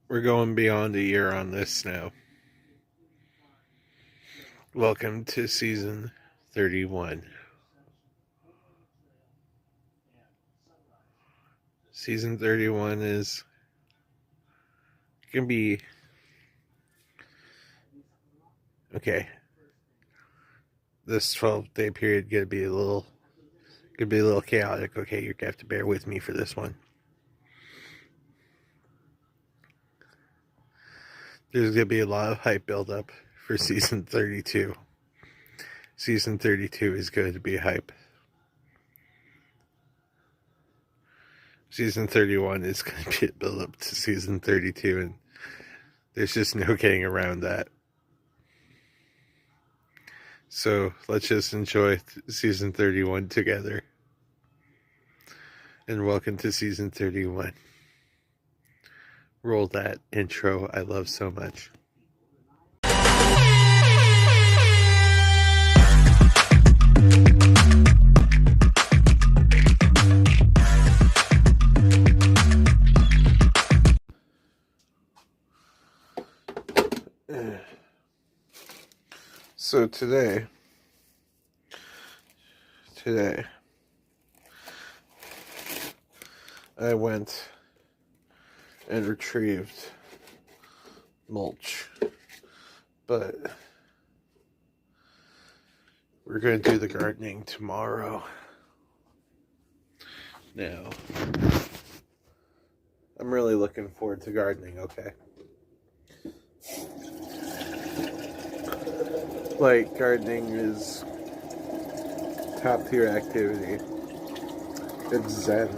We're going beyond a year on this now. Welcome to season 31. Season 31 is going to be okay. This 12-day period going to be a little chaotic. Okay, you're going to have to bear with me for this one. There's going to be a lot of hype buildup for season 32. Season 32 is going to be hype. Season 31 is going to be a build up to season 32, and there's just no getting around that. So let's just enjoy season 31 together. And welcome to season 31. Roll that intro I love so much. So today I went and retrieved mulch, but we're going to do the gardening tomorrow. Now, I'm really looking forward to gardening, okay? Like, gardening is top tier activity. It's zen.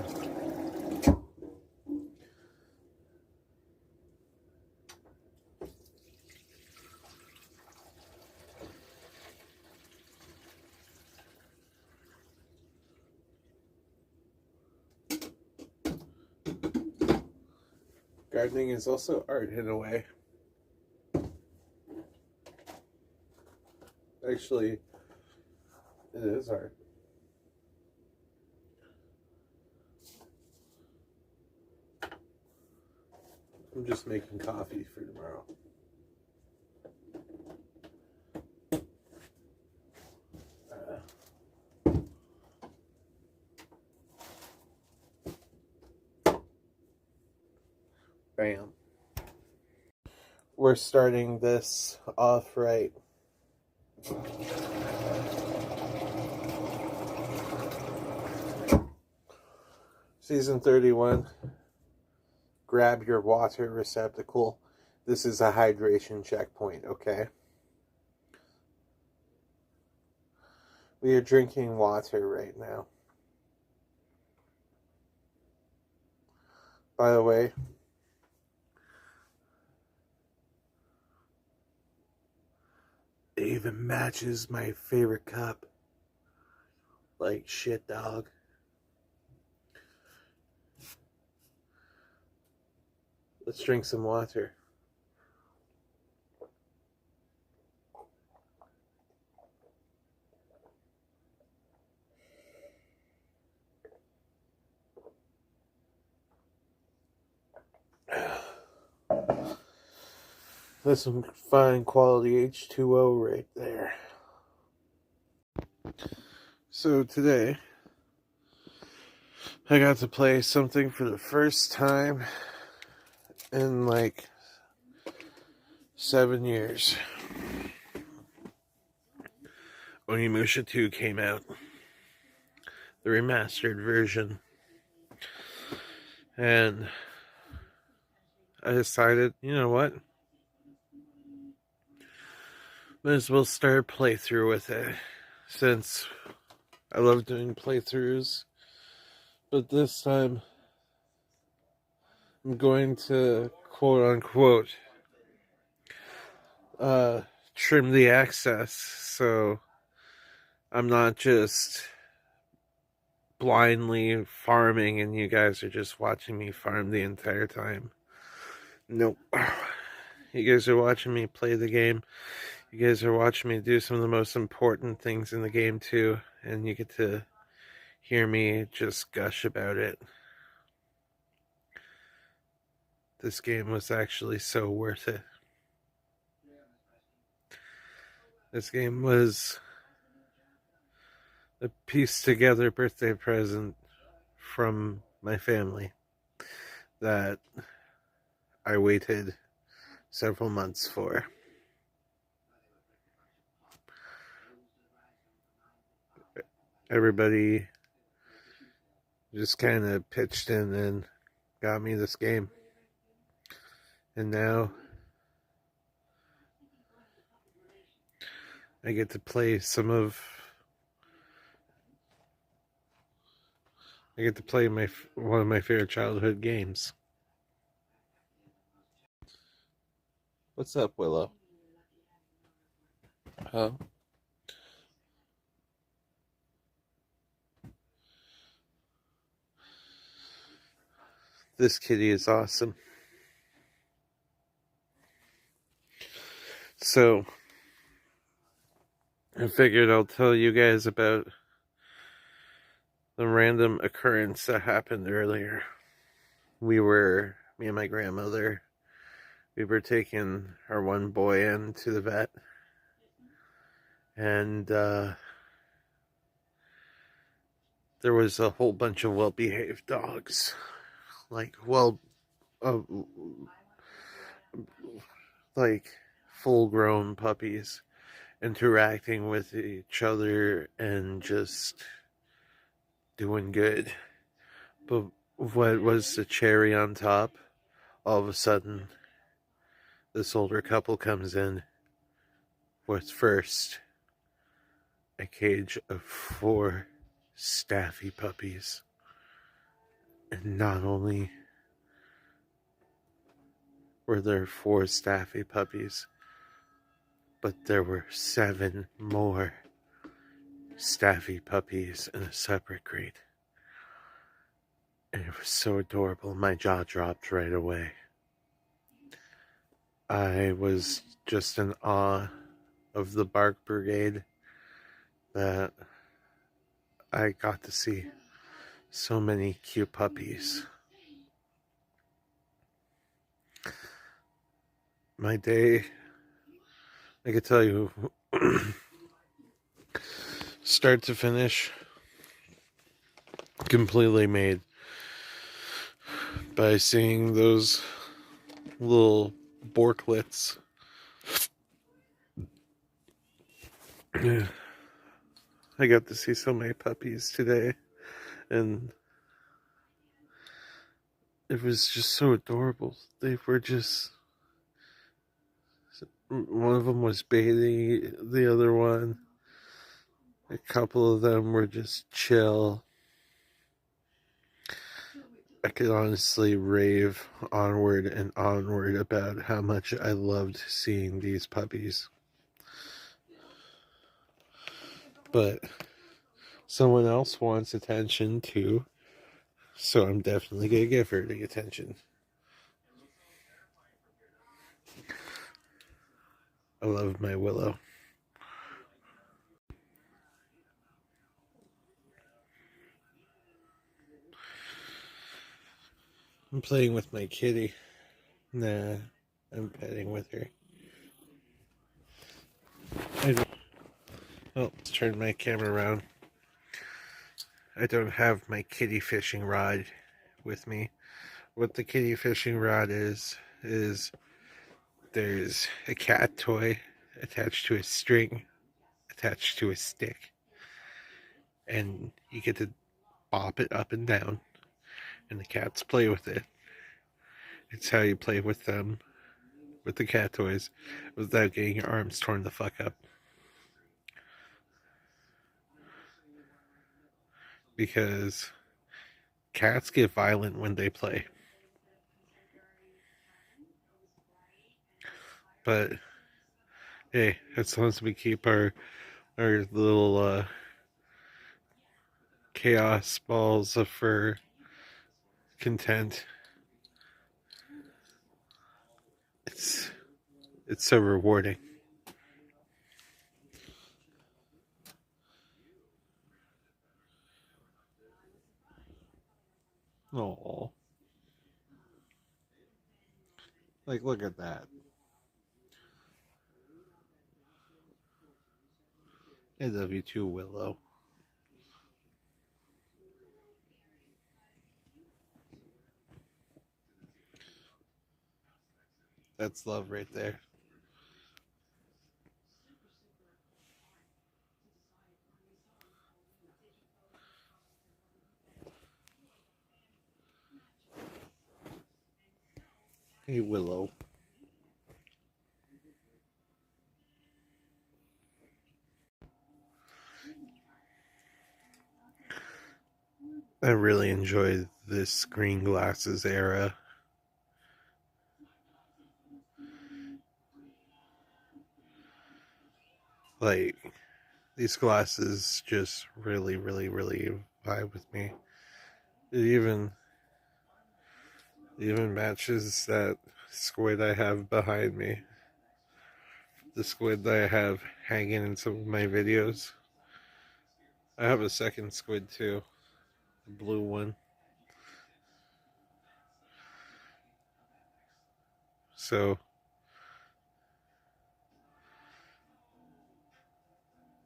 Gardening is also art in a way. Actually, it is art. I'm just making coffee for tomorrow. Bam. We're starting this off right. Season 31. Grab your water receptacle. This is a hydration checkpoint, okay? We are drinking water right now. By the way, it even matches my favorite cup. Like shit, dog. Let's drink some water. That's some fine quality H2O right there. So today, I got to play something for the first time in like 7 years. Onimusha 2 came out. The remastered version. And I decided, you know what? Might as well start a playthrough with it, since I love doing playthroughs. But this time, I'm going to quote unquote trim the access, so I'm not just blindly farming and you guys are just watching me farm the entire time. Nope. You guys are watching me play the game. You guys are watching me do some of the most important things in the game too, and you get to hear me just gush about it. this game was actually so worth it. This game was a pieced together birthday present from my family that I waited several months for. Everybody just kind of pitched in and got me this game. And now I get to play one of my favorite childhood games. What's up, Willow? Huh? This kitty is awesome. So, I figured I'll tell you guys about the random occurrence that happened earlier. Me and my grandmother, we were taking our one boy in to the vet. And there was a whole bunch of well-behaved dogs. Uh, like full-grown puppies interacting with each other and just doing good. But what was the cherry on top? All of a sudden, this older couple comes in with first a cage of 4 Staffy puppies. And not only were there 4 Staffy puppies, but there were 7 more Staffy puppies in a separate crate. And it was so adorable, my jaw dropped right away. I was just in awe of the Bark Brigade that I got to see so many cute puppies. My day, I could tell you, start to finish, completely made by seeing those little Borklets. I got to see so many puppies today, and it was just so adorable. They were just, one of them was bathing the other one. A couple of them were just chill. I could honestly rave onward and onward about how much I loved seeing these puppies. But someone else wants attention too, so I'm definitely gonna give her the attention. I love my Willow. I'm playing with my kitty. Nah, I'm petting with her. Let's turn my camera around. I don't have my kitty fishing rod with me. What the kitty fishing rod is there's a cat toy attached to a string, attached to a stick, and you get to bop it up and down, and the cats play with it. It's how you play with them, with the cat toys, without getting your arms torn the fuck up. Because cats get violent when they play. But hey, as long as we keep our little chaos balls of fur content, it's so rewarding. Oh, Like, look at that. I love you too, Willow. That's love right there. Hey, Willow. I really enjoyed this green glasses era. Like, these glasses just really, really, really vibe with me. It even matches that squid I have behind me. The squid that I have hanging in some of my videos. I have a second squid too, the blue one. So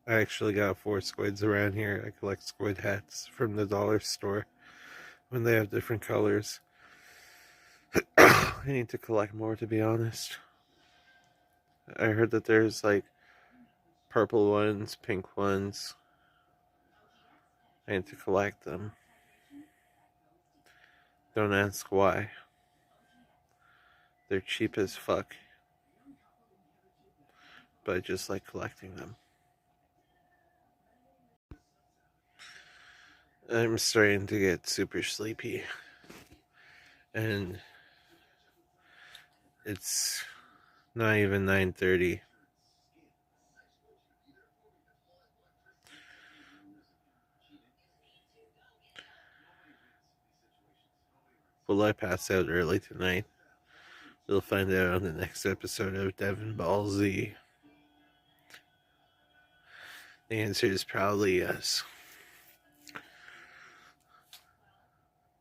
I actually got 4 squids around here. I collect squid hats from the dollar store when they have different colors. I need to collect more, to be honest. I heard that there's like purple ones, pink ones. I need to collect them. Don't ask why. They're cheap as fuck. But I just like collecting them. I'm starting to get super sleepy. And it's not even 9:30. Will I pass out early tonight? We'll find out on the next episode of Devon Ball Z. The answer is probably yes.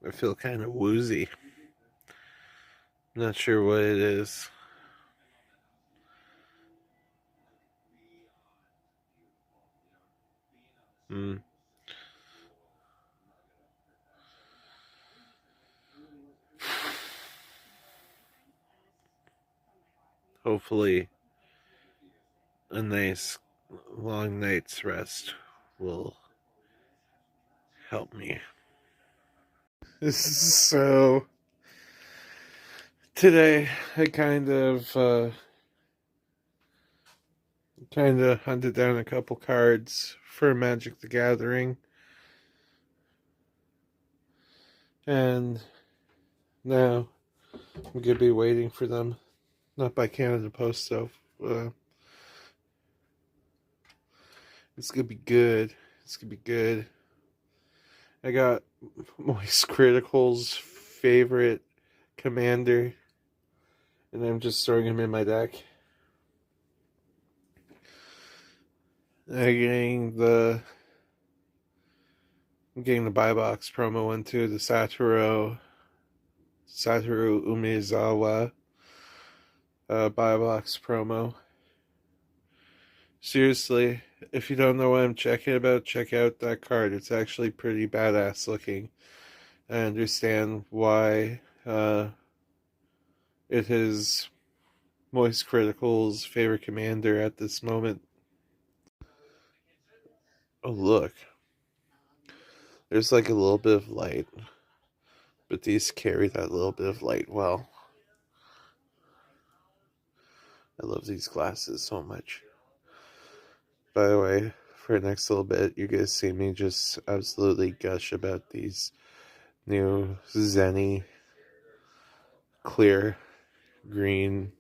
I feel kind of woozy. Not sure what it is. Hopefully, a nice long night's rest will help me. So, today I kind of hunted down a couple cards for Magic the Gathering, and now I'm gonna be waiting for them. Not by Canada Post, though. It's gonna be good. It's gonna be good. I got Moist Critical's favorite commander, and I'm just throwing him in my deck. I'm getting the buy box promo into the Satoru Umezawa buy box promo. Seriously, if you don't know what I'm checking about, check out that card. It's actually pretty badass looking. I understand why it is Moist Critical's favorite commander at this moment. Oh, look. There's like a little bit of light, but these carry that little bit of light well. I love these glasses so much. By the way, for the next little bit, you guys see me just absolutely gush about these new Zenny clear green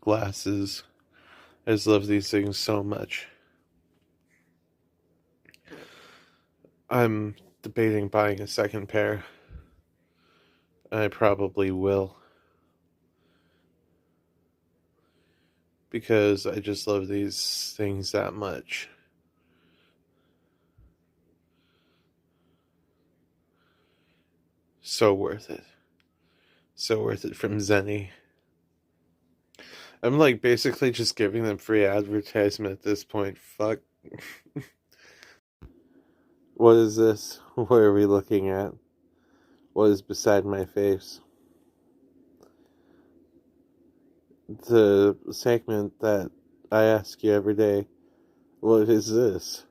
glasses. I just love these things so much. I'm debating buying a second pair. I probably will. Because I just love these things that much. So worth it. So worth it from Zenny. I'm like basically just giving them free advertisement at this point. Fuck. What is this? What are we looking at? What is beside my face? The segment that I ask you every day. What is this?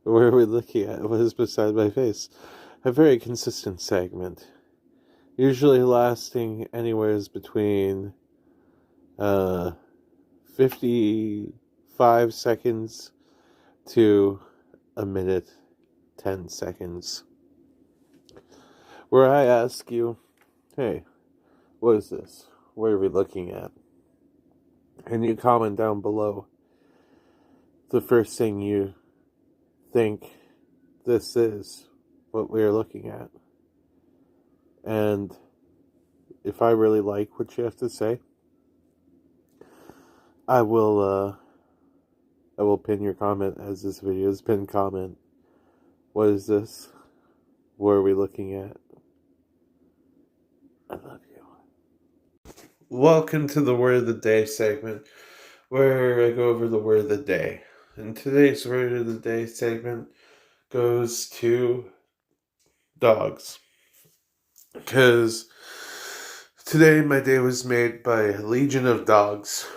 What are we looking at? What is beside my face? A very consistent segment. Usually lasting anywhere between 55 seconds to a minute 10 seconds, where I ask you, hey, what is this? What are we looking at? And you comment down below the first thing you think this is what we are looking at. And if I really like what you have to say, I will pin your comment as this video's pinned comment. What is this? What are we looking at? I love you. Welcome to the Word of the Day segment, where I go over the word of the day. And today's word of the day segment goes to dogs. Because today my day was made by a legion of dogs.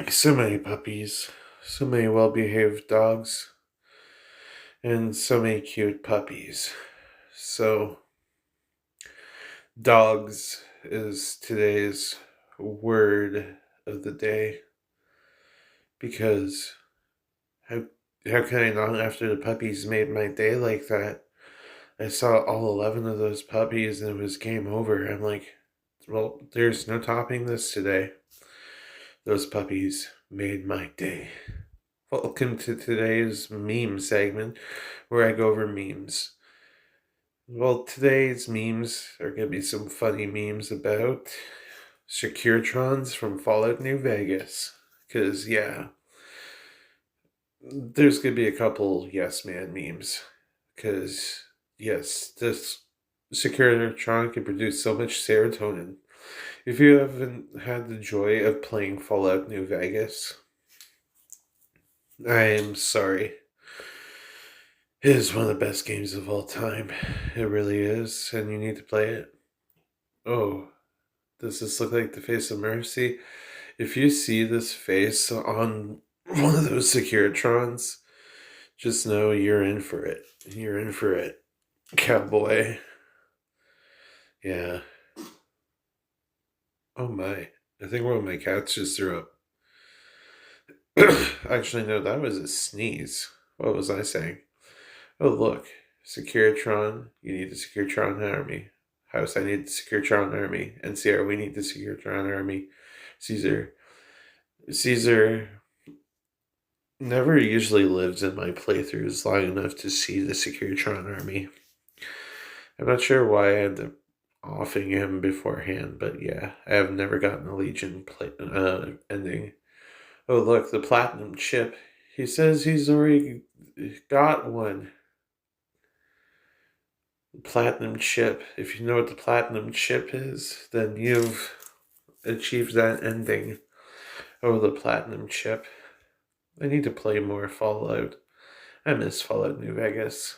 So many puppies, so many well-behaved dogs, and so many cute puppies. So, dogs is today's word of the day. Because how can I not, after the puppies made my day like that? I saw all 11 of those puppies and it was game over. I'm like, well, there's no topping this today. Those puppies made my day. Welcome to today's meme segment, where I go over memes. Well, today's memes are going to be some funny memes about Securetrons from Fallout New Vegas. Because, yeah, there's going to be a couple Yes Man memes. Because, yes, this Securetron can produce so much serotonin. If you haven't had the joy of playing Fallout New Vegas, I'm sorry. It is one of the best games of all time. It really is, and you need to play it. Oh, does this look like the face of Mercy? If you see this face on one of those Securitrons, just know you're in for it. You're in for it, cowboy. Yeah. Oh my. I think one of my cats just threw up. Actually, no, that was a sneeze. What was I saying? Oh, look. Securitron. You need the Securitron army. House, I need the Securitron army. NCR, we need the Securitron army. Caesar never usually lives in my playthroughs long enough to see the Securitron army. I'm not sure why I ended up offing him beforehand, but yeah, I have never gotten a Legion ending. Oh, look, the Platinum chip. He says he's already got one. Platinum chip. If you know what the Platinum chip is, then you've achieved that ending. Oh, the Platinum chip. I need to play more Fallout. I miss Fallout New Vegas.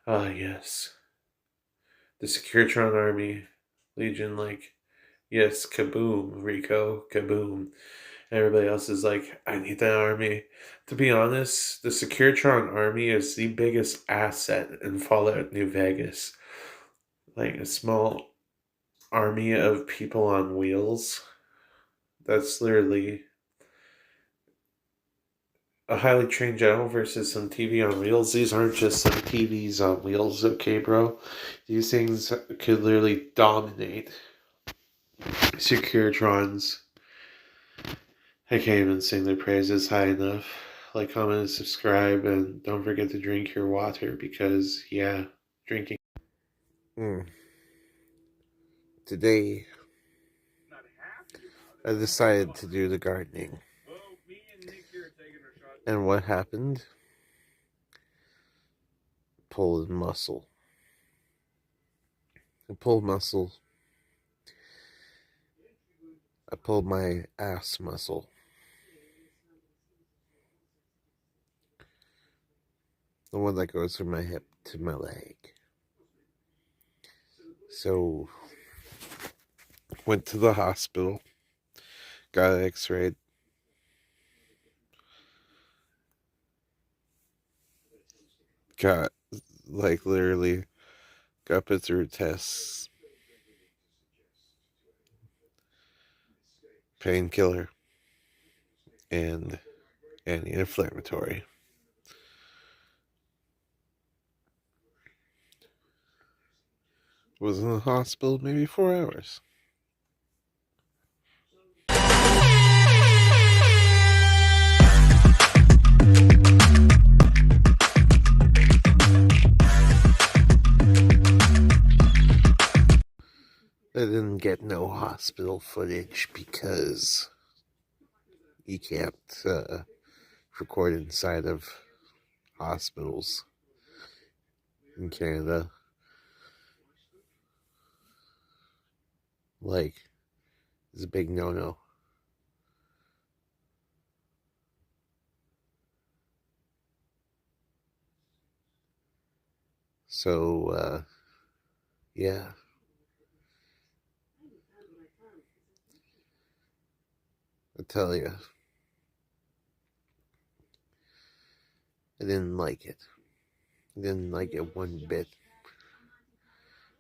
Ah, yes. The Securitron army. Legion, like, yes, kaboom, Rico, kaboom. Everybody else is like, I need that army. To be honest, the Securitron army is the biggest asset in Fallout New Vegas. Like a small army of people on wheels. That's literally a highly trained general versus some TV on wheels. These aren't just some TVs on wheels, okay, bro? These things could literally dominate Securitrons. I can't even sing their praises high enough. Like, comment, and subscribe, and don't forget to drink your water because, yeah, drinking. Today, I decided to do the gardening. And what happened? Pulled muscle. I pulled muscle. I pulled my ass muscle. The one that goes from my hip to my leg. So, went to the hospital, got x-rayed, got, like, literally, got put through tests, painkiller, and anti-inflammatory. Was in the hospital maybe 4 hours. I didn't get no hospital footage because you can't record inside of hospitals in Canada. Like, it's a big no-no. So, yeah. I tell you, I didn't like it. I didn't like it one bit.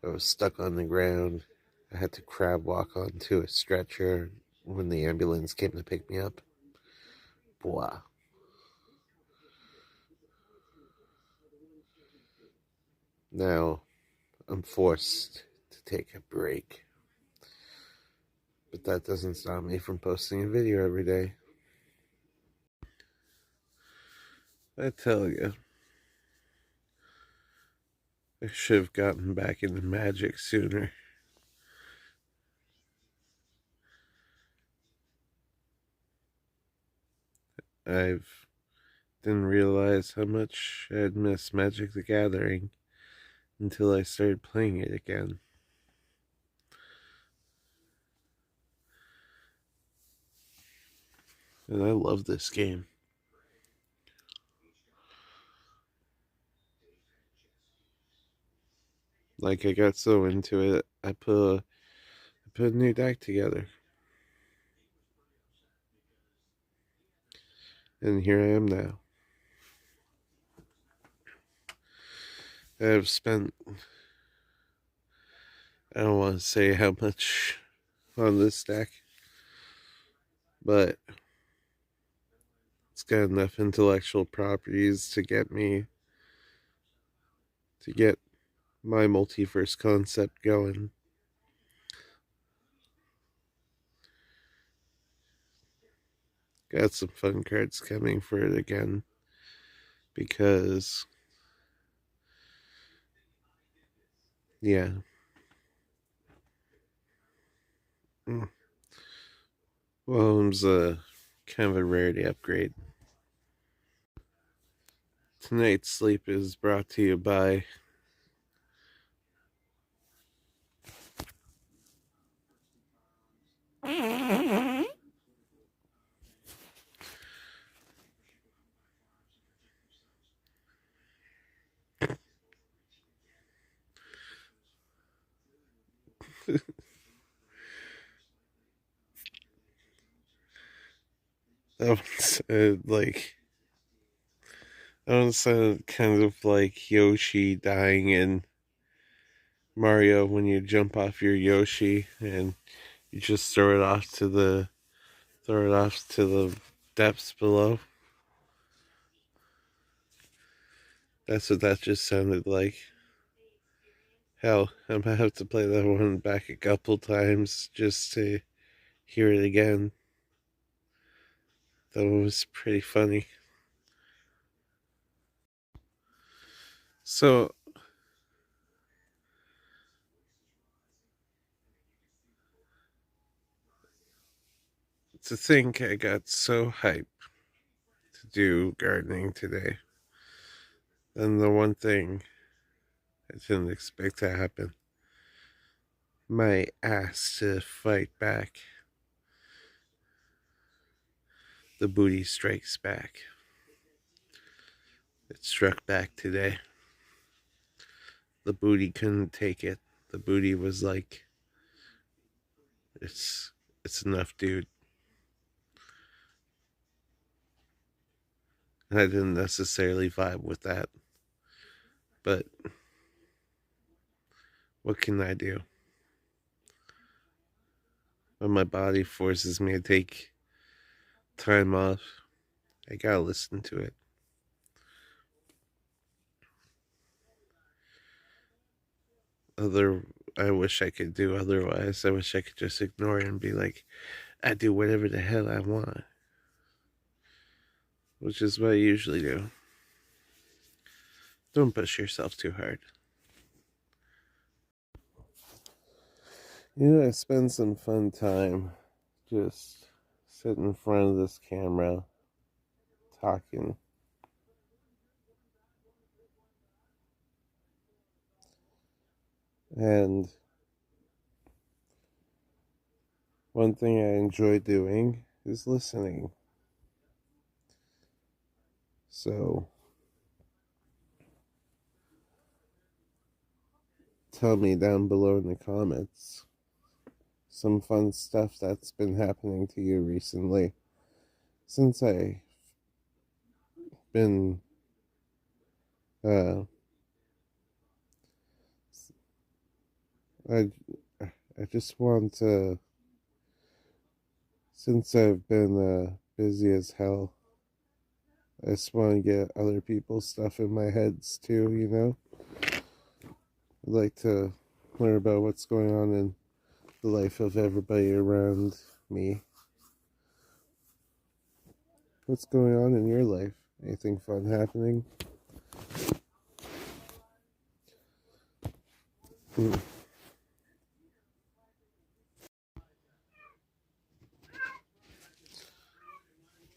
I was stuck on the ground. I had to crab walk onto a stretcher when the ambulance came to pick me up. Blah. Now, I'm forced to take a break. But that doesn't stop me from posting a video every day. I tell you, I should have gotten back into Magic sooner. I've didn't realize how much I'd missed Magic the Gathering until I started playing it again. And I love this game. Like, I got so into it, I put a new deck together. And here I am now. I've spent, I don't want to say how much on this deck, but it's got enough intellectual properties to get my multiverse concept going. Got some fun cards coming for it again because, yeah. Well, it was a kind of a rarity upgrade. Tonight's sleep is brought to you by that one's that one sounded kind of like Yoshi dying in Mario when you jump off your Yoshi and you just throw it off to the depths below. That's what that just sounded like. Hell, I might have to play that one back a couple times just to hear it again. That one was pretty funny. So, to think I got so hyped to do gardening today, and the one thing I didn't expect to happen my ass to fight back. The booty strikes back. It struck back today. The booty couldn't take it. The booty was like, it's enough, dude. And I didn't necessarily vibe with that. But what can I do? When my body forces me to take time off, I gotta listen to it. I wish I could do otherwise. I wish I could just ignore it and be like, I do whatever the hell I want. Which is what I usually do. Don't push yourself too hard. You know, I spend some fun time just sitting in front of this camera, talking. And one thing I enjoy doing is listening. So, tell me down below in the comments some fun stuff that's been happening to you recently. Since I've been uh I I just want to, since I've been busy as hell, I just want to get other people's stuff in my heads too, you know? I'd like to learn about what's going on in the life of everybody around me. What's going on in your life? Anything fun happening?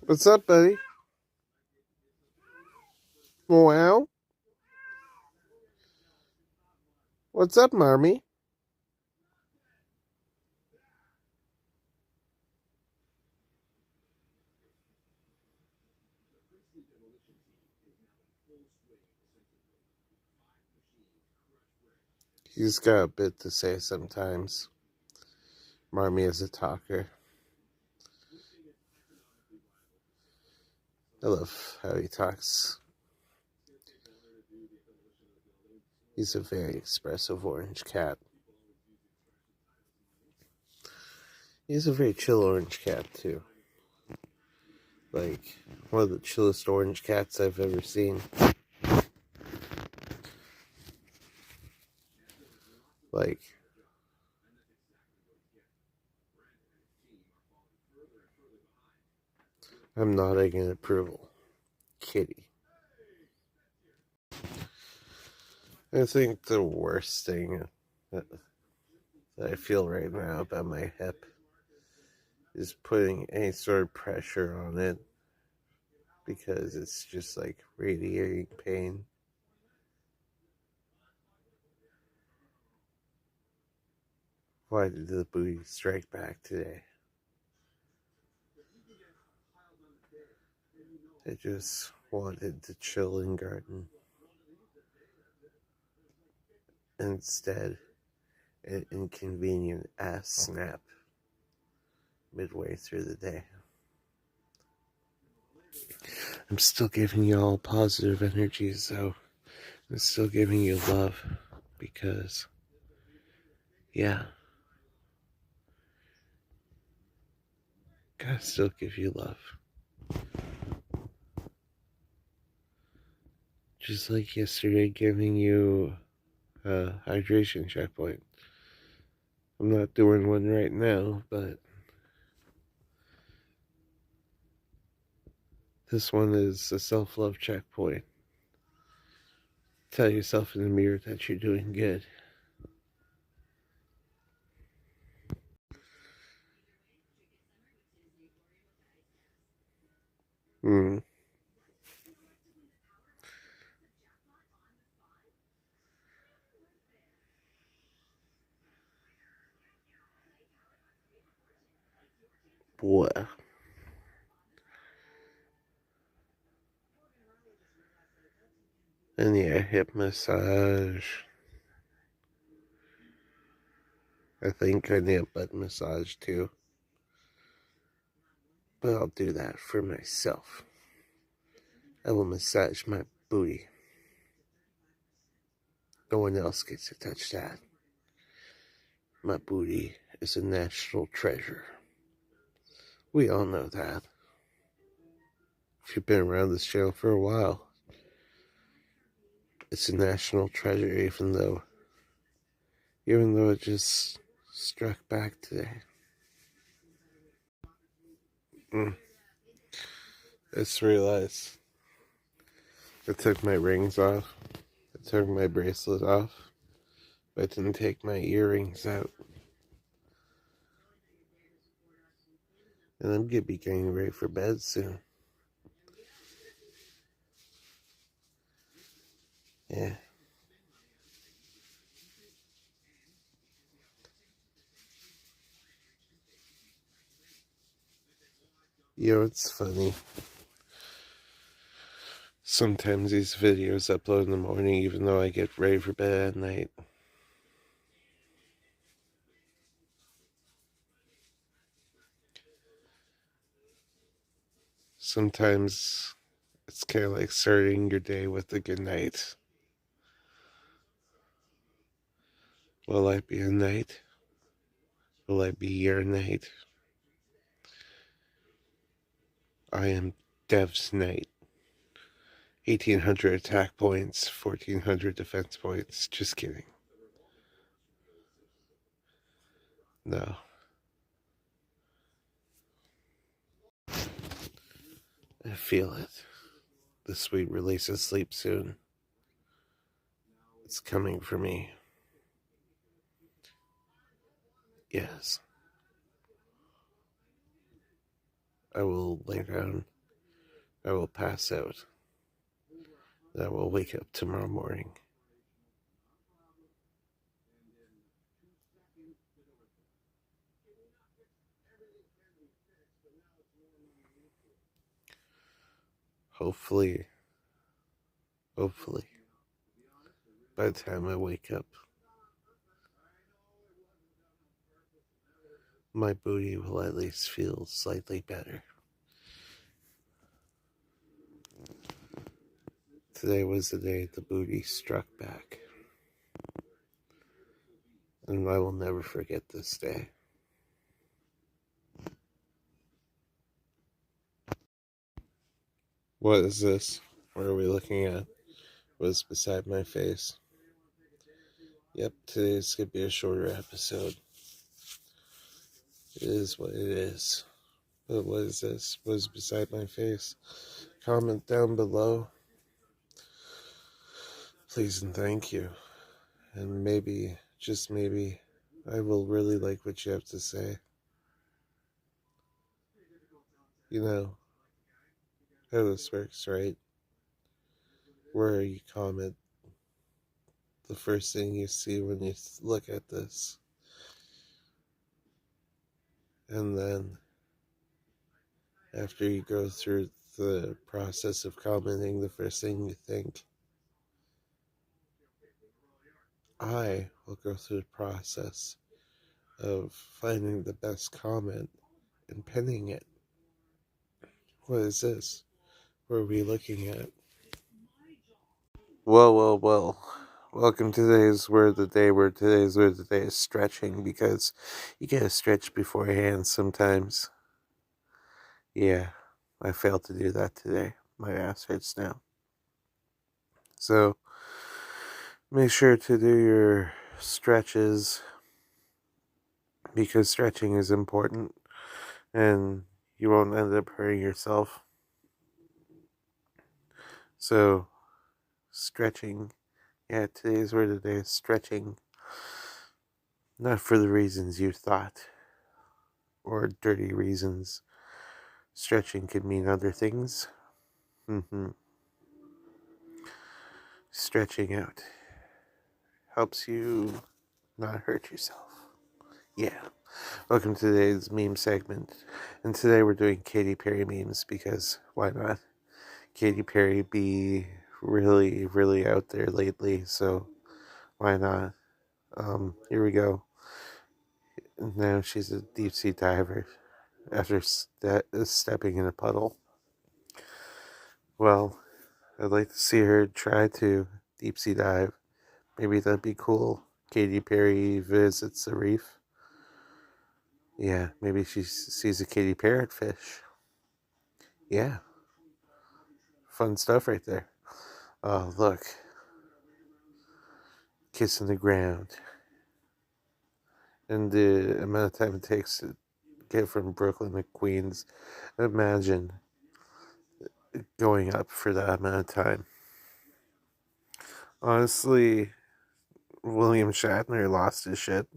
What's up, buddy? Wow. What's up, Marmy? He's got a bit to say sometimes. Marmy is a talker. I love how he talks. He's a very expressive orange cat. He's a very chill orange cat, too. Like, one of the chillest orange cats I've ever seen. Like, I'm nodding in approval. Kitty. I think the worst thing that I feel right now about my hip is putting any sort of pressure on it, because it's just like radiating pain. Why did the booty strike back today? I just wanted to chill and garden. Instead, an inconvenient ass snap midway through the day. I'm still giving you all positive energies, though. I'm still giving you love, because, yeah, gotta still give you love. Just like yesterday, giving you a hydration checkpoint. I'm not doing one right now, but this one is a self-love checkpoint. Tell yourself in the mirror that you're doing good. Hmm. boy. And yeah, hip massage. I think I need a butt massage too. But I'll do that for myself. I will massage my booty. No one else gets to touch that. My booty is a national treasure. We all know that. If you've been around this channel for a while, it's a national treasure, even though it just struck back today. I just realized I took my rings off. I took my bracelet off, but I didn't take my earrings out. And I'm gonna be getting ready for bed soon. Yeah. You know, it's funny. Sometimes these videos upload in the morning, even though I get ready for bed at night. Sometimes it's kind of like starting your day with a good night. Will I be a knight? Will I be your knight? I am Dev's knight. 1800 attack points, 1400 defense points. Just kidding. No. I feel it. The sweet release of sleep soon. It's coming for me. Yes. I will lay down. I will pass out. I will wake up tomorrow morning. Hopefully, by the time I wake up, my booty will at least feel slightly better. Today was the day the booty struck back. And I will never forget this day. What is this? What are we looking at? What is beside my face? Yep, today's gonna be a shorter episode. It is what it is. But what is this? What is beside my face? Comment down below. Please and thank you. And maybe, just maybe, I will really like what you have to say. You know how this works, right? Where you comment the first thing you see when you look at this. And then after you go through the process of commenting, the first thing you think, I will go through the process of finding the best comment and pinning it. What is this? What are we looking at? Well. Welcome to today's word of the day, where today's word of the day is stretching, because you gotta stretch beforehand sometimes. Yeah, I failed to do that today. My ass hurts now. So, make sure to do your stretches, because stretching is important and you won't end up hurting yourself. So, stretching. Yeah, today's word of the day is stretching. Not for the reasons you thought, or dirty reasons. Stretching could mean other things. Stretching out helps you not hurt yourself. Yeah. Welcome to today's meme segment. And today we're doing Katy Perry memes because why not? Katy Perry be really, really out there lately, so why not? Here we go. Now she's a deep sea diver after stepping in a puddle. Well, I'd like to see her try to deep sea dive. Maybe that'd be cool. Katy Perry visits the reef. Yeah, maybe she sees a Katy parrotfish. Yeah, fun stuff right there. Oh, look. Kissing the ground. And the amount of time it takes to get from Brooklyn to Queens. Imagine going up for that amount of time. Honestly, William Shatner lost his shit.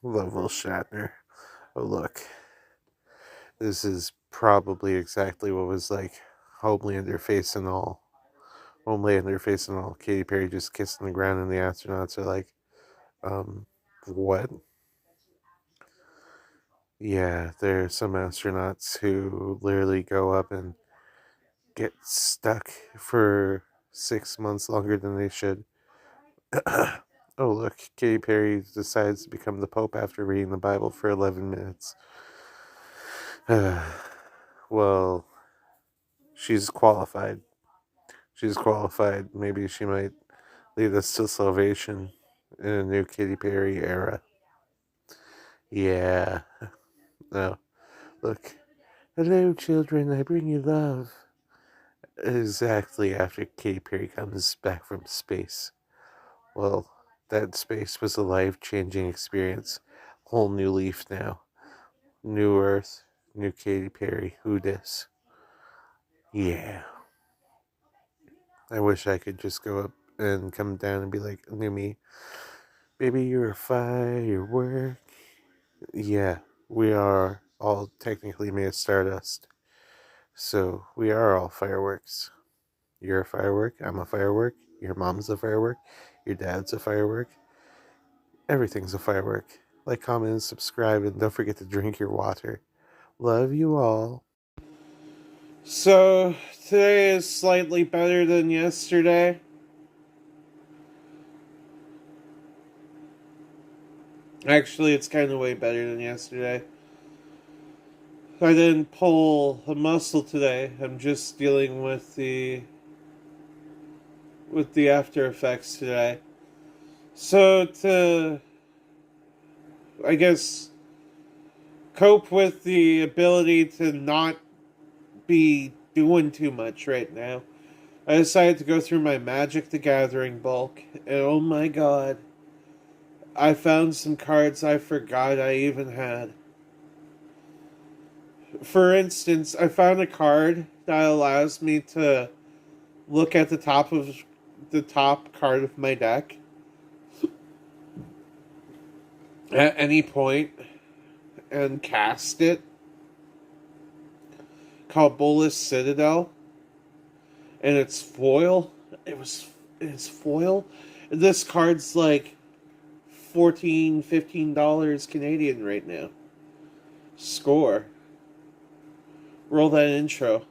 Love Will Shatner. Oh, look. This is probably exactly what was like Homelander facing all. Homelander facing all. Katy Perry just kissing the ground, and the astronauts are like, what? Yeah, there are some astronauts who literally go up and get stuck for 6 months longer than they should. Oh, look, Katy Perry decides to become the Pope after reading the Bible for 11 minutes. Well, she's qualified. She's qualified. Maybe she might lead us to salvation in a new Katy Perry era. Yeah. No. Look. Hello, children. I bring you love. Exactly after Katy Perry comes back from space. Well, that space was a life-changing experience. Whole new leaf now. New Earth, new Katy Perry. Who dis? Yeah. I wish I could just go up and come down and be like, new me. Baby, you're a firework. Yeah, we are all technically made of stardust. So we are all fireworks. You're a firework. I'm a firework. Your mom's a firework. Your dad's a firework. Everything's a firework. Like, comment, and subscribe, and don't forget to drink your water. Love you all. So, today is slightly better than yesterday. Actually, it's kind of way better than yesterday. I didn't pull a muscle today. I'm just dealing with the after effects today. So to, I guess, cope with the ability to not be doing too much right now, I decided to go through my Magic the Gathering bulk, and oh my god, I found some cards I forgot I even had. For instance, I found a card that allows me to look at the top card of my deck at any point and cast it, called Bolas Citadel, and it's foil. It's foil. This card's like $14-15 Canadian right now. Score. Roll that intro.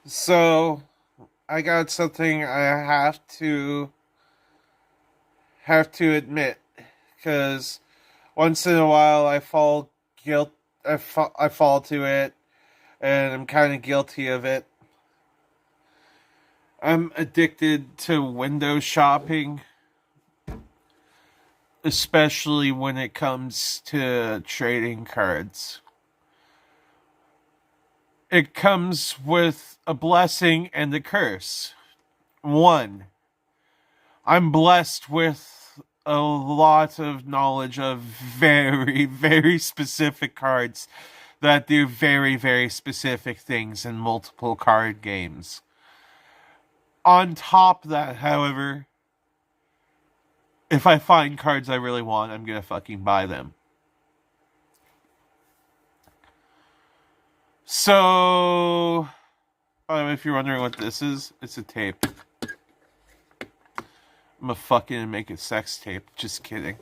So, I got something I have to admit, because once in a while I fall to it, and I'm kind of guilty of it. I'm addicted to window shopping, especially when it comes to trading cards. It comes with a blessing and a curse. One, I'm blessed with a lot of knowledge of very, very specific cards that do very, very specific things in multiple card games. On top of that, however, if I find cards I really want, I'm gonna fucking buy them. So, if you're wondering what this is, it's a tape. I'm gonna fucking make a sex tape. Just kidding.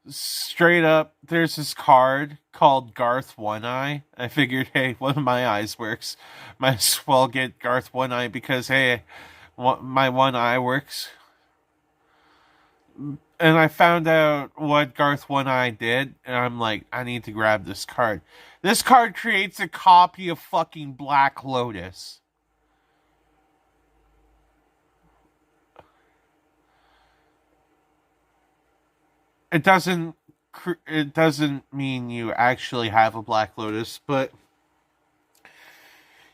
Straight up, there's this card called Garth One Eye. I figured, hey, one of my eyes works. Might as well get Garth One Eye because, hey, my one eye works. And I found out what Garth One Eye did, and I'm like, I need to grab this card. This card creates a copy of fucking Black Lotus. It doesn't mean you actually have a Black Lotus, but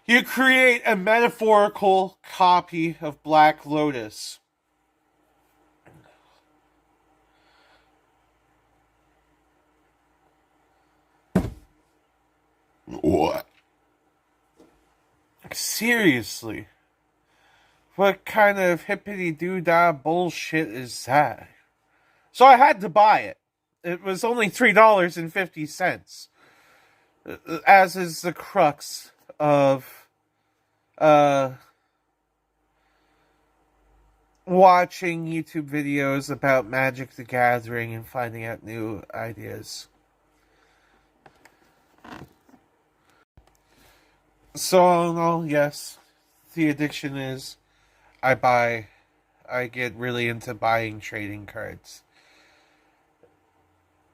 you create a metaphorical copy of Black Lotus. What? Seriously? What kind of hippity-doo-dah bullshit is that? So I had to buy it. It was only $3.50. As is the crux of watching YouTube videos about Magic the Gathering and finding out new ideas. So, all in all, yes, the addiction is I get really into buying trading cards.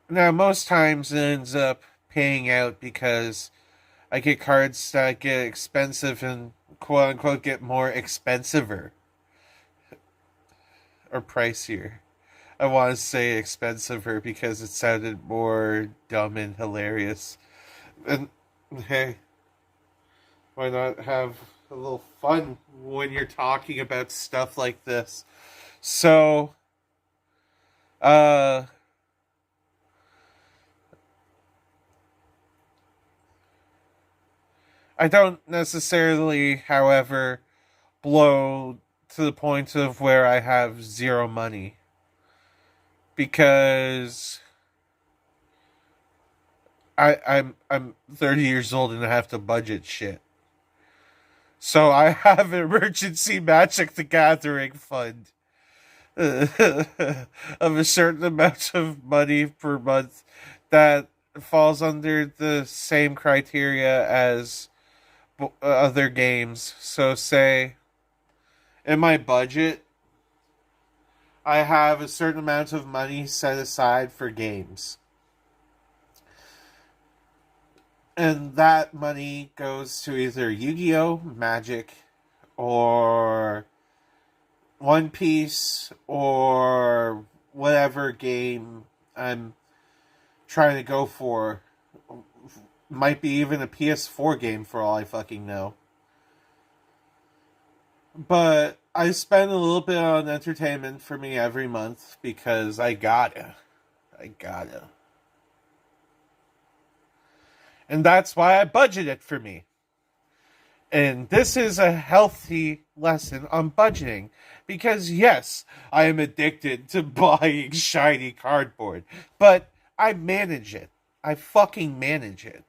Now, most times it ends up paying out because I get cards that get expensive and quote unquote get more expensiver. Or pricier. I want to say expensiver because it sounded more dumb and hilarious. And hey, why not have a little fun when you're talking about stuff like this? So, I don't necessarily, however, blow to the point of where I have zero money. Because I'm 30 years old and I have to budget shit. So I have an emergency Magic the Gathering fund of a certain amount of money per month that falls under the same criteria as other games. So say in my budget, I have a certain amount of money set aside for games. And that money goes to either Yu-Gi-Oh!, Magic, or One Piece, or whatever game I'm trying to go for. Might be even a PS4 game for all I fucking know. But I spend a little bit on entertainment for me every month because I gotta. And that's why I budget it for me. And this is a healthy lesson on budgeting. Because yes, I am addicted to buying shiny cardboard. But I manage it. I fucking manage it.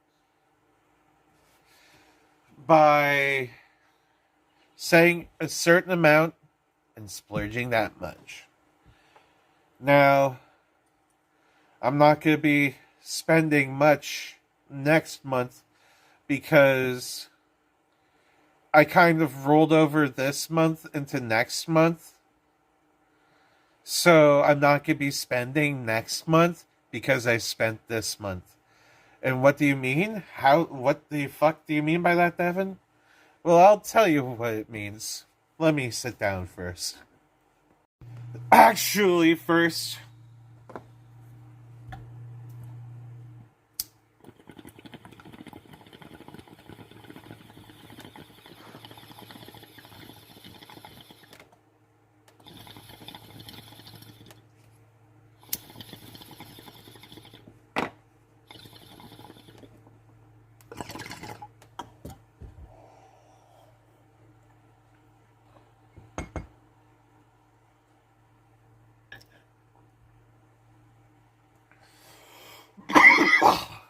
By saying a certain amount and splurging that much. Now, I'm not going to be spending much next month because I kind of rolled over this month into next month. So I'm not going to be spending next month because I spent this month. And what do you mean? What the fuck do you mean by that, Devin? Well, I'll tell you what it means. Let me sit down first. Actually, first,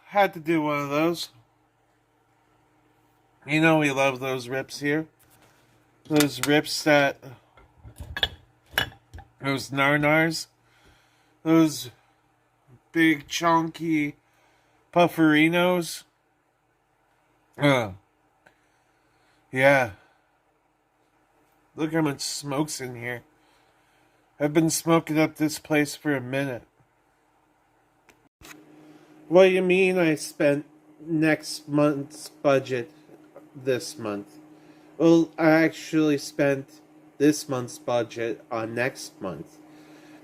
had to do one of those. You know we love those rips here. Those rips that... Those narnars. Those big, chunky pufferinos. Yeah. Look how much smoke's in here. I've been smoking up this place for a minute. What do you mean I spent next month's budget this month? Well, I actually spent this month's budget on next month.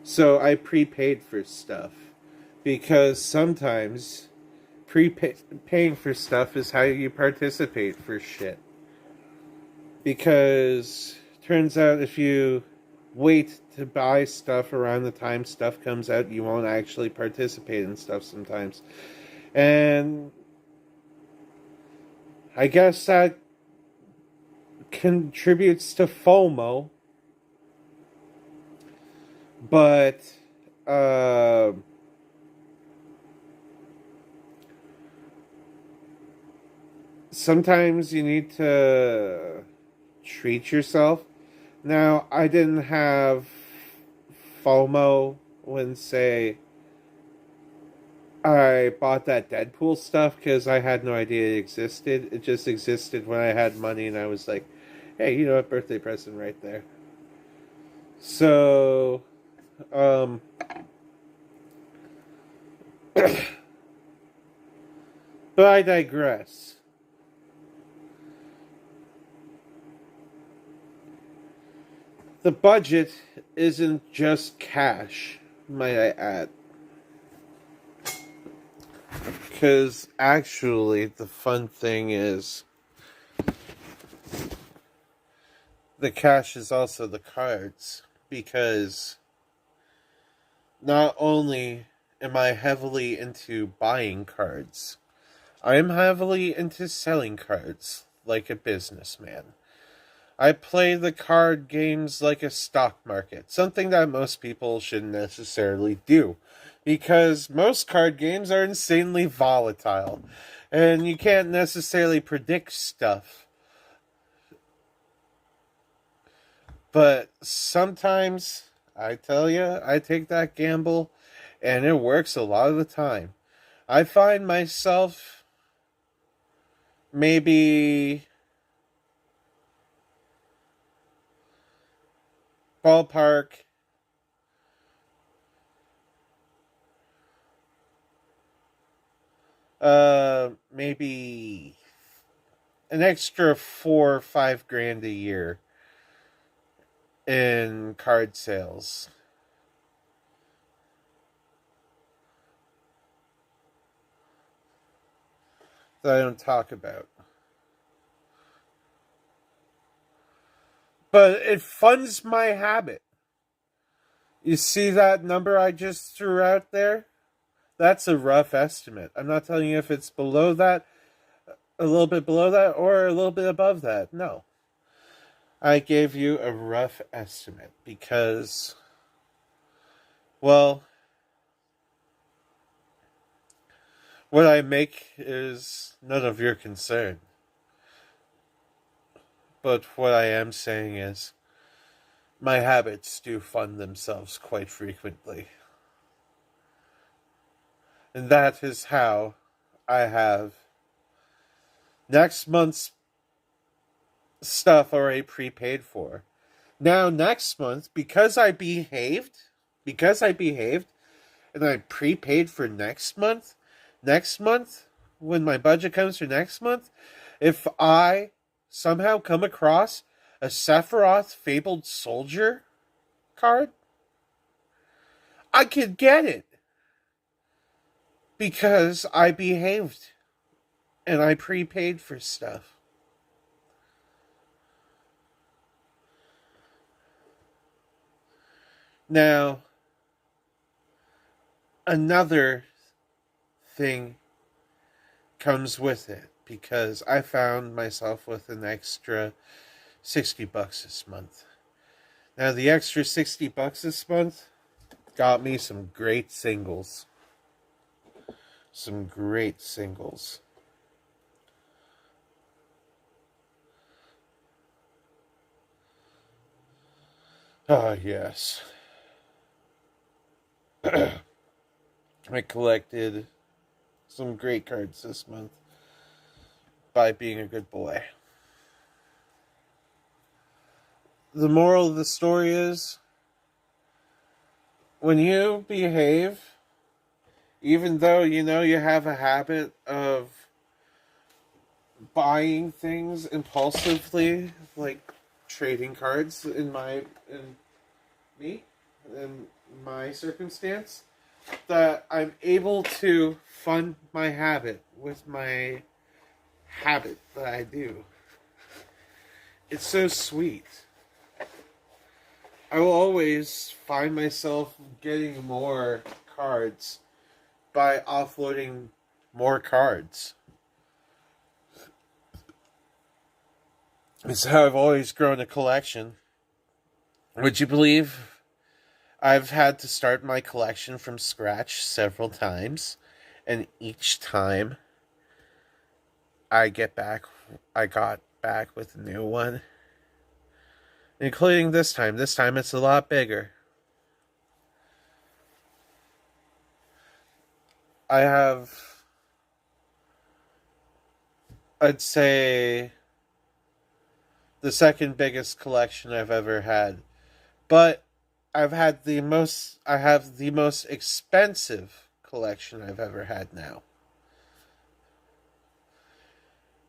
So I prepaid for stuff. Because sometimes paying for stuff is how you participate for shit. Because turns out if you wait to buy stuff around the time stuff comes out, you won't actually participate in stuff sometimes. And I guess that contributes to FOMO. But sometimes you need to treat yourself. Now, I didn't have FOMO when, say, I bought that Deadpool stuff because I had no idea it existed. It just existed when I had money and I was like, hey, you know what, birthday present right there. So, but I digress. The budget isn't just cash, might I add. Because actually, the fun thing is, the cash is also the cards. Because not only am I heavily into buying cards, I am heavily into selling cards like a businessman. I play the card games like a stock market, something that most people shouldn't necessarily do, because most card games are insanely volatile, and you can't necessarily predict stuff. But sometimes, I tell you, I take that gamble, and it works a lot of the time. I find myself maybe ballpark maybe an extra 4 or 5 grand a year in card sales. That I don't talk about. But it funds my habit. You see that number I just threw out there? That's a rough estimate. I'm not telling you if it's below that, a little bit below that, or a little bit above that. No. I gave you a rough estimate because, well, what I make is none of your concern. But what I am saying is, my habits do fund themselves quite frequently. And that is how I have next month's stuff already prepaid for. Now, next month, because I behaved, and I prepaid for next month, when my budget comes for next month, if I somehow come across a Sephiroth Fabled Soldier card, I could get it because I behaved and I prepaid for stuff. Now, another thing comes with it because I found myself with an extra $60 this month. Now, the extra $60 this month got me some great singles. Some great singles. Ah, yes. I collected some great cards this month by being a good boy. The moral of the story is, when you behave, even though you know you have a habit of buying things impulsively, like trading cards in my circumstance, that I'm able to fund my habit with my habit that I do. It's so sweet. I will always find myself getting more cards by offloading more cards. It's how I've always grown a collection. Would you believe I've had to start my collection from scratch several times, and each time I got back with a new one, including this time. This time it's a lot bigger. I have, I'd say, the second biggest collection I've ever had, but I have the most expensive collection I've ever had now.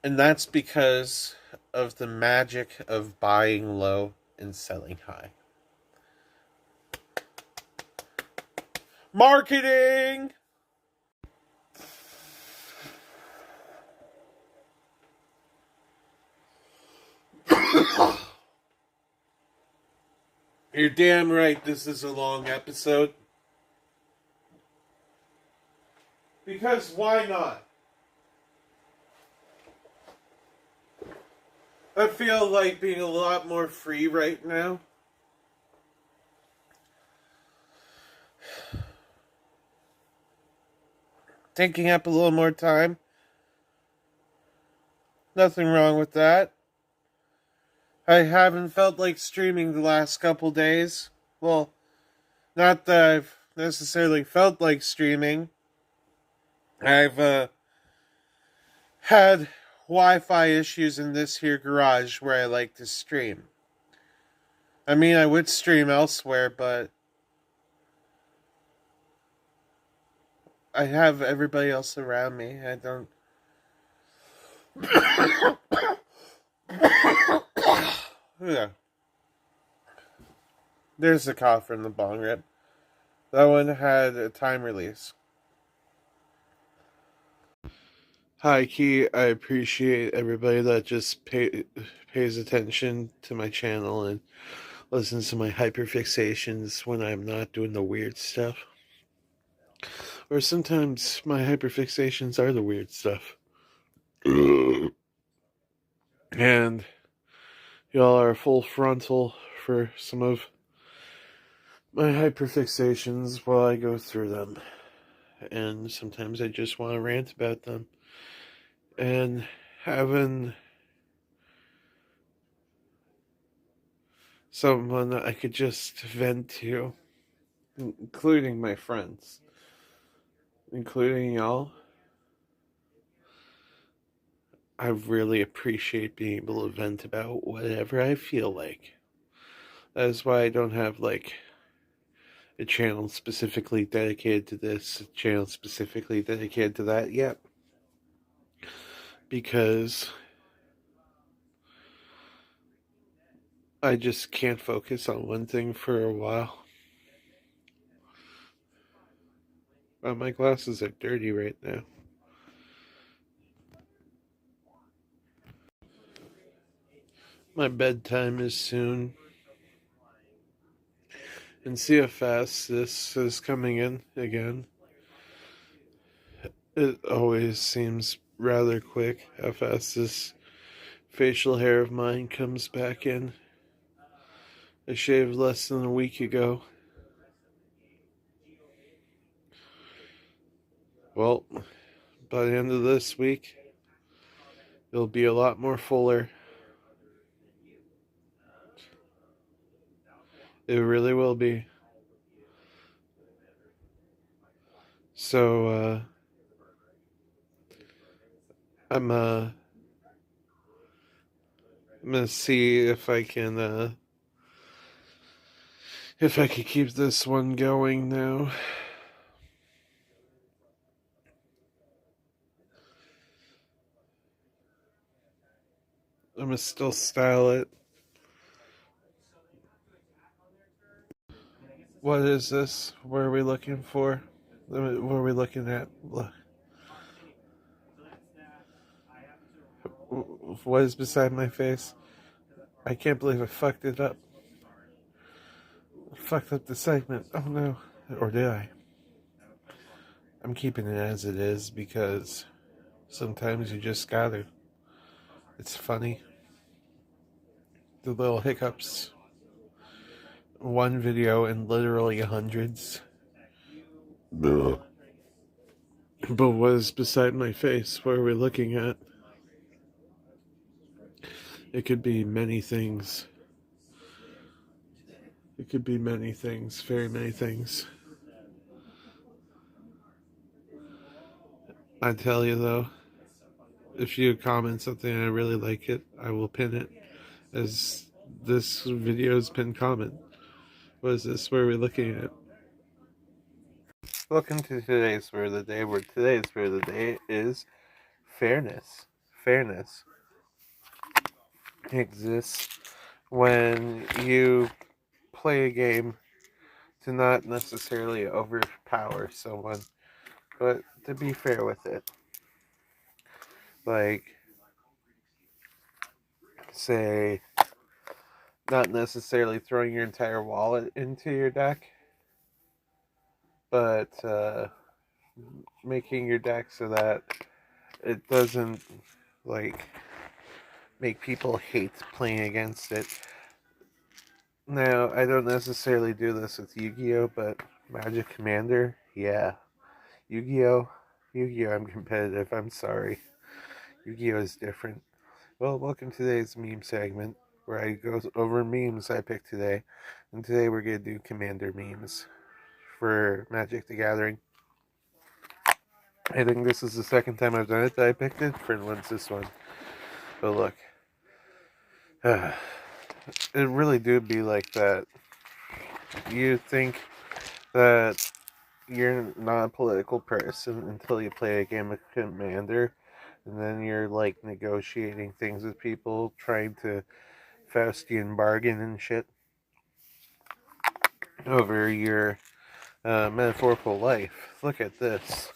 And that's because of the magic of buying low and selling high. Marketing! You're damn right this is a long episode. Because why not? I feel like being a lot more free right now. Taking up a little more time. Nothing wrong with that. I haven't felt like streaming the last couple days. Well, not that I've necessarily felt like streaming. I've had Wi-Fi issues in this here garage where I like to stream. I mean, I would stream elsewhere, but I have everybody else around me. I don't... Yeah. There's the cough from the bong rip. That one had a time release. Hi, Key. I appreciate everybody that just pays attention to my channel and listens to my hyperfixations when I'm not doing the weird stuff. Or sometimes my hyperfixations are the weird stuff. And y'all are full frontal for some of my hyperfixations while I go through them. And sometimes I just want to rant about them. And having someone that I could just vent to, including my friends, including y'all, I really appreciate being able to vent about whatever I feel like. That is why I don't have, like, a channel specifically dedicated to this, a channel specifically dedicated to that yet. Because I just can't focus on one thing for a while. My glasses are dirty right now. My bedtime is soon. And see how fast this is coming in again. It always seems rather quick how fast this facial hair of mine comes back in. I shaved less than a week ago. Well, by the end of this week, it'll be a lot more fuller. It really will be. So, I'm gonna see if I can keep this one going now. I'm gonna still style it. What is this? What are we looking for? What are we looking at? Look. What is beside my face? I can't believe I fucked it up. I fucked up the segment. Oh no. Or did I? I'm keeping it as it is because sometimes you just gotta. It's funny. The little hiccups. One video in literally hundreds. Ugh. But what is beside my face? What are we looking at? It could be many things. It could be many things. Very many things. I tell you though, if you comment something and I really like it, I will pin it as this video's pinned comment. What is this? What are we looking at? Welcome to today's word of the day, where today's word of the day is fairness. Fairness exists when you play a game to not necessarily overpower someone, but to be fair with it. Like, say, not necessarily throwing your entire wallet into your deck, but making your deck so that it doesn't, like, make people hate playing against it. Now, I don't necessarily do this with Yu-Gi-Oh, but Magic Commander, yeah. Yu-Gi-Oh, I'm competitive, I'm sorry. Yu-Gi-Oh is different. Well, welcome to today's meme segment, where I go over memes I picked today. And today we're going to do Commander memes for Magic the Gathering. I think this is the second time I've done it that I picked it. For once this one. But look. It really do be like that. You think that you're not a political person until you play a game of Commander. And then you're like negotiating things with people, trying to Faustian bargain and shit over your metaphorical life. Look at this.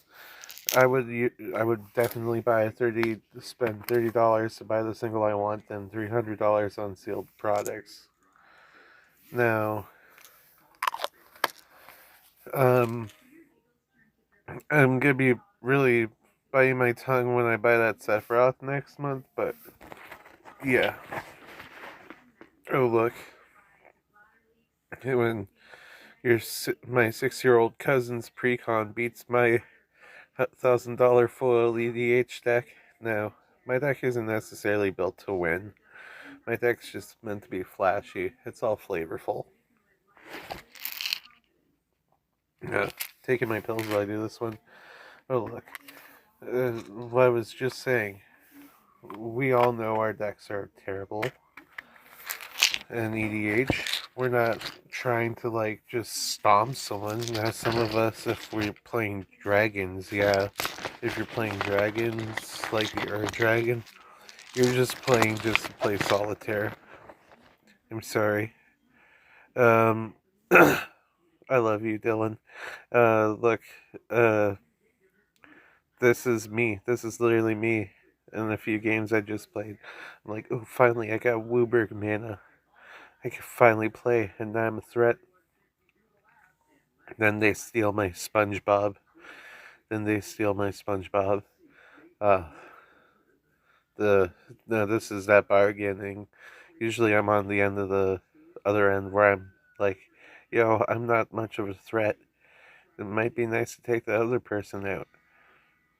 I would definitely spend $30 to buy the single I want, than $300 on sealed products. Now, I'm gonna be really biting my tongue when I buy that Sephiroth next month, but yeah. Oh look, when my 6-year-old cousin's precon beats my $1,000 foil EDH deck. Now, my deck isn't necessarily built to win. My deck's just meant to be flashy. It's all flavorful. Taking my pills while I do this one. Oh look, what I was just saying. We all know our decks are terrible in EDH. We're not trying to like just stomp someone. Now, some of us, if we're playing dragons, yeah. If you're playing dragons, like the Ur Dragon, you're just playing just to play solitaire. I'm sorry. Um, I love you, Dylan. Look, uh, this is me. This is literally me in a few games I just played. I'm like, oh, finally, I got Wooburg mana. I can finally play, and now I'm a threat. Then they steal my SpongeBob. Then they steal my SpongeBob. Uh, the no, this is that bargaining. Usually, I'm on the end of the other end where I'm like, I'm not much of a threat. It might be nice to take the other person out,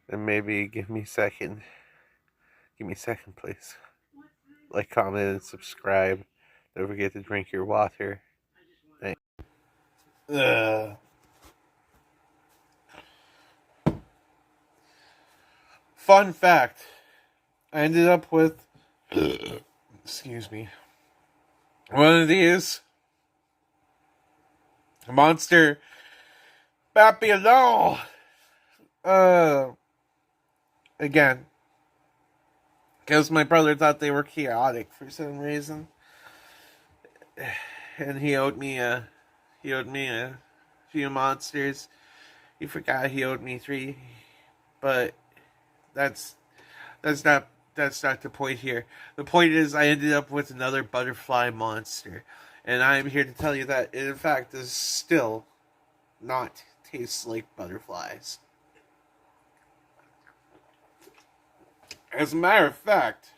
and maybe give me second place. Like, comment, and subscribe. Don't forget to drink your water. Thanks. Fun fact: I ended up with, excuse me, one of these monster Papillon. Again, because my brother thought they were chaotic for some reason, and he owed me a few monsters. He forgot he owed me 3, but that's that's not the point here. The point is I ended up with another butterfly monster, and I am here to tell you that it in fact does still not taste like butterflies. As a matter of fact,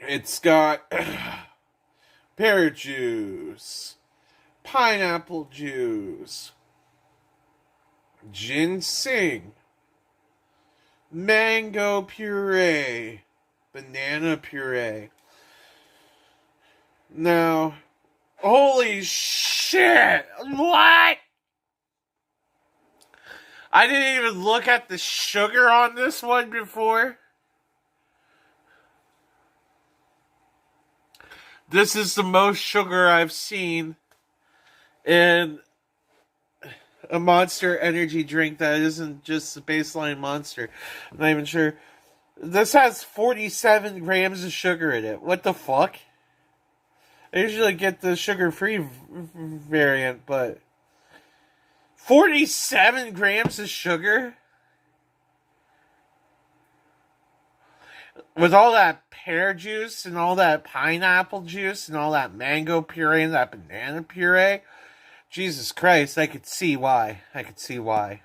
it's got pear juice, pineapple juice, ginseng, mango puree, banana puree. Now, holy shit! What? I didn't even look at the sugar on this one before. This is the most sugar I've seen in a Monster energy drink that isn't just a baseline Monster. I'm not even sure. This has 47 grams of sugar in it. What the fuck? I usually get the sugar-free variant, but 47 grams of sugar? With all that pear juice and all that pineapple juice and all that mango puree and that banana puree? Jesus Christ, I could see why. I could see why.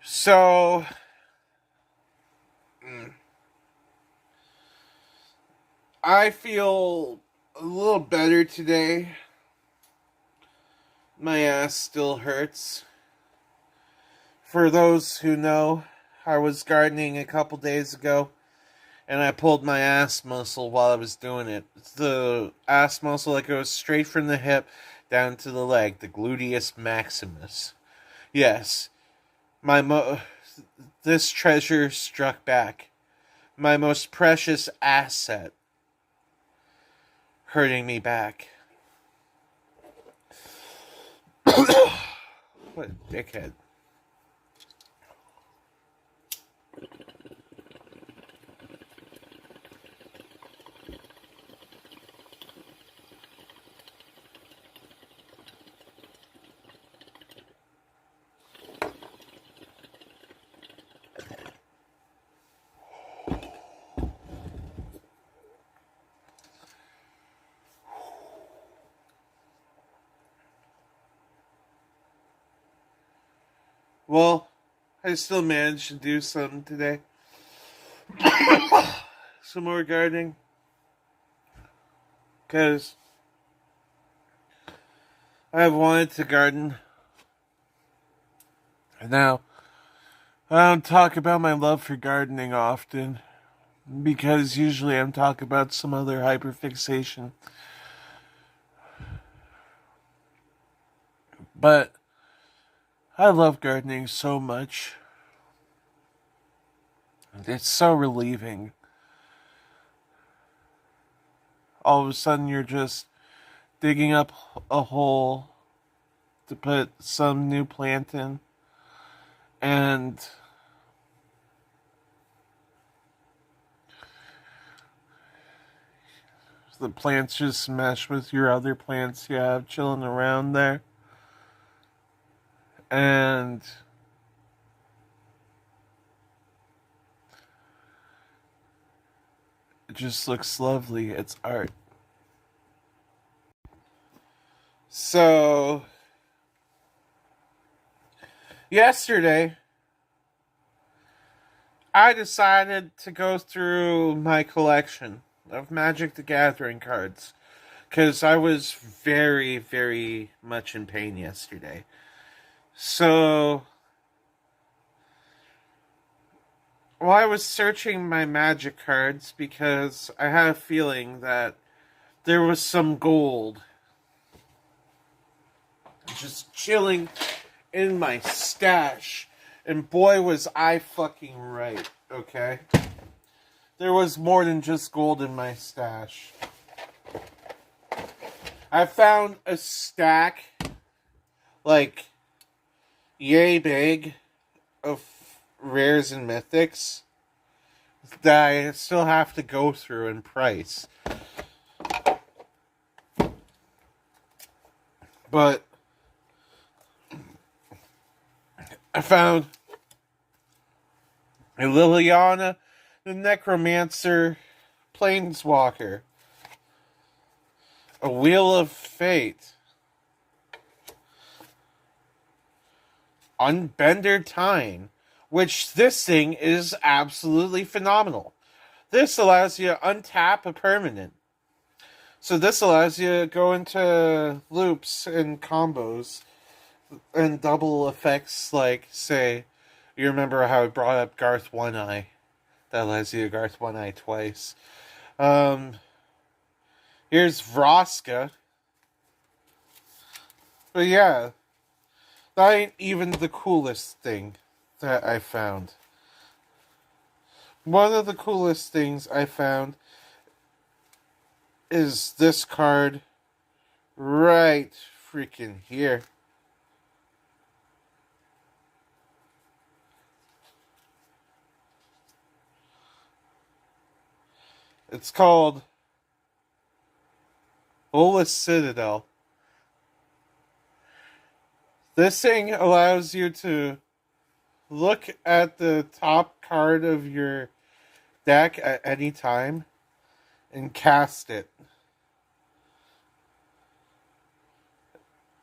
So, I feel a little better today. My ass still hurts. For those who know, I was gardening a couple days ago, and I pulled my ass muscle while I was doing it. It's the ass muscle that goes straight from the hip down to the leg, the gluteus maximus. Yes, this treasure struck back. My most precious asset hurting me back. What a dickhead. Well, I still managed to do something today. Some more gardening. Because I've wanted to garden. And now, I don't talk about my love for gardening often. Because usually I'm talking about some other hyperfixation. But I love gardening so much. It's so relieving. all of a sudden you're just digging up a hole to put some new plant in, and the plants just mesh with your other plants you have chilling around there. And it just looks lovely. It's art. So, yesterday, I decided to go through my collection of Magic the Gathering cards. Because I was very, very much in pain yesterday. So, while I was searching my Magic cards, because I had a feeling that there was some gold just chilling in my stash. And boy, was I fucking right, okay? There was more than just gold in my stash. I found a stack, like, yay big, of rares and mythics that I still have to go through and price. But I found a Liliana the Necromancer Planeswalker, a Wheel of Fate, Unbender Time, which this thing is absolutely phenomenal. This allows you to untap a permanent. So this allows you to go into loops and combos and double effects, like, say, you remember how I brought up Garth One-Eye. That allows you to Garth One-Eye twice. Here's Vraska. But yeah, that ain't even the coolest thing that I found. One of the coolest things I found is this card right freaking here. It's called Bolas Citadel. This thing allows you to look at the top card of your deck at any time and cast it.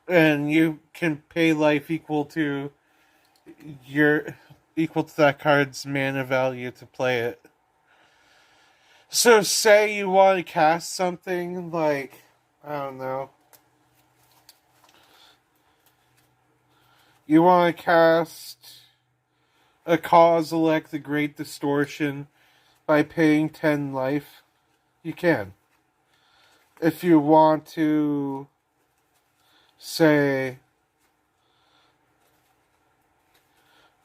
And you can pay life equal to that card's mana value to play it. So say you want to cast something like, I don't know, you want to cast a Kozilek the Great Distortion by paying 10 life, you can. If you want to, say,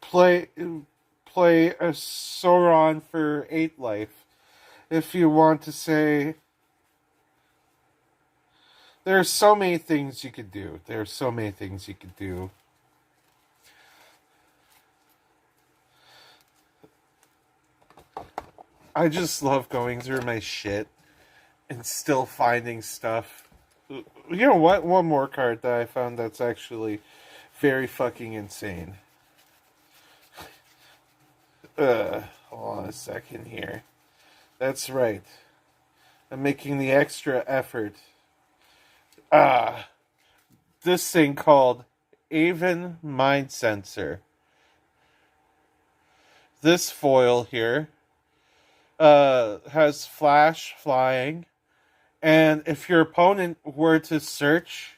play a Sauron for 8 life. If you want to, say, there are so many things you could do. I just love going through my shit and still finding stuff. You know what? One more card that I found that's actually very fucking insane. Hold on a second here. That's right. I'm making the extra effort. This thing called Aven Mind Sensor. This foil here has flash flying, and if your opponent were to search,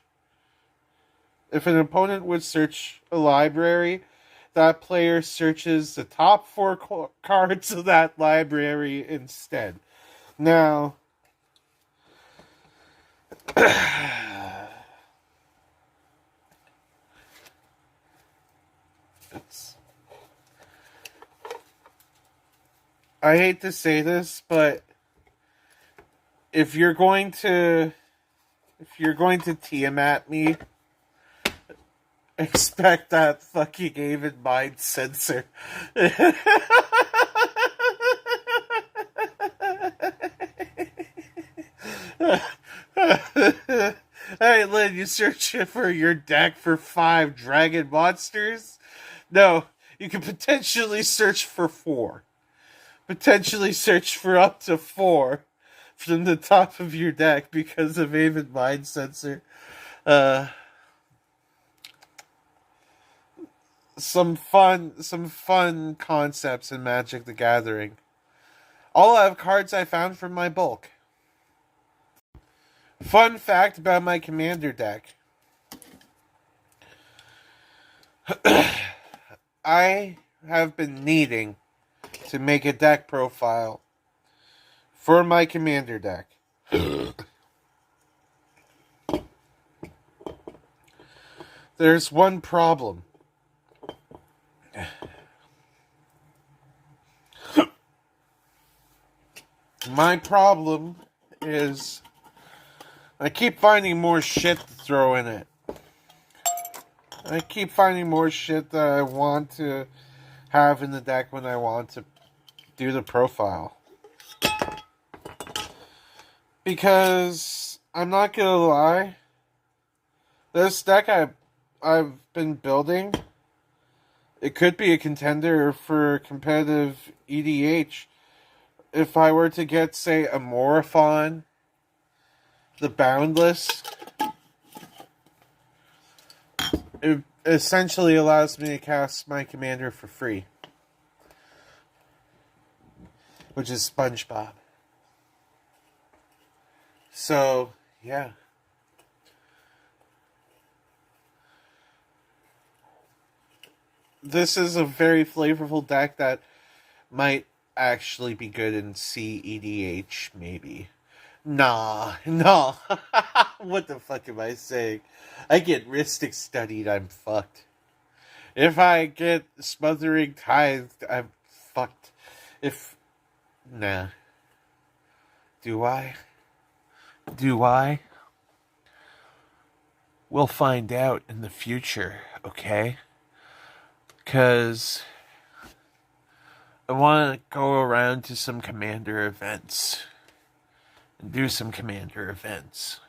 if an opponent would search a library, that player searches the top 4 cards of that library instead. Now, I hate to say this, but if you're going to Tiamat me, expect that fucking Avid Mind sensor. Hey, Lynn, you search for your deck for 5 dragon monsters? No, you can potentially search for 4. Potentially search for up to 4 from the top of your deck because of Avid Mind Sensor. Some fun concepts in Magic the Gathering. All I have cards I found from my bulk. Fun fact about my commander deck. I have been needing to make a deck profile for my commander deck. There's one problem. My problem is I keep finding more shit to throw in it. I keep finding more shit that I want to have in the deck when I want to do the profile. Because I'm not gonna lie, this deck I've been building, it could be a contender for competitive EDH. If I were to get, say, a Morophon, the Boundless, it essentially allows me to cast my commander for free, which is SpongeBob. So, yeah. This is a very flavorful deck that might actually be good in CEDH, maybe. Nah. What the fuck am I saying? I get Rhystic Studied, I'm fucked. If I get Smothering Tithed, I'm fucked. Nah. Do I? We'll find out in the future, okay? Because I want to go around to some commander events and do some commander events.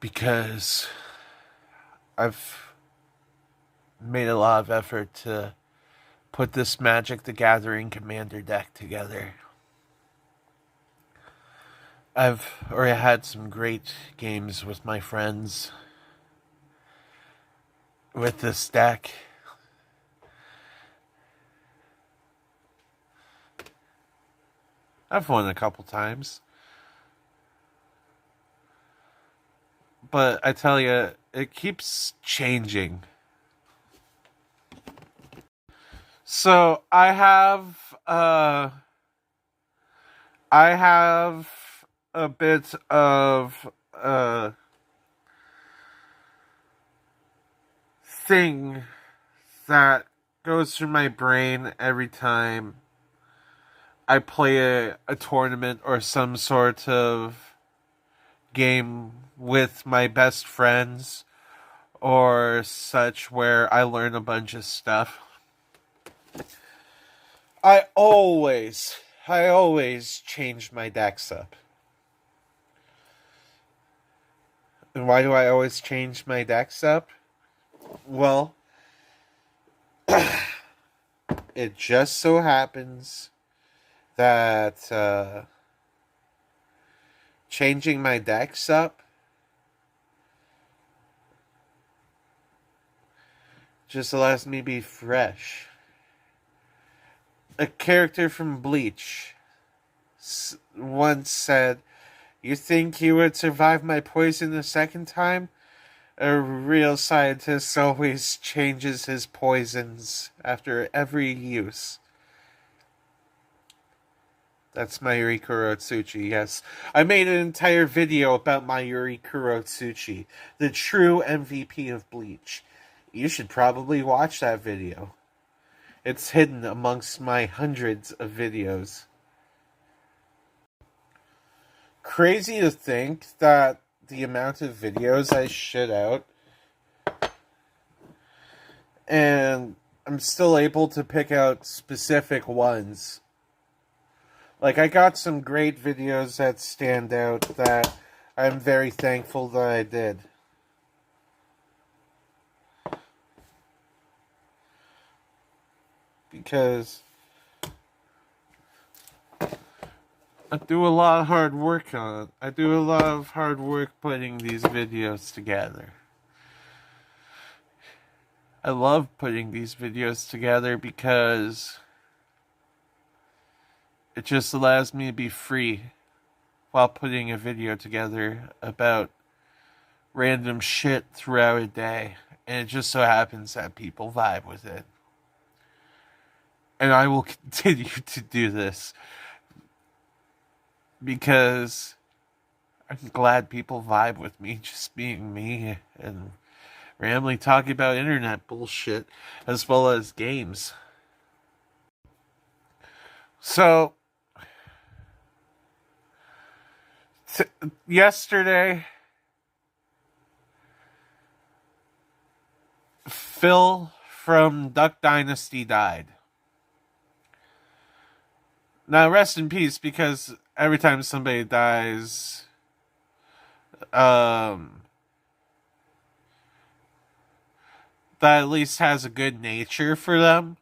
Because I've made a lot of effort to put this Magic the Gathering commander deck together. I've already had some great games with my friends with this deck. I've won a couple times. But I tell you, it keeps changing. So I have a bit of thing that goes through my brain every time I play a tournament or some sort of game with my best friends or such where I learn a bunch of stuff. I always change my decks up. And why do I always change my decks up? Well, it just so happens that changing my decks up just allows me to be fresh. A character from Bleach once said, "You think you would survive my poison the second time? A real scientist always changes his poisons after every use." That's Mayuri Kurotsuchi, yes. I made an entire video about Mayuri Kurotsuchi, the true MVP of Bleach. You should probably watch that video. It's hidden amongst my hundreds of videos. crazy to think that the amount of videos I shit out, and I'm still able to pick out specific ones. Like, I got some great videos that stand out that I'm very thankful that I did. Because I do a lot of hard work on it. I do a lot of hard work putting these videos together. I love putting these videos together because it just allows me to be free while putting a video together about random shit throughout a day. And it just so happens that people vibe with it. And I will continue to do this because I'm glad people vibe with me just being me and randomly talking about internet bullshit as well as games. So, yesterday, Phil from Duck Dynasty died. Now, rest in peace, because every time somebody dies, that at least has a good nature for them,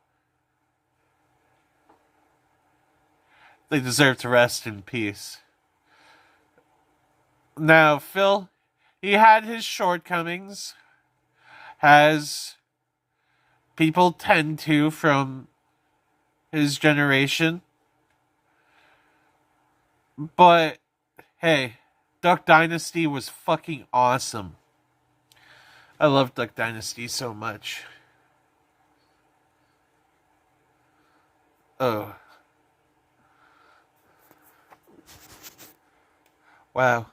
they deserve to rest in peace. Now, Phil, he had his shortcomings, as people tend to from his generation. But, hey, Duck Dynasty was fucking awesome. I love Duck Dynasty so much. Oh. Wow.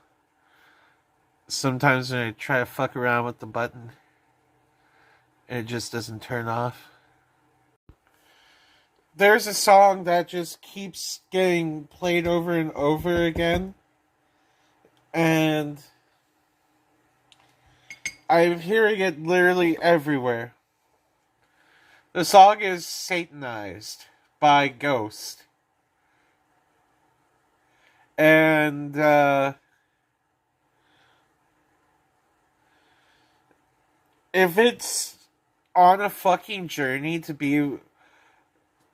Sometimes when I try to fuck around with the button, it just doesn't turn off. There's a song that just keeps getting played over and over again. And I'm hearing it literally everywhere. The song is Satanized by Ghost. And, if it's on a fucking journey to be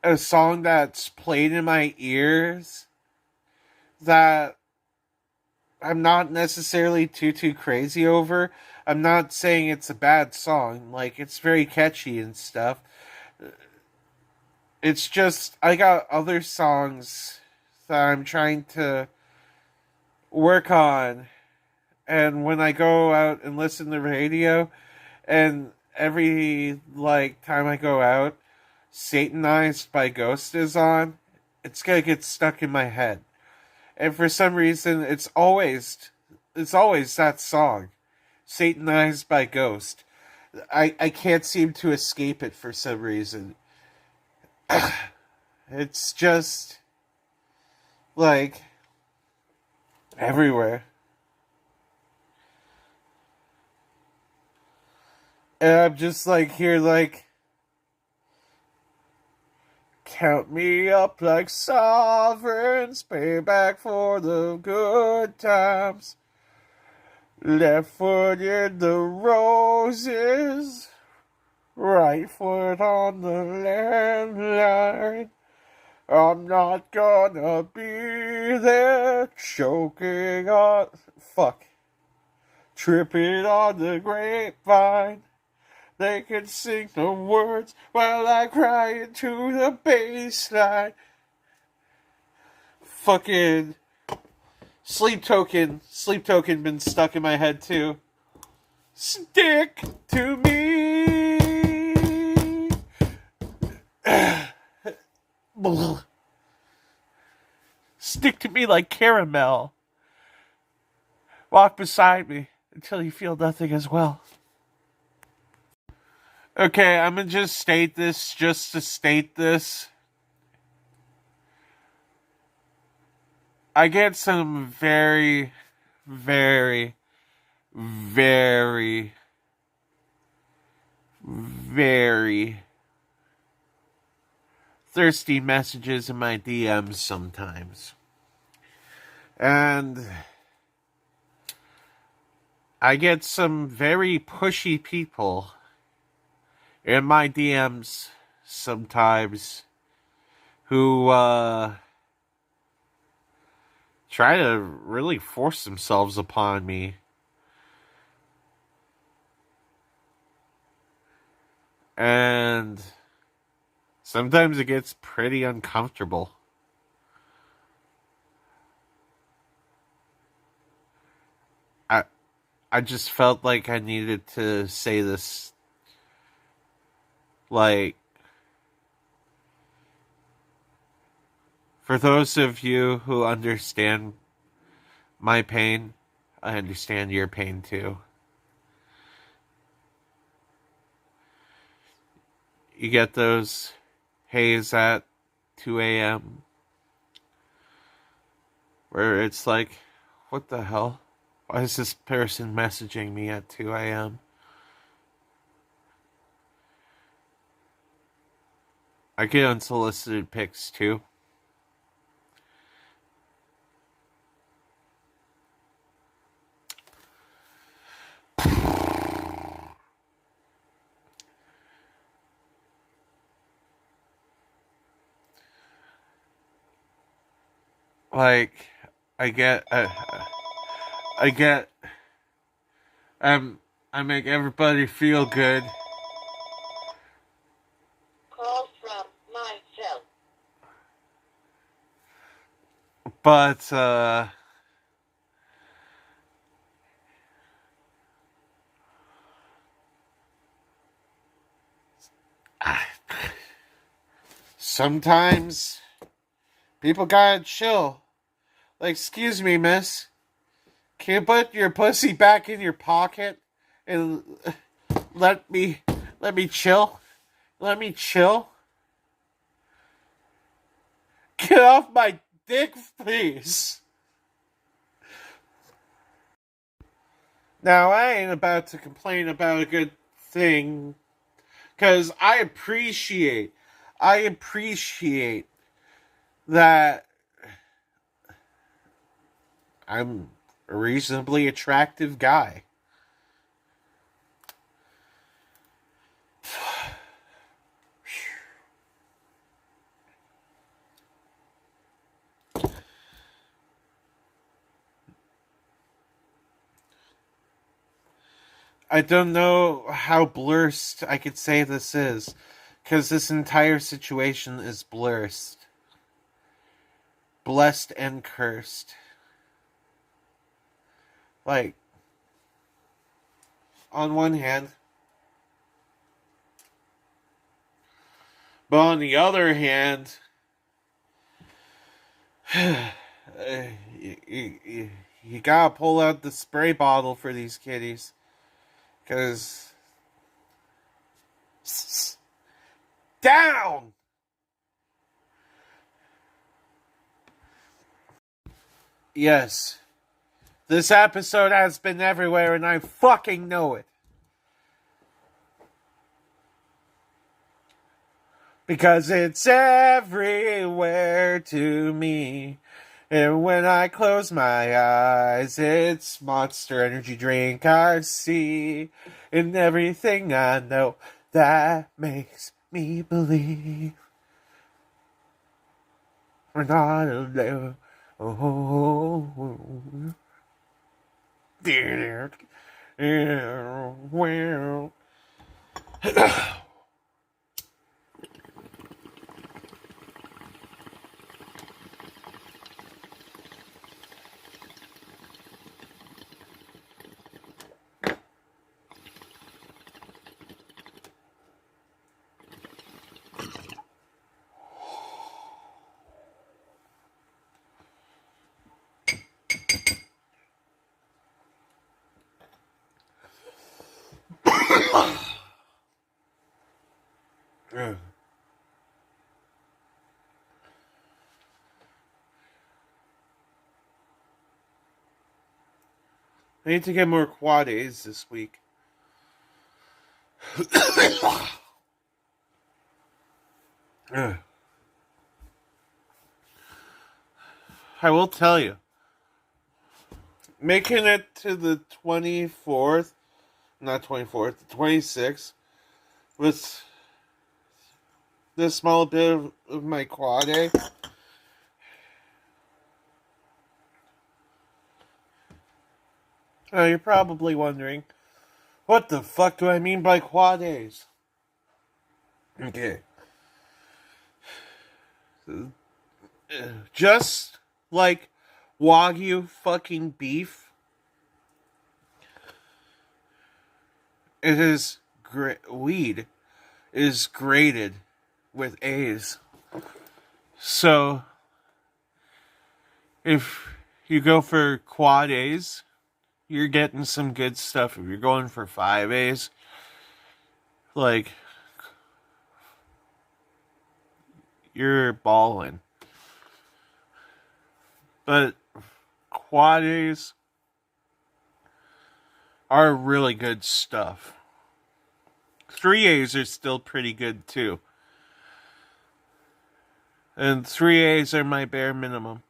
a song that's played in my ears that I'm not necessarily too crazy over, I'm not saying it's a bad song. Like, it's very catchy and stuff. It's just, I got other songs that I'm trying to work on. And when I go out and listen to the radio, and every, time I go out, Satanized by Ghost is on, it's gonna get stuck in my head. And for some reason, it's always that song, Satanized by Ghost. I can't seem to escape it for some reason. It's just, everywhere. And I'm just, here, count me up like sovereigns, pay back for the good times. Left foot in the roses, right foot on the landline. I'm not gonna be there, choking on... Tripping on the grapevine. They can sing the words while I cry into the bassline. Fucking Sleep Token been stuck in my head too. Stick to me. Stick to me like caramel. Walk beside me until you feel nothing as well. Okay, I'm gonna just state this just to state this. I get some very, very, very, very thirsty messages in my DMs sometimes. And I get some very pushy people in my DMs sometimes who try to really force themselves upon me. And sometimes it gets pretty uncomfortable. I just felt like I needed to say this. Like, for those of you who understand my pain, I understand your pain too. You get those haze at 2 a.m. where it's like, what the hell? Why is this person messaging me at 2 a.m.? I get unsolicited pics too. Like, I get, I get, I make everybody feel good. Call from my cell. But, sometimes people gotta chill. Like, excuse me, miss. Can you put your pussy back in your pocket and let me chill? Let me chill? Get off my dick, please. Now, I ain't about to complain about a good thing, because I appreciate that I'm a reasonably attractive guy. I don't know how blurst I could say this is, because this entire situation is blurst. Blessed and cursed. Like, on one hand, but on the other hand, you gotta pull out the spray bottle for these kitties. Because... Down! Yes. This episode has been everywhere and I fucking know it. Because it's everywhere to me. And when I close my eyes, it's Monster Energy drink I see. And everything I know that makes me believe we're not alone. Oh, dear. Well. I need to get more quad A's this week. I will tell you, making it to the 24th, not 24th, the 26th, with this small bit of my quad A. Now you're probably wondering, what the fuck do I mean by quad A's? Okay. Just like Wagyu fucking beef, it is weed is graded with A's. So if you go for quad A's, you're getting some good stuff. If you're going for 5 A's, like, you're balling. But quad A's are really good stuff. 3 A's are still pretty good too. And 3 A's are my bare minimum.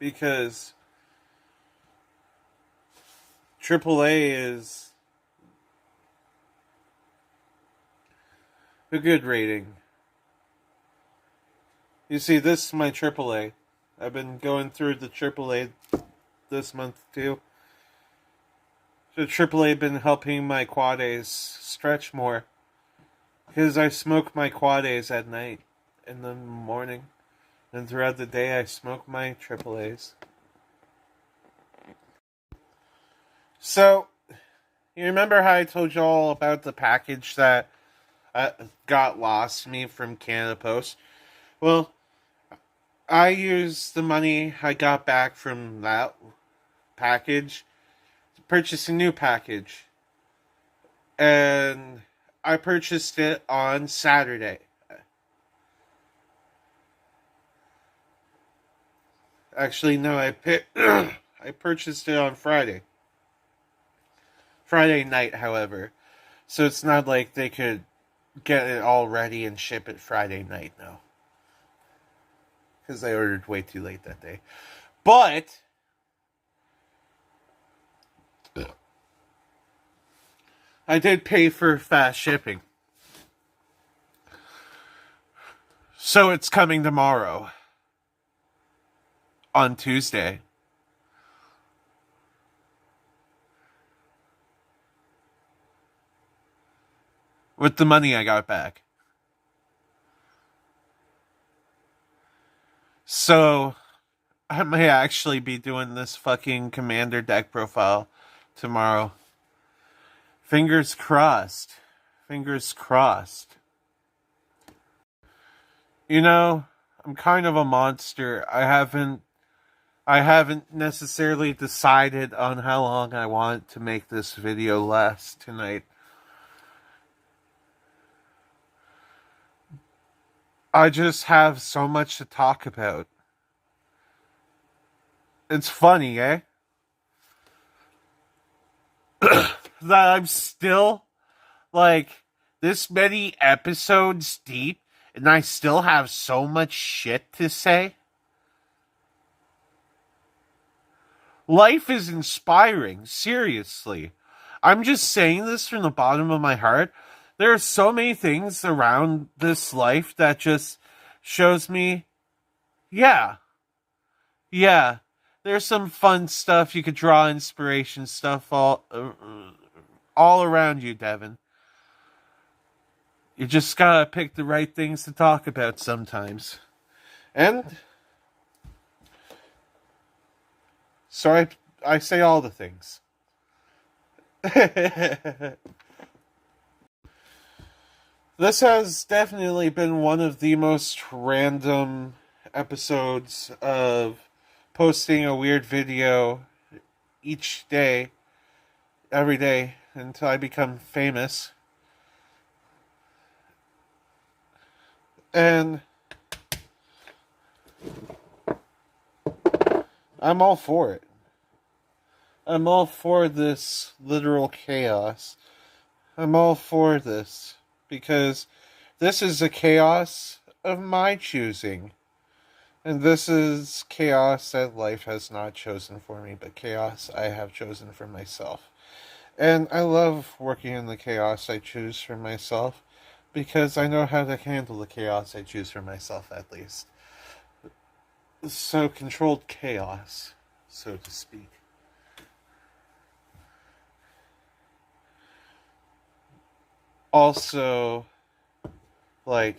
Because AAA is a good rating. You see, this is my AAA. I've been going through the AAA this month too. The AAA been helping my quad A's stretch more. Because I smoke my quad A's at night, in the morning. And throughout the day, I smoke my AAA's. So, you remember how I told you all about the package that got lost to me from Canada Post? Well, I used the money I got back from that package to purchase a new package. And I purchased it on Saturday. Actually, no, I purchased it on Friday. Friday night, however. So it's not like they could get it all ready and ship it Friday night, no. Because I ordered way too late that day. But I did pay for fast shipping. So it's coming tomorrow. On Tuesday. With the money I got back. So, I may actually be doing this fucking Commander deck profile tomorrow. Fingers crossed. Fingers crossed. You know, I'm kind of a monster. I haven't necessarily decided on how long I want to make this video last tonight. I just have so much to talk about. It's funny, eh? That I'm still, like, this many episodes deep, and I still have so much shit to say. Life is inspiring, seriously. I'm just saying this from the bottom of my heart. There are so many things around this life that just shows me, yeah, there's some fun stuff. You could draw inspiration stuff all around you, Devin. You just gotta pick the right things to talk about sometimes. And so I say all the things. This has definitely been one of the most random episodes of posting a weird video each day, every day, until I become famous. And I'm all for it. I'm all for this literal chaos. I'm all for this because this is a chaos of my choosing. And this is chaos that life has not chosen for me, but chaos I have chosen for myself. And I love working in the chaos I choose for myself because I know how to handle the chaos I choose for myself, at least. So, controlled chaos, so to speak. Also, like,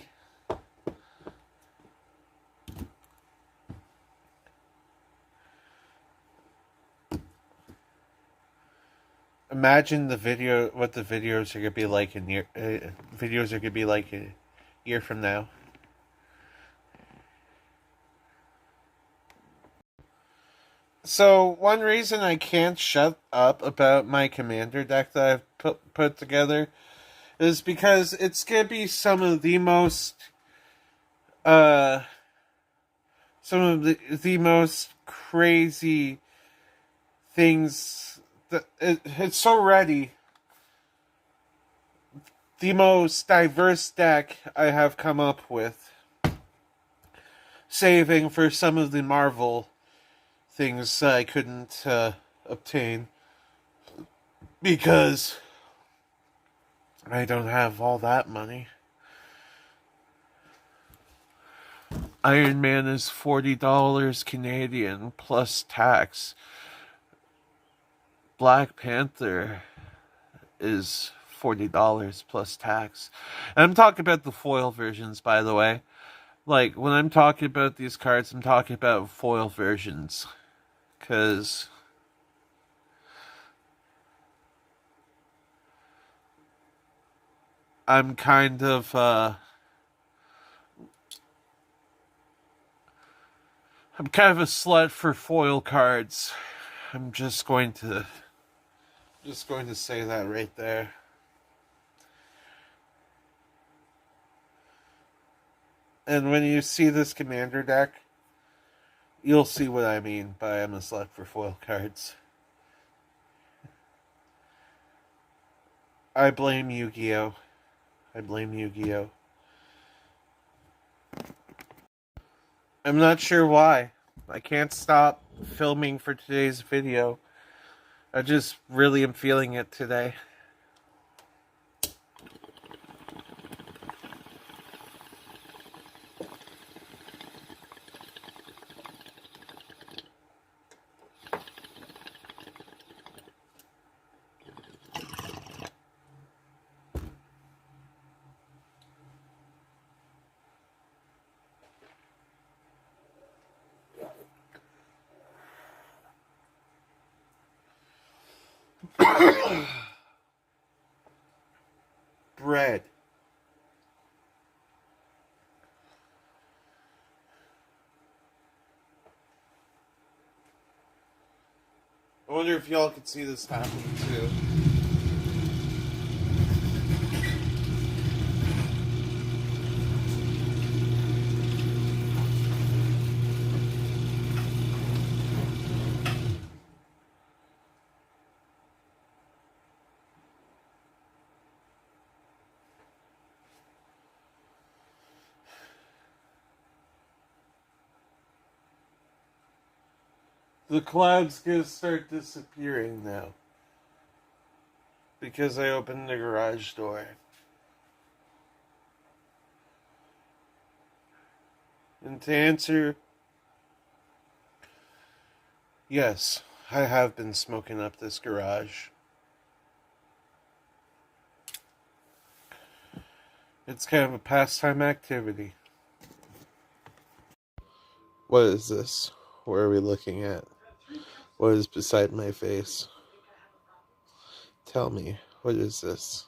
imagine what the videos are gonna be like videos are gonna be like a year from now. So one reason I can't shut up about my commander deck that I've put together is because it's gonna be uh some of the most crazy things that it's already the most diverse deck I have come up with, saving for some of the Marvel things I couldn't obtain because I don't have all that money. Iron Man is $40 Canadian plus tax. Black Panther is $40 plus tax. And I'm talking about the foil versions, by the way. Like, when I'm talking about these cards, I'm talking about foil versions. Because I'm kind of, I'm kind of a slut for foil cards. I'm just going to say that right there. And when you see this commander deck, you'll see what I mean by I'm a slut for foil cards. I blame Yu-Gi-Oh! I blame Yu-Gi-Oh! I'm not sure why. I can't stop filming for today's video. I just really am feeling it today. Bread. I wonder if y'all could see this happening too. The cloud's gonna start disappearing now. Because I opened the garage door. And to answer, yes, I have been smoking up this garage. It's kind of a pastime activity. What is this? Where are we looking at? What is beside my face? Tell me, what is this?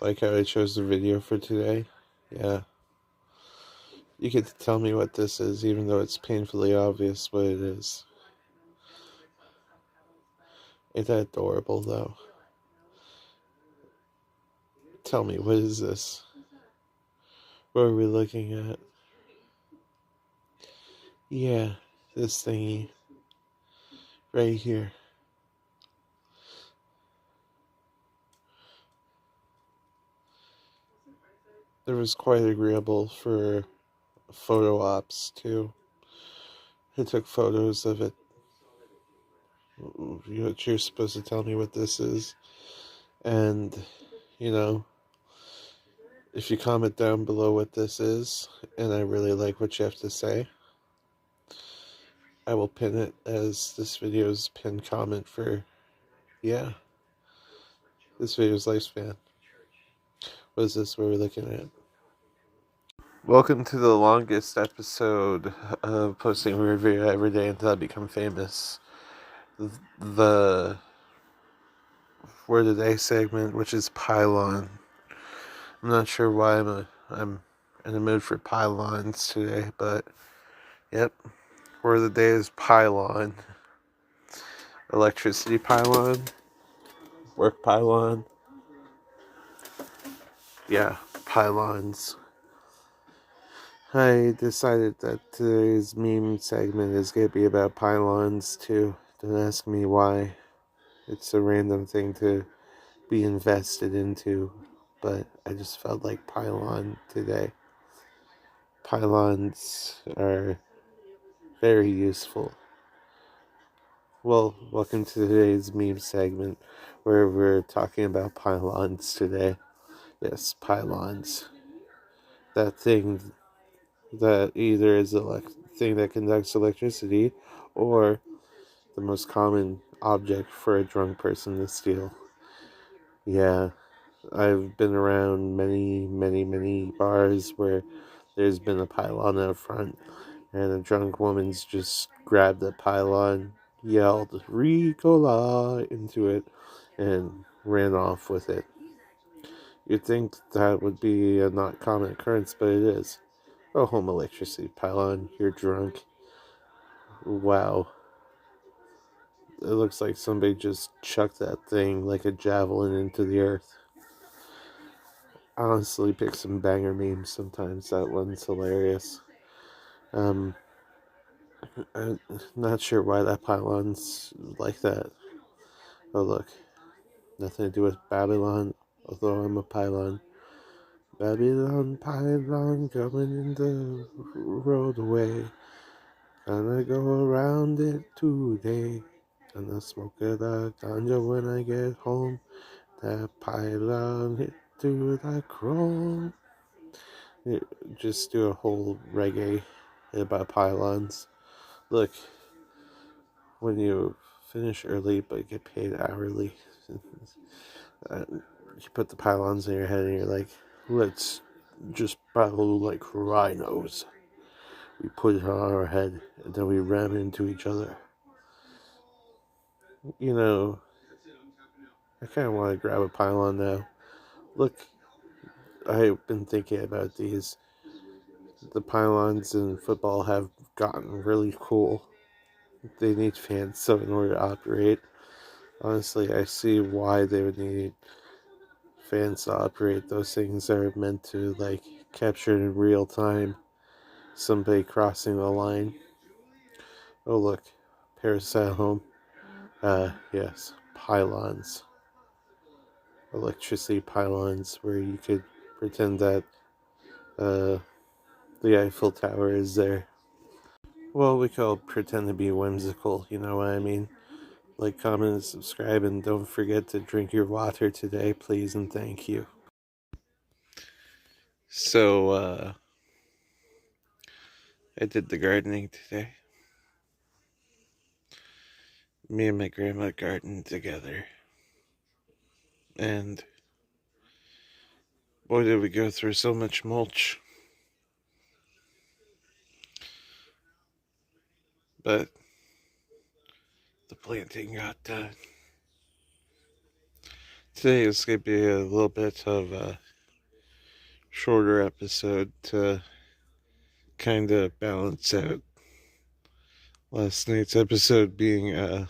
Like how I chose the video for today? Yeah. You get to tell me what this is, even though it's painfully obvious what it is. Ain't that adorable, though? Tell me, what is this? What are we looking at? Yeah, this thingy right here. It was quite agreeable for photo ops too. I took photos of it. You're supposed to tell me what this is, and you know, if you comment down below what this is, and I really like what you have to say, I will pin it as this video's pinned comment for, yeah, this video's lifespan. What is this? What we're looking at? Welcome to the longest episode of posting a weird video every day until I become famous. The word of the day segment, which is pylon. I'm not sure why I'm in the mood for pylons today, but yep. Word of the day is pylon. Electricity pylon. Work pylon. Yeah, pylons. I decided that today's meme segment is going to be about pylons too. Don't ask me why. It's a random thing to be invested into, but I just felt like pylon today. Pylons are very useful. Well, welcome to today's meme segment where we're talking about pylons today. Yes, pylons. That thing that either is a thing that conducts electricity or the most common object for a drunk person to steal. Yeah, I've been around many bars where there's been a pylon out front, and a drunk woman's just grabbed the pylon, yelled "Ricola" into it, and ran off with it. You'd think that would be a not common occurrence, but it is. Oh, home electricity pylon, you're drunk. Wow. It looks like somebody just chucked that thing like a javelin into the earth. I honestly pick some banger memes sometimes. That one's hilarious. I'm not sure why that pylon's like that. Oh, look. Nothing to do with Babylon, although I'm a pylon. Babylon pylon coming in the roadway. Gonna go around it today. Gonna smoke a ganja when I get home. That pylon hit to the chrome. Just do a whole reggae about pylons. Look, when you finish early but get paid hourly, you put the pylons in your head and you're like, let's just battle like rhinos. We put it on our head and then we ram into each other. You know, I kind of want to grab a pylon now. Look, I've been thinking about these. The pylons in football have gotten really cool. They need fans so in order to operate. Honestly, I see why they would need fans to operate. Those things are meant to like capture in real time somebody crossing the line. Oh look, Parasite Home. Yes, pylons, electricity pylons, where you could pretend that the Eiffel Tower is there. Well, we could all pretend to be whimsical. You know what I mean? Like, comment, and subscribe, and don't forget to drink your water today, please, and thank you. So, I did the gardening today. Me and my grandma gardened together. And boy, did we go through so much mulch. But the planting got done. Today is going to be a little bit of a shorter episode to kind of balance out last night's episode being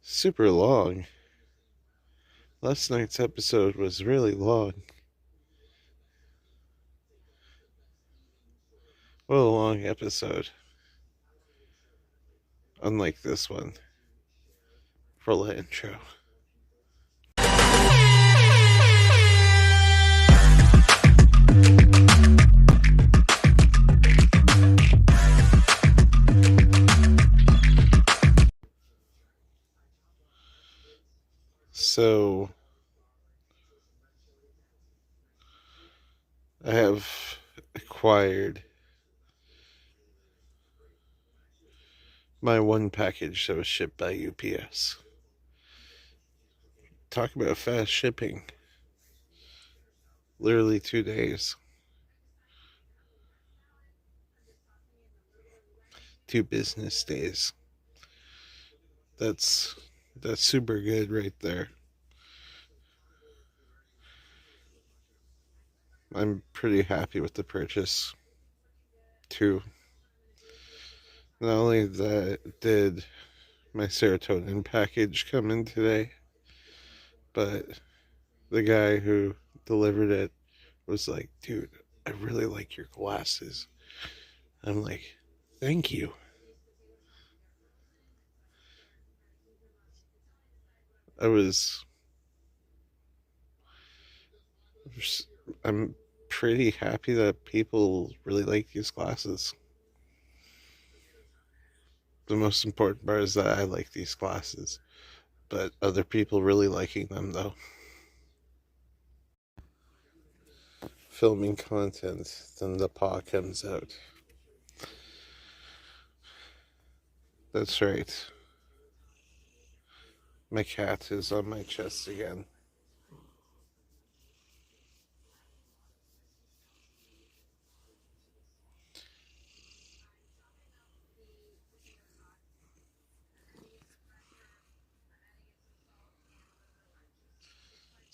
super long. Last night's episode was really long. What a long episode. Unlike this one. Full intro. So, I have acquired my one package that was shipped by UPS. Talk about fast shipping. Literally 2 days. 2 business days. That's super good right there. I'm pretty happy with the purchase too. Not only that did my serotonin package come in today, but the guy who delivered it was like, dude, I really like your glasses. I'm like, thank you. I'm pretty happy that people really like these glasses. The most important part is that I like these glasses, but other people really liking them though. Filming content, then the paw comes out. That's right. My cat is on my chest again.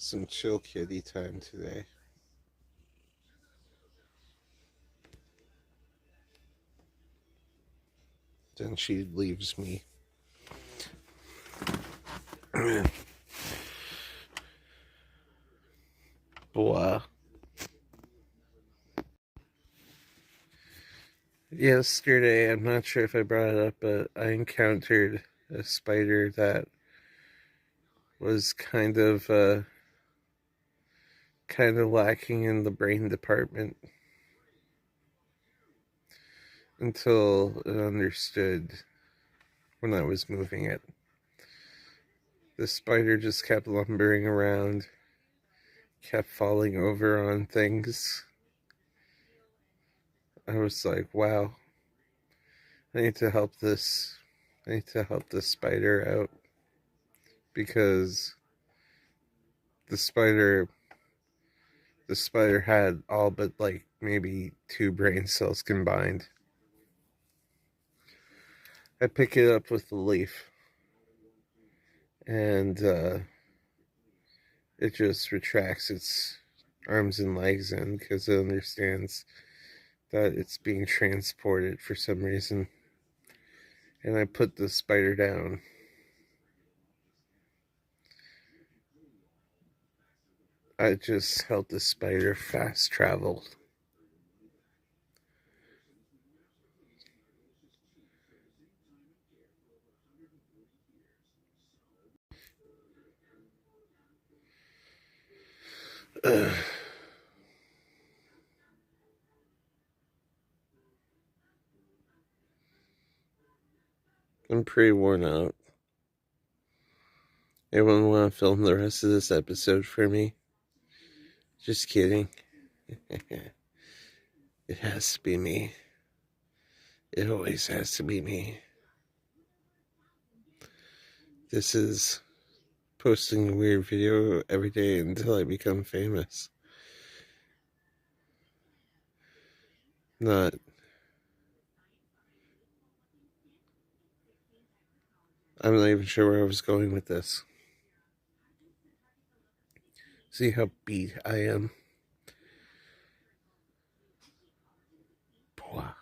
Some chill kitty time today. Then she leaves me. Blah. Yesterday, I'm not sure if I brought it up, but I encountered a spider that was kind of lacking in the brain department until it understood when I was moving it. The spider just kept lumbering around, kept falling over on things. I was like, wow, I need to help this spider out, because the spider had all but like maybe 2 brain cells combined. I pick it up with the leaf, and it just retracts its arms and legs in because it understands that it's being transported for some reason. And I put the spider down. I just helped the spider fast travel. I'm pretty worn out. Anyone want to film the rest of this episode for me? Just kidding. It has to be me. It always has to be me. This is posting a weird video every day until I become famous. I'm not even sure where I was going with this. See how beat I am. Boah.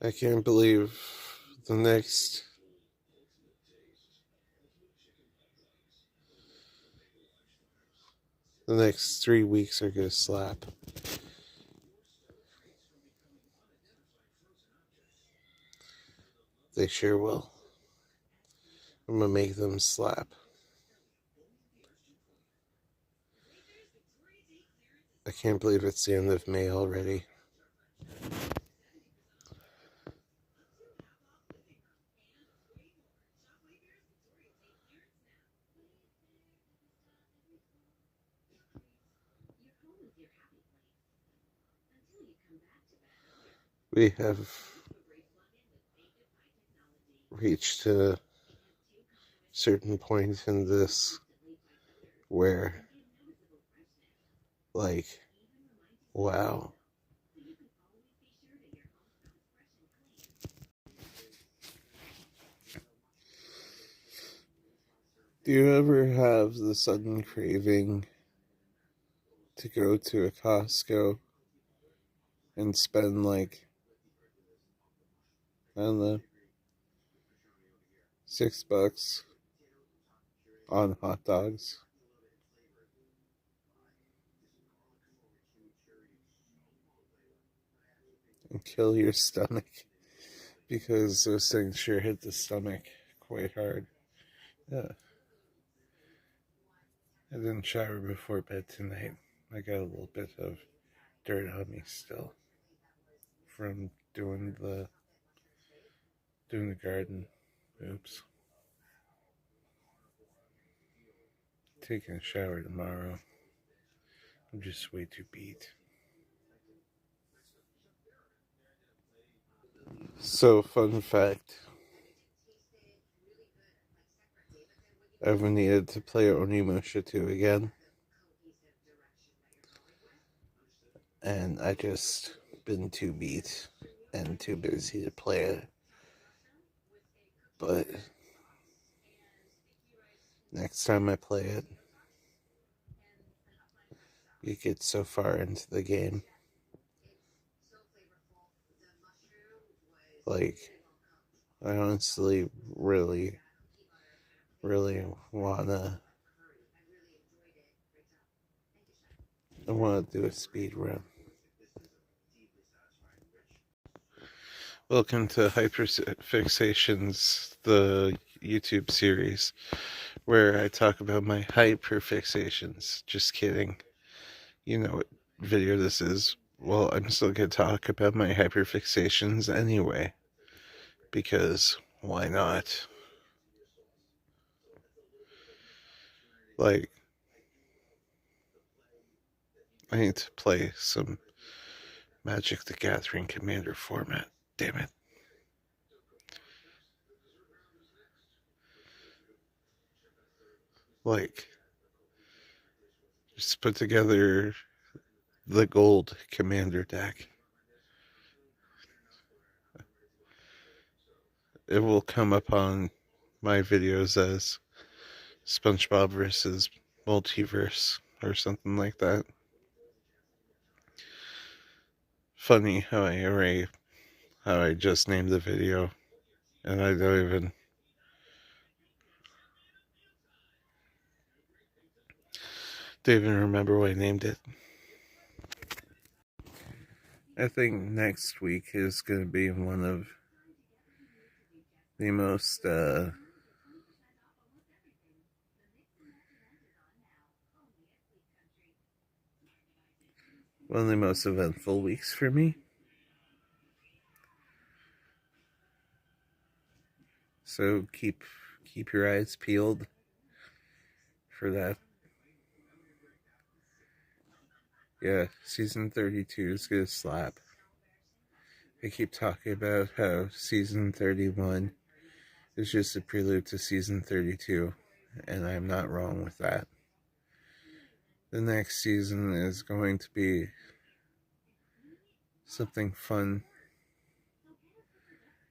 I can't believe the next 3 weeks are gonna slap. They sure will. I'm gonna make them slap. I can't believe it's the end of May already. We have reached a certain point in this where, like, wow. Do you ever have the sudden craving to go to a Costco and spend, like, I don't know, $6 on hot dogs and kill your stomach? Because those things sure hit the stomach quite hard. Yeah. I didn't shower before bed tonight. I got a little bit of dirt on me still from doing the garden. Oops. Taking a shower tomorrow. I'm just way too beat. So, fun fact. I've needed to play Onimusha 2 again. And I just been too beat and too busy to play it. But next time I play it, you get so far into the game. Like, I honestly really wanna do a speed run. Welcome to Hyperfixations, the YouTube series, where I talk about my hyperfixations. Just kidding. You know what video this is. Well, I'm still gonna talk about my hyperfixations anyway. Because why not? Like, I need to play some Magic the Gathering Commander format. Damn it. Like, just put together the gold Commander deck. It will come up on my videos as SpongeBob versus Multiverse or something like that. Funny how I just named the video and I don't even remember what I named it. I think next week is going to be one of the most eventful weeks for me. So keep your eyes peeled for that. Yeah, season 32 is gonna slap. I keep talking about how season 31 is just a prelude to season 32, and I'm not wrong with that. The next season is going to be something fun,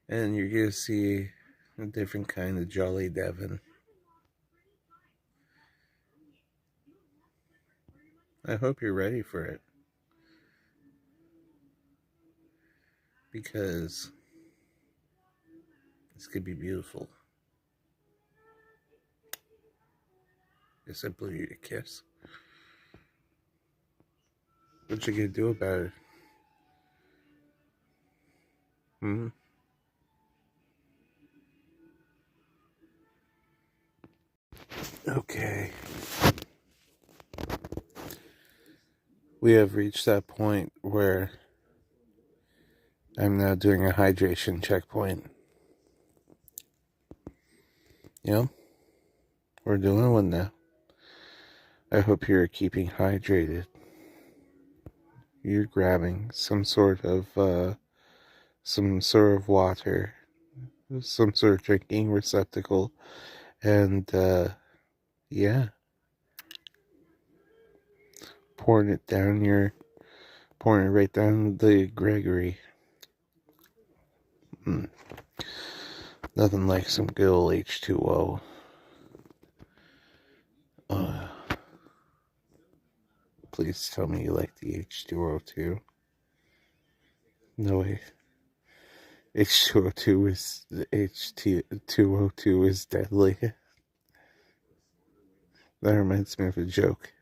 and you're gonna see a different kind of Jolly Devin. I hope you're ready for it. Because This could be beautiful. Guess I blew you a kiss. What you gonna do about it? Hmm? Okay. We have reached that point where I'm now doing a hydration checkpoint. Yeah, we're doing one now. I hope you're keeping hydrated. You're grabbing some sort of water, some sort of drinking receptacle, and yeah, pouring it right down the Gregory. Nothing like some good old H2O. Please tell me you like the H2O too. No way. H2O2 is deadly. That reminds me of a joke.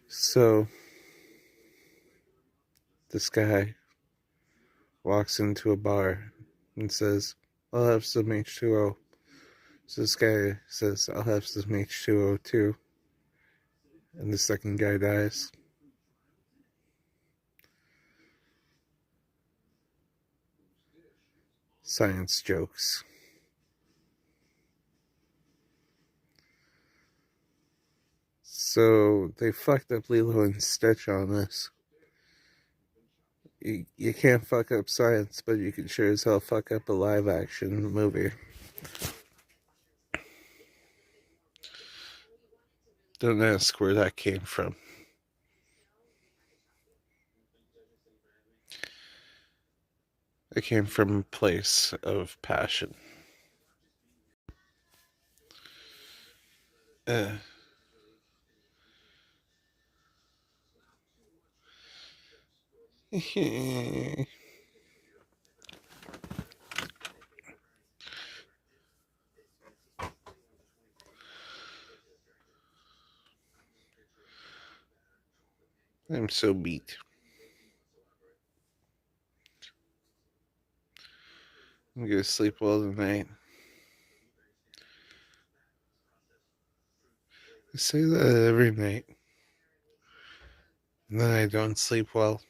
So, this guy walks into a bar and says, I'll have some H2O. So this guy says, I'll have some H2O too. And the second guy dies. Science jokes. So they fucked up Lilo and Stitch on this. You can't fuck up science, but you can sure as hell fuck up a live action movie. Don't ask where that came from. It came from a place of passion. I'm so beat. I'm gonna sleep well tonight. I say that every night. And then I don't sleep well.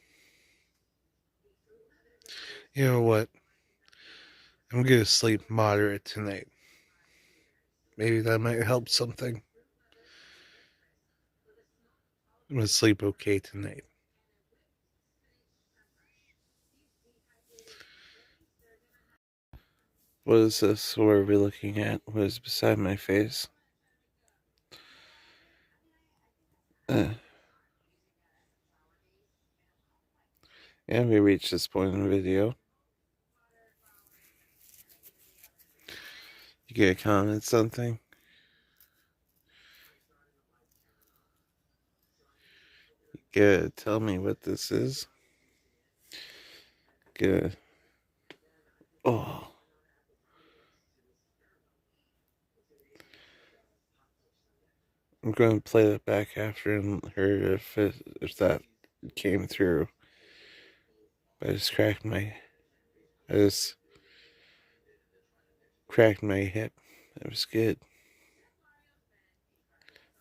You know what? I'm gonna sleep moderate tonight. Maybe that might help something. I'm gonna sleep okay tonight. What is this? What are we looking at? What is beside my face? Yeah, we reached this point in the video. You get to comment something? You gotta tell me what this is. Good. Oh. I'm going to play that back after and hear if that came through. I just cracked my hip. That was good.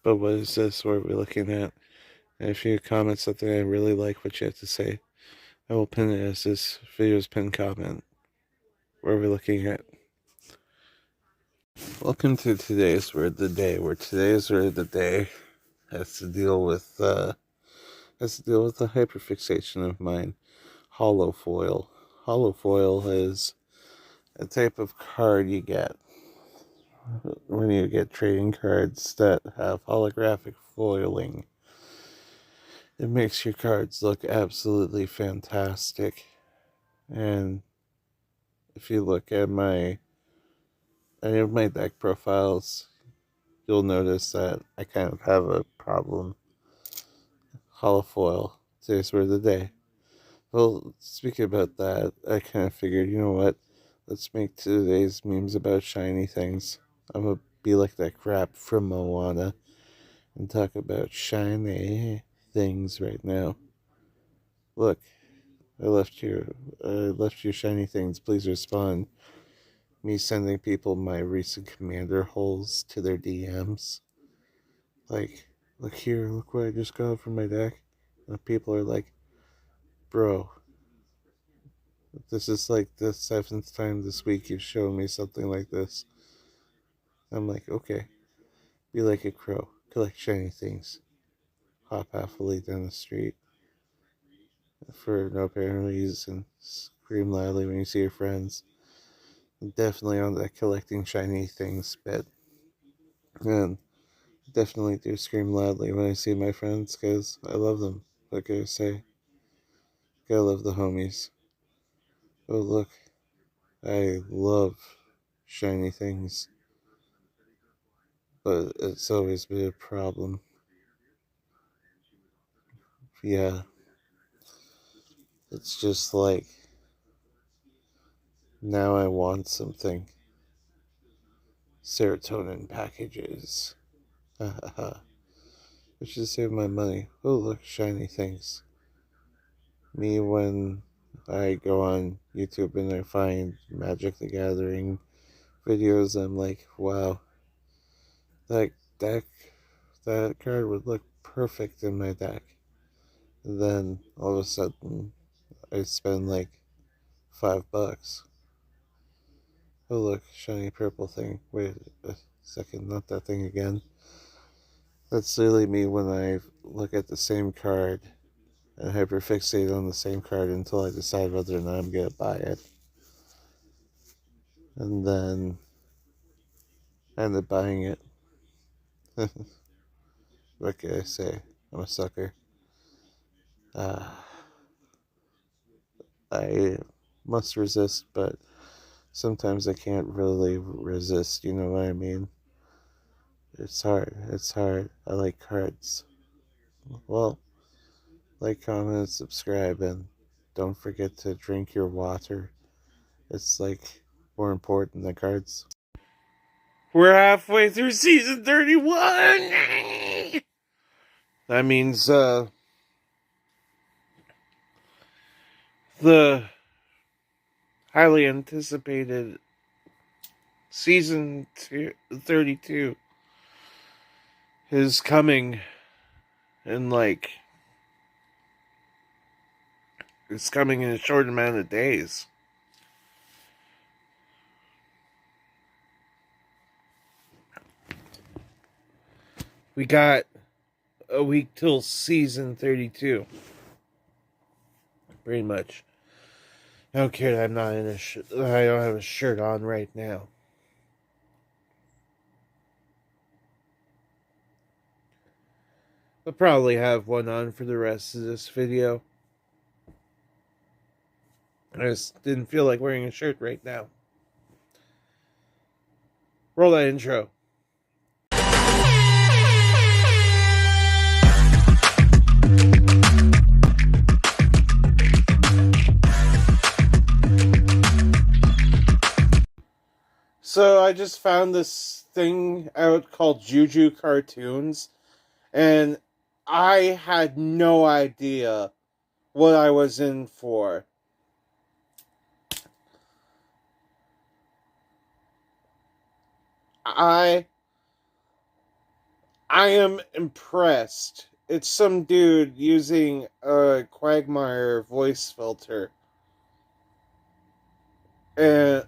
But what is this? What are we looking at? And if you comment something I really like what you have to say, I will pin it as this video's pinned comment. What are we looking at? Welcome to today's word of the day, where today's word of the day has to deal with the hyperfixation of mine, holofoil. Holofoil is a type of card you get when you get trading cards that have holographic foiling. It makes your cards look absolutely fantastic. And if you look at any of my deck profiles, you'll notice that I kind of have a problem. Holofoil, today's word of the day. Well, speaking about that, I kind of figured, you know what? Let's make today's memes about shiny things. I'm gonna be like that crap from Moana and talk about shiny things right now. Look, I left you shiny things. Please respond. Me sending people my recent commander holes to their DMs. Like, look here, look what I just got from my deck. And people are like, bro, this is like the 7th time this week you've shown me something like this. I'm like, okay, be like a crow, collect shiny things, hop happily down the street for no apparent reason, scream loudly when you see your friends. Definitely on that collecting shiny things bit. And definitely do scream loudly when I see my friends because I love them. What can I say? Gotta love the homies. Oh, look, I love shiny things, but it's always been a problem. Yeah, it's just like now I want something. Serotonin packages. I should save my money. Oh, look, shiny things. Me when I go on YouTube and I find Magic the Gathering videos, I'm like, wow, that deck, that card would look perfect in my deck. And then all of a sudden, I spend like $5. Oh, look, shiny purple thing. Wait a second, not that thing again. That's literally me when I look at the same card and hyperfixate on the same card until I decide whether or not I'm gonna buy it. And then I end up buying it. What can I say? I'm a sucker. Uh, I must resist, but sometimes I can't really resist, you know what I mean? It's hard. It's hard. I like cards. Well, like, comment, subscribe, and don't forget to drink your water. It's like more important than cards. We're halfway through season 31! That means, the highly anticipated season 32 is coming in like it's coming in a short amount of days. We got a week till season 32. Pretty much. I don't care that I'm not in I don't have a shirt on right now. I'll probably have one on for the rest of this video. I just didn't feel like wearing a shirt right now. Roll that intro. So I just found this thing out called Juju Cartoons, and I had no idea what I was in for. I am impressed. It's some dude using a Quagmire voice filter, and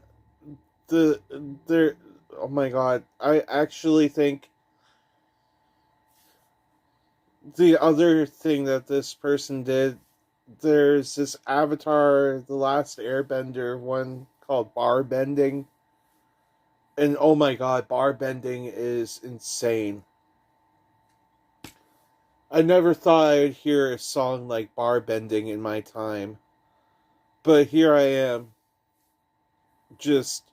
the oh my god, I actually think the other thing that this person did, there's this Avatar The Last Airbender one called Bar Bending, and oh my god, bar bending is insane. I never thought I'd hear a song like Bar Bending in my time, but here I am, just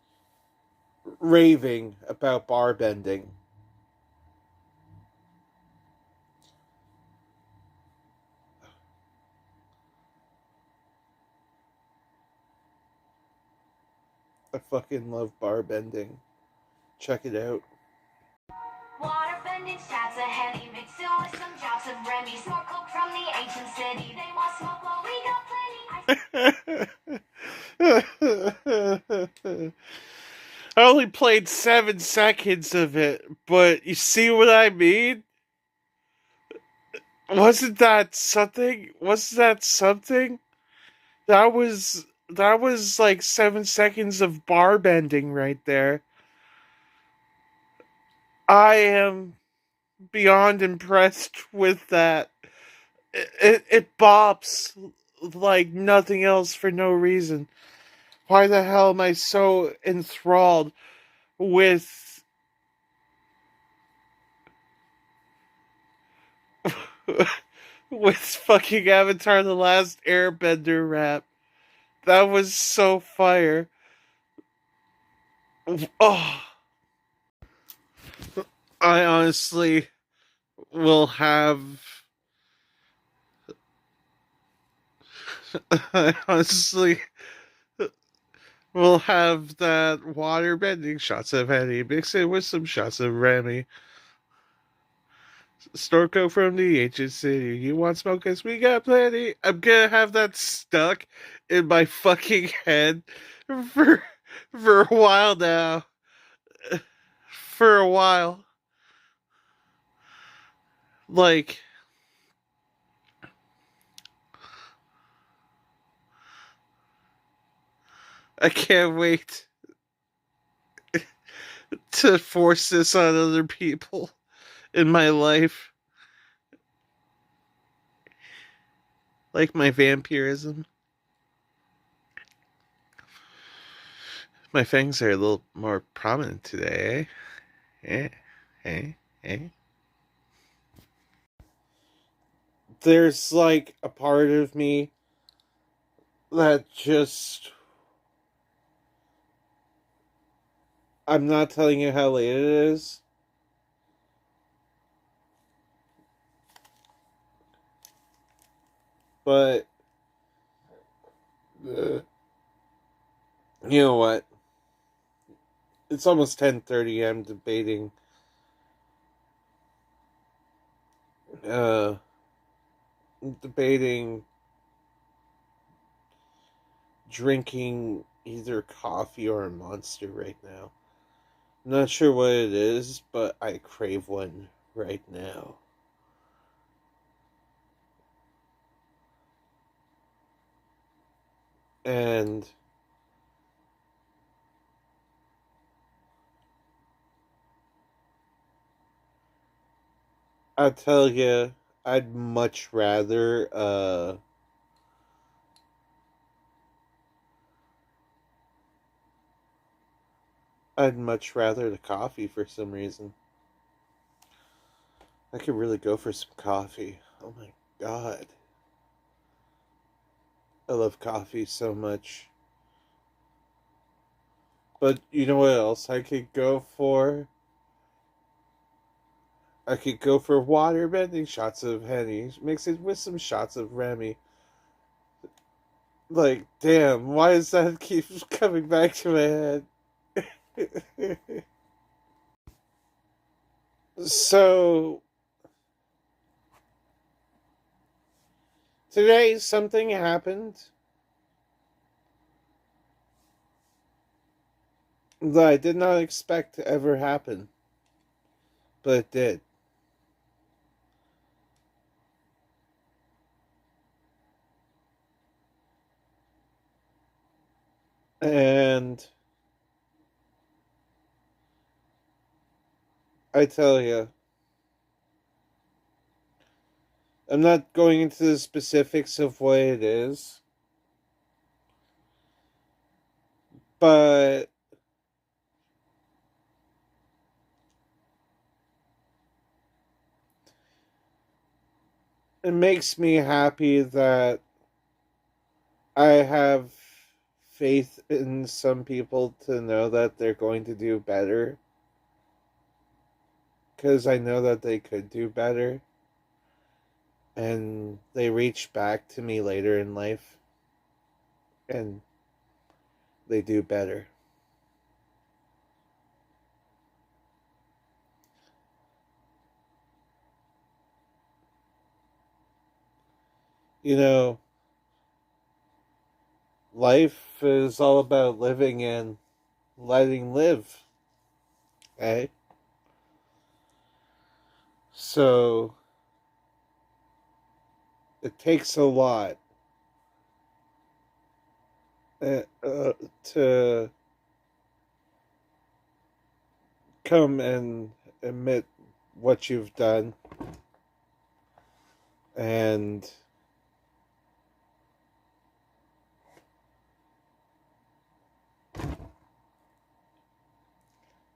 raving about bar bending. I fucking love bar bending. Check it out. Water bending shots of Henny, mixed in with some drops of Remy. Snort coke from the ancient city. They want smoke, well we got plenty. I only played 7 seconds of it, but you see what I mean? Wasn't that something? Was that something? That was like 7 seconds of bar bending right there. I am beyond impressed with that. It bops like nothing else for no reason. Why the hell am I so enthralled with with fucking Avatar The Last Airbender rap? That was so fire. Oh, I honestly will have. I honestly will have that water bending shots of Henny, mix it with some shots of Remy. Storko from the ancient city. You want smoke? Cause we got plenty. I'm gonna have that stuck in my fucking head for for a while now. For a while. Like, I can't wait to force this on other people in my life. Like my vampirism. My fangs are a little more prominent today, eh? Eh? There's like a part of me that just. I'm not telling you how late it is. But. You know what? It's almost 10:30. I'm debating. Uh. Debating drinking either coffee or a Monster right now. I'm not sure what it is, but I crave one right now. And I tell you, I'd much rather the coffee for some reason. I could really go for some coffee. Oh my god. I love coffee so much. But you know what else I could go for? I could go for water bending shots of Henny, mix it with some shots of Remy. Like, damn, why does that keep coming back to my head? So, today something happened that I did not expect to ever happen, but it did. And I tell you, I'm not going into the specifics of what it is, but it makes me happy that I have faith in some people to know that they're going to do better. Because I know that they could do better. And they reach back to me later in life. And they do better. You know, life is all about living and letting live, eh? So it takes a lot to come and admit what you've done and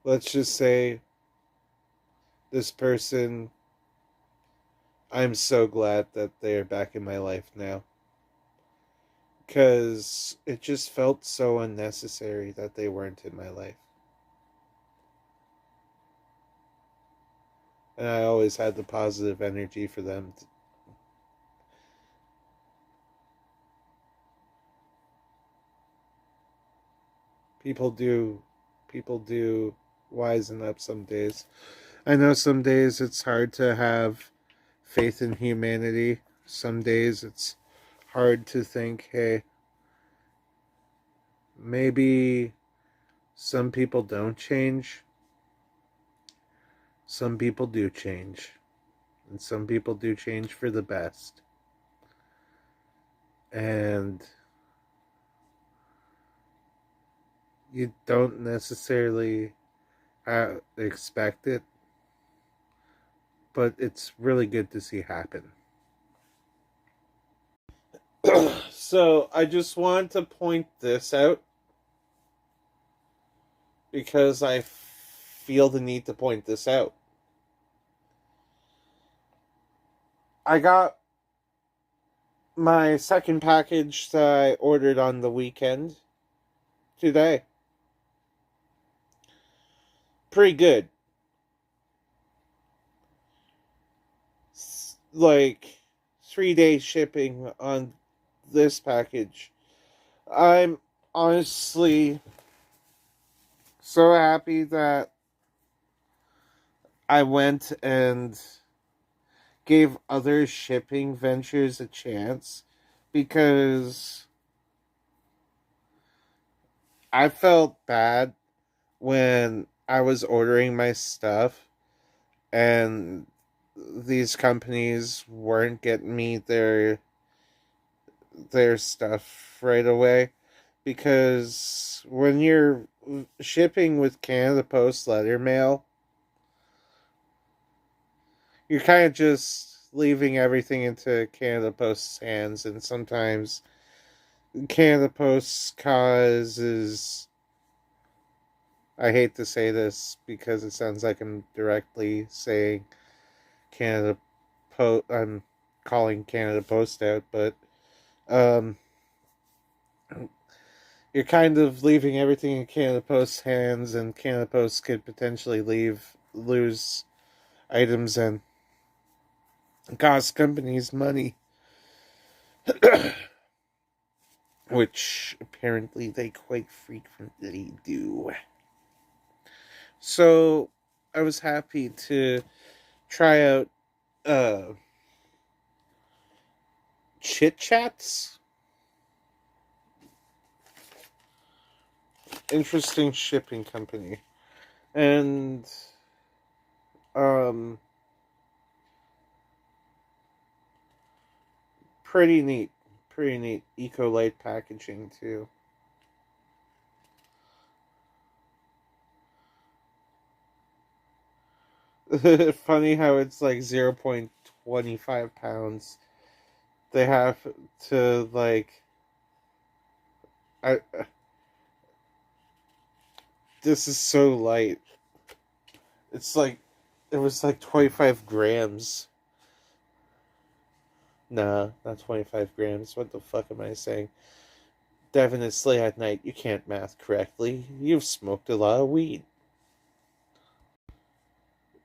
let's just say this person, I'm so glad that they're back in my life now because it just felt so unnecessary that they weren't in my life. And I always had the positive energy for them. People do, people do wisen up some days. I know some days it's hard to have faith in humanity. Some days it's hard to think, hey, maybe some people don't change. Some people do change. And some people do change for the best. And you don't necessarily expect it, but it's really good to see happen. So I just want to point this out because I feel the need to point this out. I got my second package that I ordered on the weekend today. Pretty good. Like 3 day shipping on this package. I'm honestly so happy that I went and gave other shipping ventures a chance because I felt bad when I was ordering my stuff and these companies weren't getting me their stuff right away, because when you're shipping with Canada Post letter mail, you're kind of just leaving everything into Canada Post's hands, and sometimes Canada Post causes, I hate to say this because it sounds like I'm directly saying Canada Post, I'm calling Canada Post out, but um, you're kind of leaving everything in Canada Post's hands, and Canada Post could potentially lose items and cost companies money, which apparently they quite frequently do. So I was happy to try out Chit Chats. Interesting shipping company. And um pretty neat. Pretty neat. Ecolite packaging too. Funny how it's like 0.25 pounds. They have to like I this is so light. It's like it was like 25 grams. Nah, not 25 grams. What the fuck am I saying? Definitely at night you can't math correctly. You've smoked a lot of weed.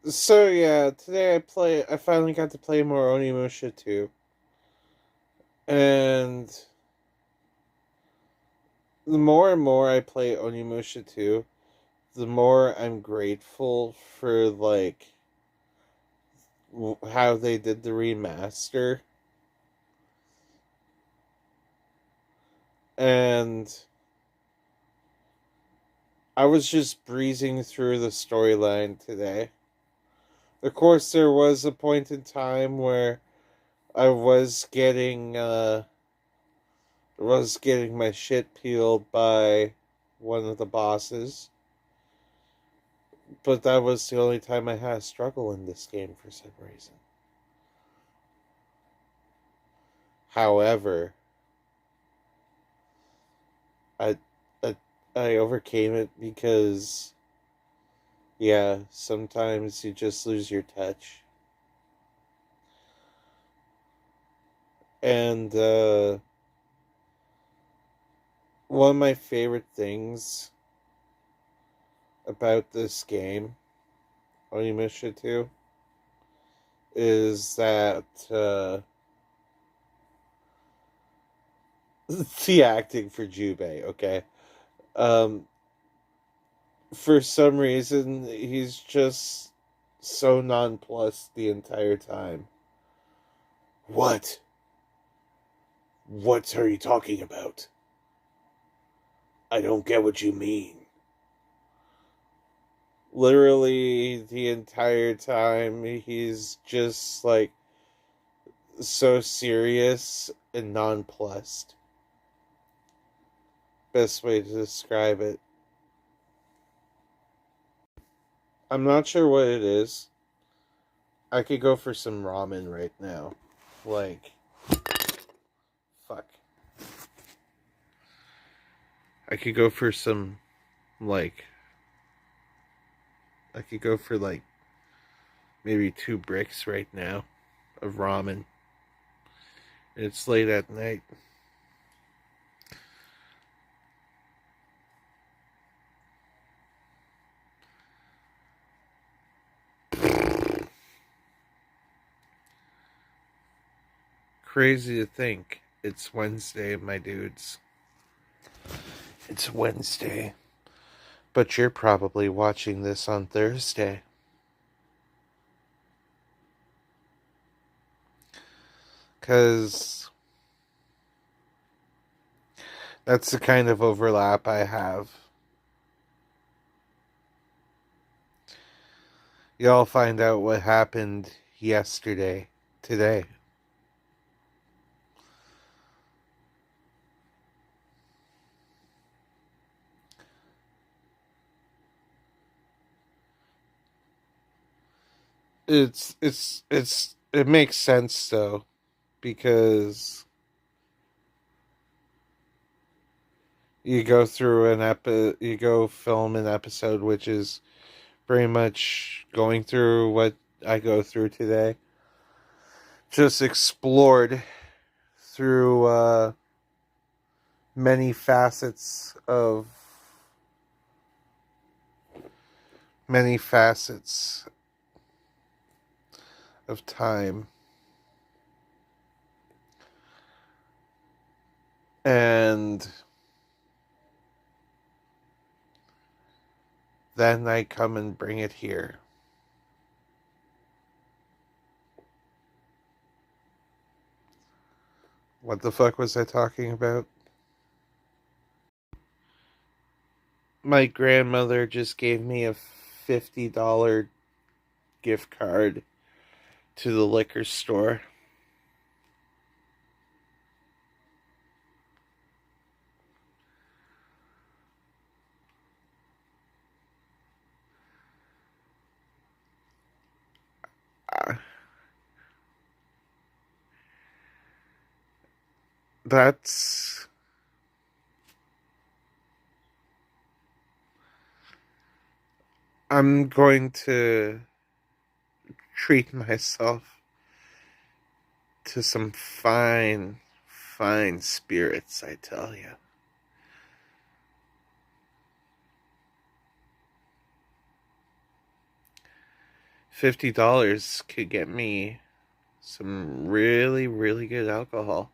So yeah, today I finally got to play more Onimusha 2. And the more and more I play Onimusha 2, the more I'm grateful for like how they did the remaster. And I was just breezing through the storyline today. Of course, there was a point in time where I was getting my shit peeled by one of the bosses, but that was the only time I had a struggle in this game for some reason. However, I I, I overcame it because, yeah, sometimes you just lose your touch. And one of my favorite things about this game, Onimusha 2, is that the acting for Jubei, okay? Um, for some reason, he's just so nonplussed the entire time. What? What are you talking about? I don't get what you mean. Literally, the entire time, he's just like so serious and nonplussed. Best way to describe it. I'm not sure what it is. I could go for some ramen right now. Like, fuck. I could go for some, like, I could go for, like, maybe 2 bricks right now of ramen. It's late at night. Crazy to think it's Wednesday, my dudes. It's Wednesday. But you're probably watching this on Thursday. Because that's the kind of overlap I have. Y'all find out what happened yesterday, today. It makes sense though, because you go through you go film an episode which is pretty much going through what I go through today, just explored through many facets of time. And then I come and bring it here. What the fuck was I talking about? My grandmother just gave me a $50 gift card to the liquor store. That's I'm going to treat myself to some fine spirits, I tell you. $50 could get me some really, really good alcohol.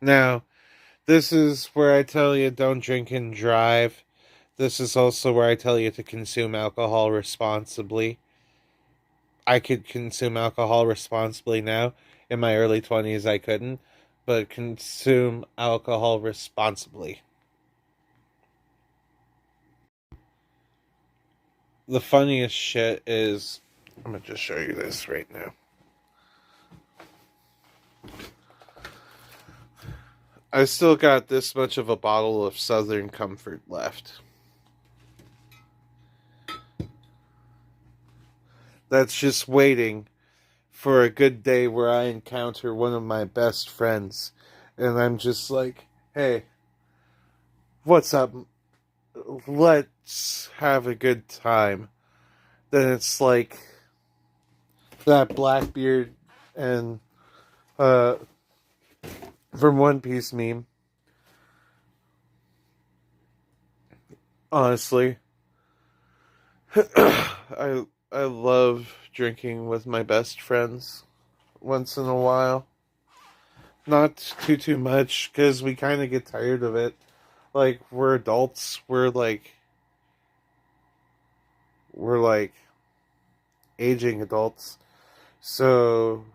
Now, this is where I tell you don't drink and drive. This is also where I tell you to consume alcohol responsibly. I could consume alcohol responsibly now. In my early 20s, I couldn't, but consume alcohol responsibly. The funniest shit is, I'm gonna just show you this right now. I still got this much of a bottle of Southern Comfort left. That's just waiting for a good day where I encounter one of my best friends. And I'm just like, hey, what's up? Let's have a good time. Then it's like that Blackbeard and from One Piece meme. Honestly, I love drinking with my best friends once in a while. Not too much, because we kind of get tired of it. Like, we're adults. We're like aging adults. So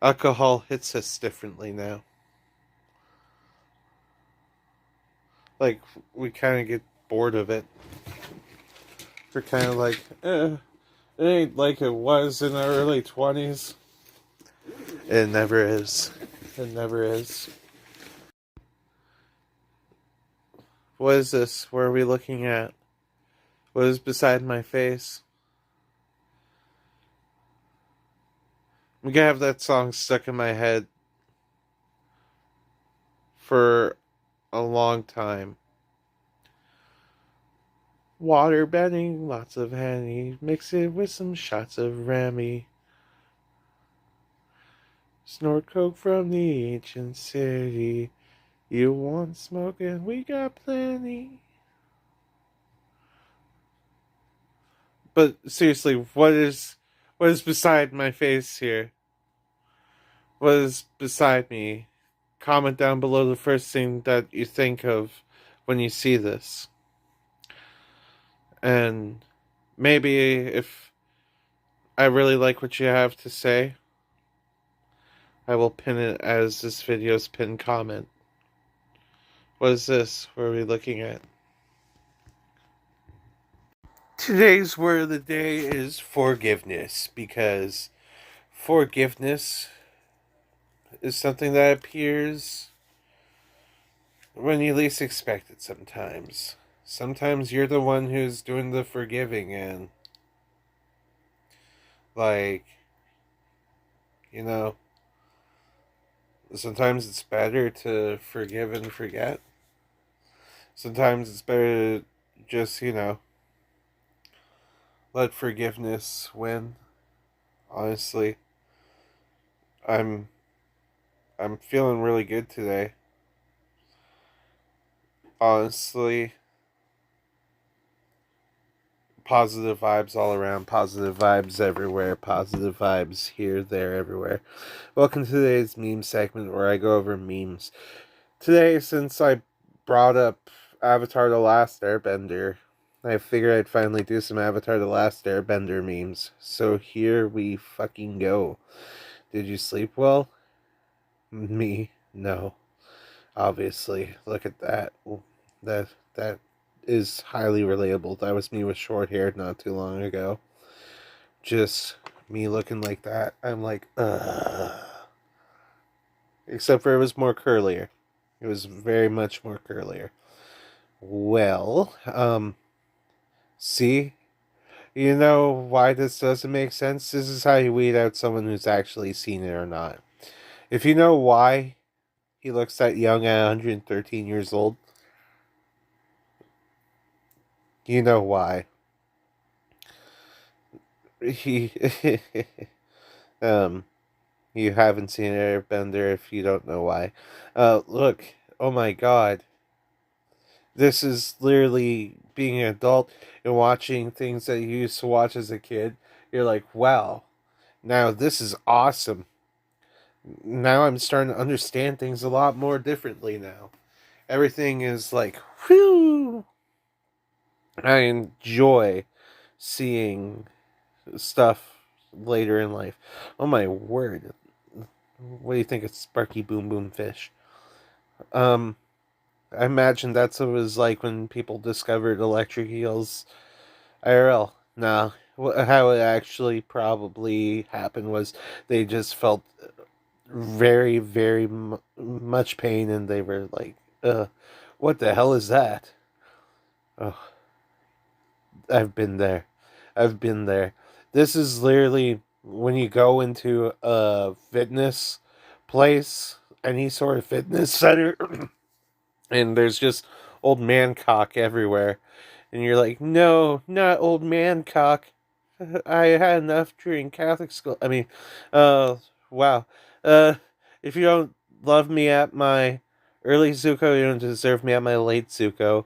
alcohol hits us differently now. Like, we kind of get bored of it. We're kind of like, it ain't like it was in our early 20s. It never is. It never is. What is this? What are we looking at? What is beside my face? I'm gonna have that song stuck in my head for a long time. Water bending, lots of Henny, mix it with some shots of Remy. Snort coke from the ancient city. You want smoke and we got plenty. But seriously, what is beside my face here? What is beside me? Comment down below the first thing that you think of when you see this. And maybe if I really like what you have to say, I will pin it as this video's pinned comment. What is this? What are we looking at? Today's word of the day is forgiveness, because forgiveness is something that appears when you least expect it sometimes. Sometimes you're the one who's doing the forgiving, and like, you know, sometimes it's better to forgive and forget. Sometimes it's better to just, let forgiveness win. Honestly, I'm I'm feeling really good today. Honestly, positive vibes all around, positive vibes everywhere, positive vibes here, there, everywhere. Welcome to today's meme segment where I go over memes. Today, since I brought up Avatar The Last Airbender, I figured I'd finally do some Avatar The Last Airbender memes. So here we fucking go. Did you sleep well? Me? No. Obviously. Look at that. That is highly relatable. That was me with short hair not too long ago. Just me looking like that. I'm like, ugh. Except for it was more curlier. It was very much more curlier. Well, see? You know why this doesn't make sense? This is how you weed out someone who's actually seen it or not. If you know why he looks that young at 113 years old, you know why. He, um, you haven't seen Airbender if you don't know why. Look, oh my god. This is literally being an adult and watching things that you used to watch as a kid. You're like, wow, now this is awesome. Now I'm starting to understand things a lot more differently now. Everything is like, whew. I enjoy seeing stuff later in life. Oh my word. What do you think of Sparky Boom Boom Fish? I imagine that's what it was like when people discovered electric eels IRL. No, how it actually probably happened was they just felt very, very much pain, and they were like, what the hell is that? Oh, I've been there. I've been there. This is literally when you go into a fitness place, any sort of fitness center, and there's just old man cock everywhere. And you're like, no, not old man cock. I had enough during Catholic school. I mean, wow. Uh, if you don't love me at my early Zuko, you don't deserve me at my late Zuko.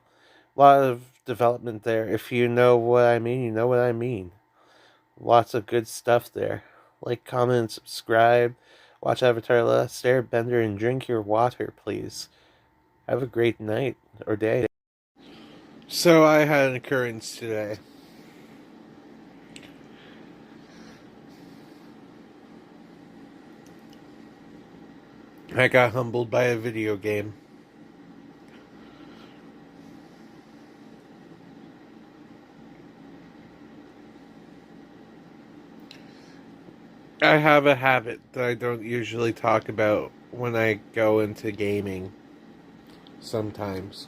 A lot of development there. If you know what I mean, you know what I mean. Lots of good stuff there. Like, comment, and subscribe. Watch Avatar Last Airbender and drink your water, please. Have a great night or day. So I had an occurrence today. I got humbled by a video game. I have a habit that I don't usually talk about when I go into gaming sometimes.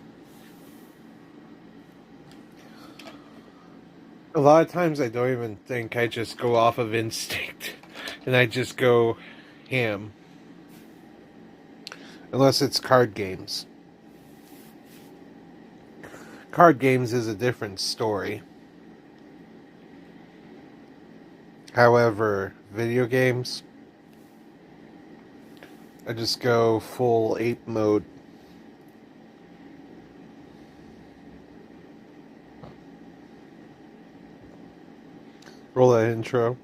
A lot of times I don't even think, I just go off of instinct and I just go ham. Unless it's card games. Card games is a different story. However, video games, I just go full ape mode. Roll that intro.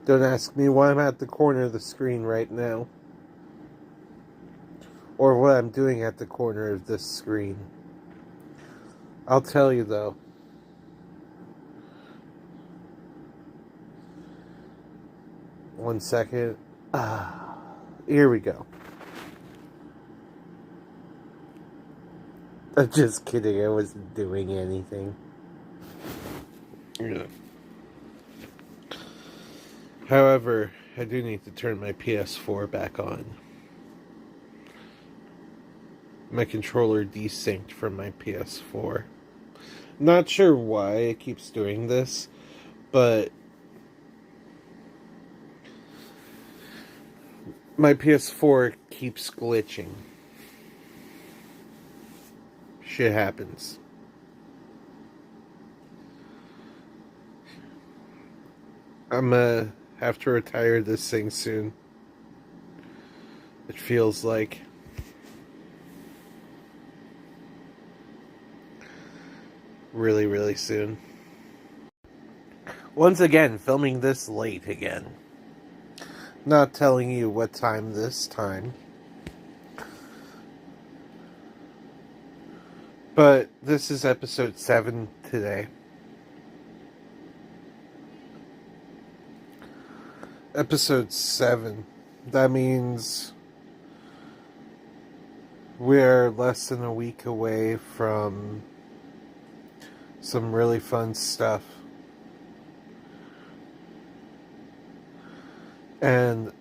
Don't ask me why I'm at the corner of the screen right now. Or what I'm doing at the corner of this screen. I'll tell you though. One second. Here we go. I'm just kidding, I wasn't doing anything. Yeah. However, I do need to turn my PS4 back on. My controller desynced from my PS4. Not sure why it keeps doing this, but my PS4 keeps glitching. Shit happens. I'm gonna have to retire this thing soon. It feels like. Really, really soon. Once again, filming this late again. Not telling you what time this time. But this is episode 7 today. Episode 7. That means we're less than a week away from some really fun stuff. And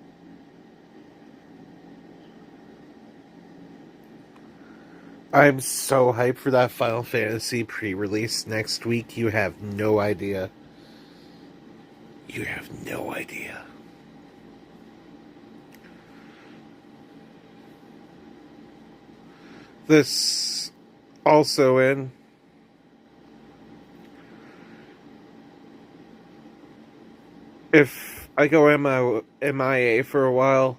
I'm so hyped for that Final Fantasy pre-release next week. You have no idea. You have no idea. This also in. If I go MIA for a while,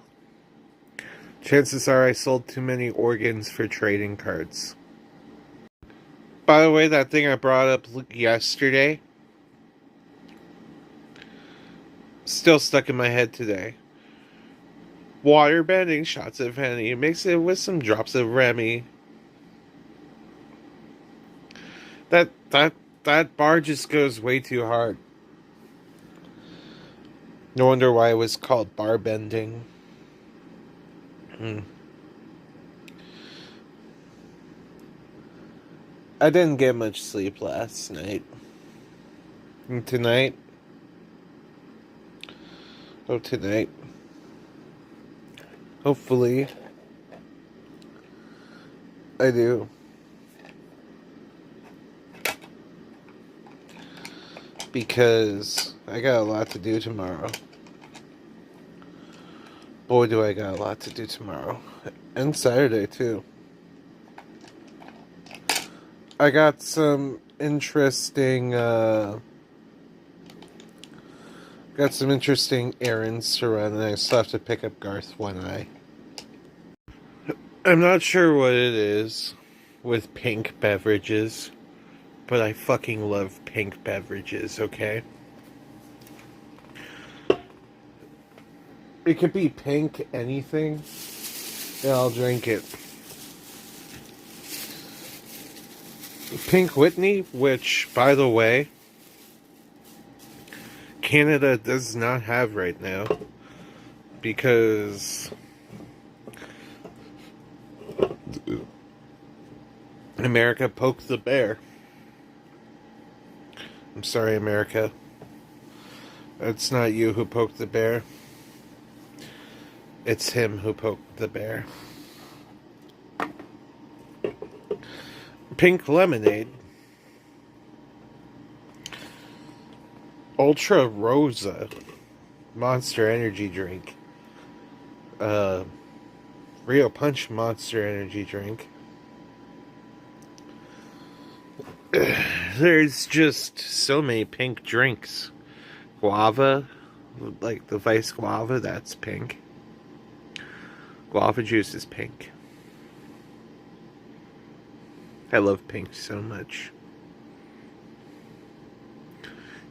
chances are I sold too many organs for trading cards. By the way, that thing I brought up yesterday, Still stuck in my head today. Water bending shots of Henny. Mix it with some drops of Remy. That bar just goes way too hard. No wonder why it was called bar bending. I didn't get much sleep last night. And tonight, hopefully, I do. Because I got a lot to do tomorrow. Boy, do I got a lot to do tomorrow. And Saturday, too. I got some interesting, errands to run, and I still have to pick up Garth One Eye. I'm not sure what it is with pink beverages, but I fucking love pink beverages, okay? It could be pink anything, and I'll drink it. Pink Whitney, which, by the way, Canada does not have right now, because America poked the bear. I'm sorry, America. It's not you who poked the bear. It's him who poked the bear. Pink lemonade. Ultra Rosa. Monster energy drink. Rio Punch Monster energy drink. There's just so many pink drinks. Guava, like the Vice Guava, that's pink. Guava juice is pink. I love pink so much.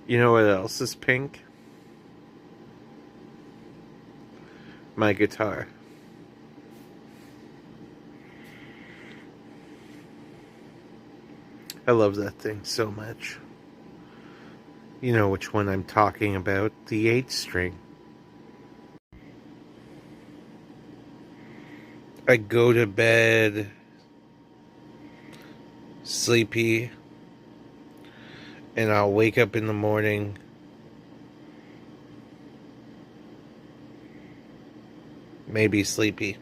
You know what else is pink? My guitar. I love that thing so much. You know which one I'm talking about. The 8-string. I go to bed sleepy, and I'll wake up in the morning maybe sleepy.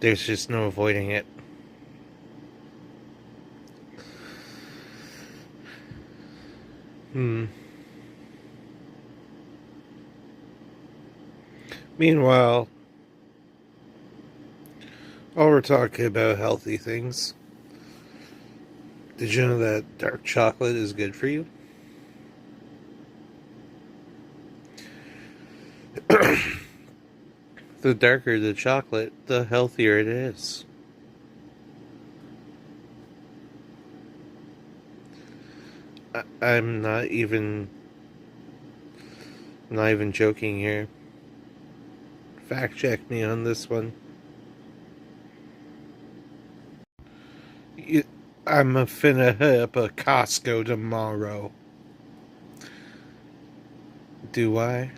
There's just no avoiding it. Meanwhile, while we're talking about healthy things, did you know that dark chocolate is good for you? The darker the chocolate, the healthier it is. I'm not even joking here. Fact check me on this one. I'm finna hit up a Costco tomorrow. Do I?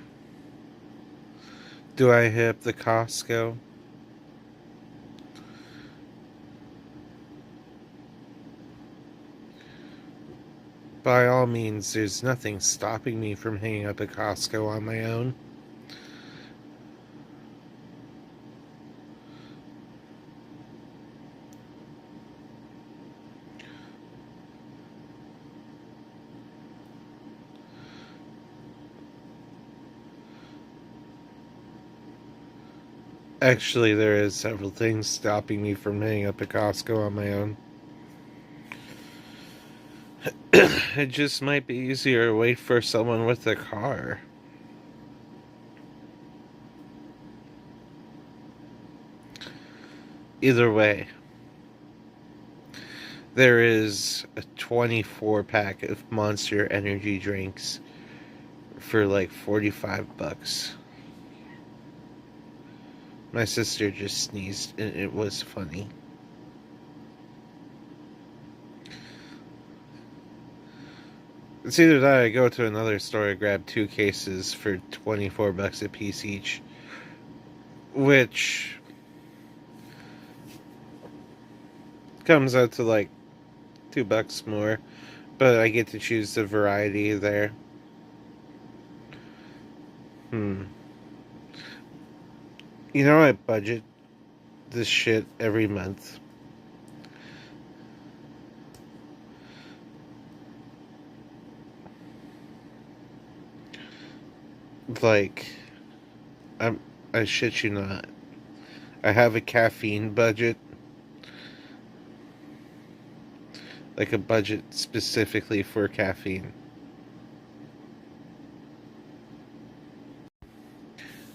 Do I hit up the Costco? By all means, there's nothing stopping me from hitting up a Costco on my own. Actually, there is several things stopping me from hitting up a Costco on my own. It just might be easier to wait for someone with a car. Either way, there is a 24-pack of Monster energy drinks for like $45. My sister just sneezed and it was funny. It's either that or I go to another store and grab 2 cases for $24 a piece each, which comes out to like $2 more, but I get to choose the variety there. You know, I budget this shit every month. Like, I shit you not. I have a caffeine budget. Like a budget specifically for caffeine.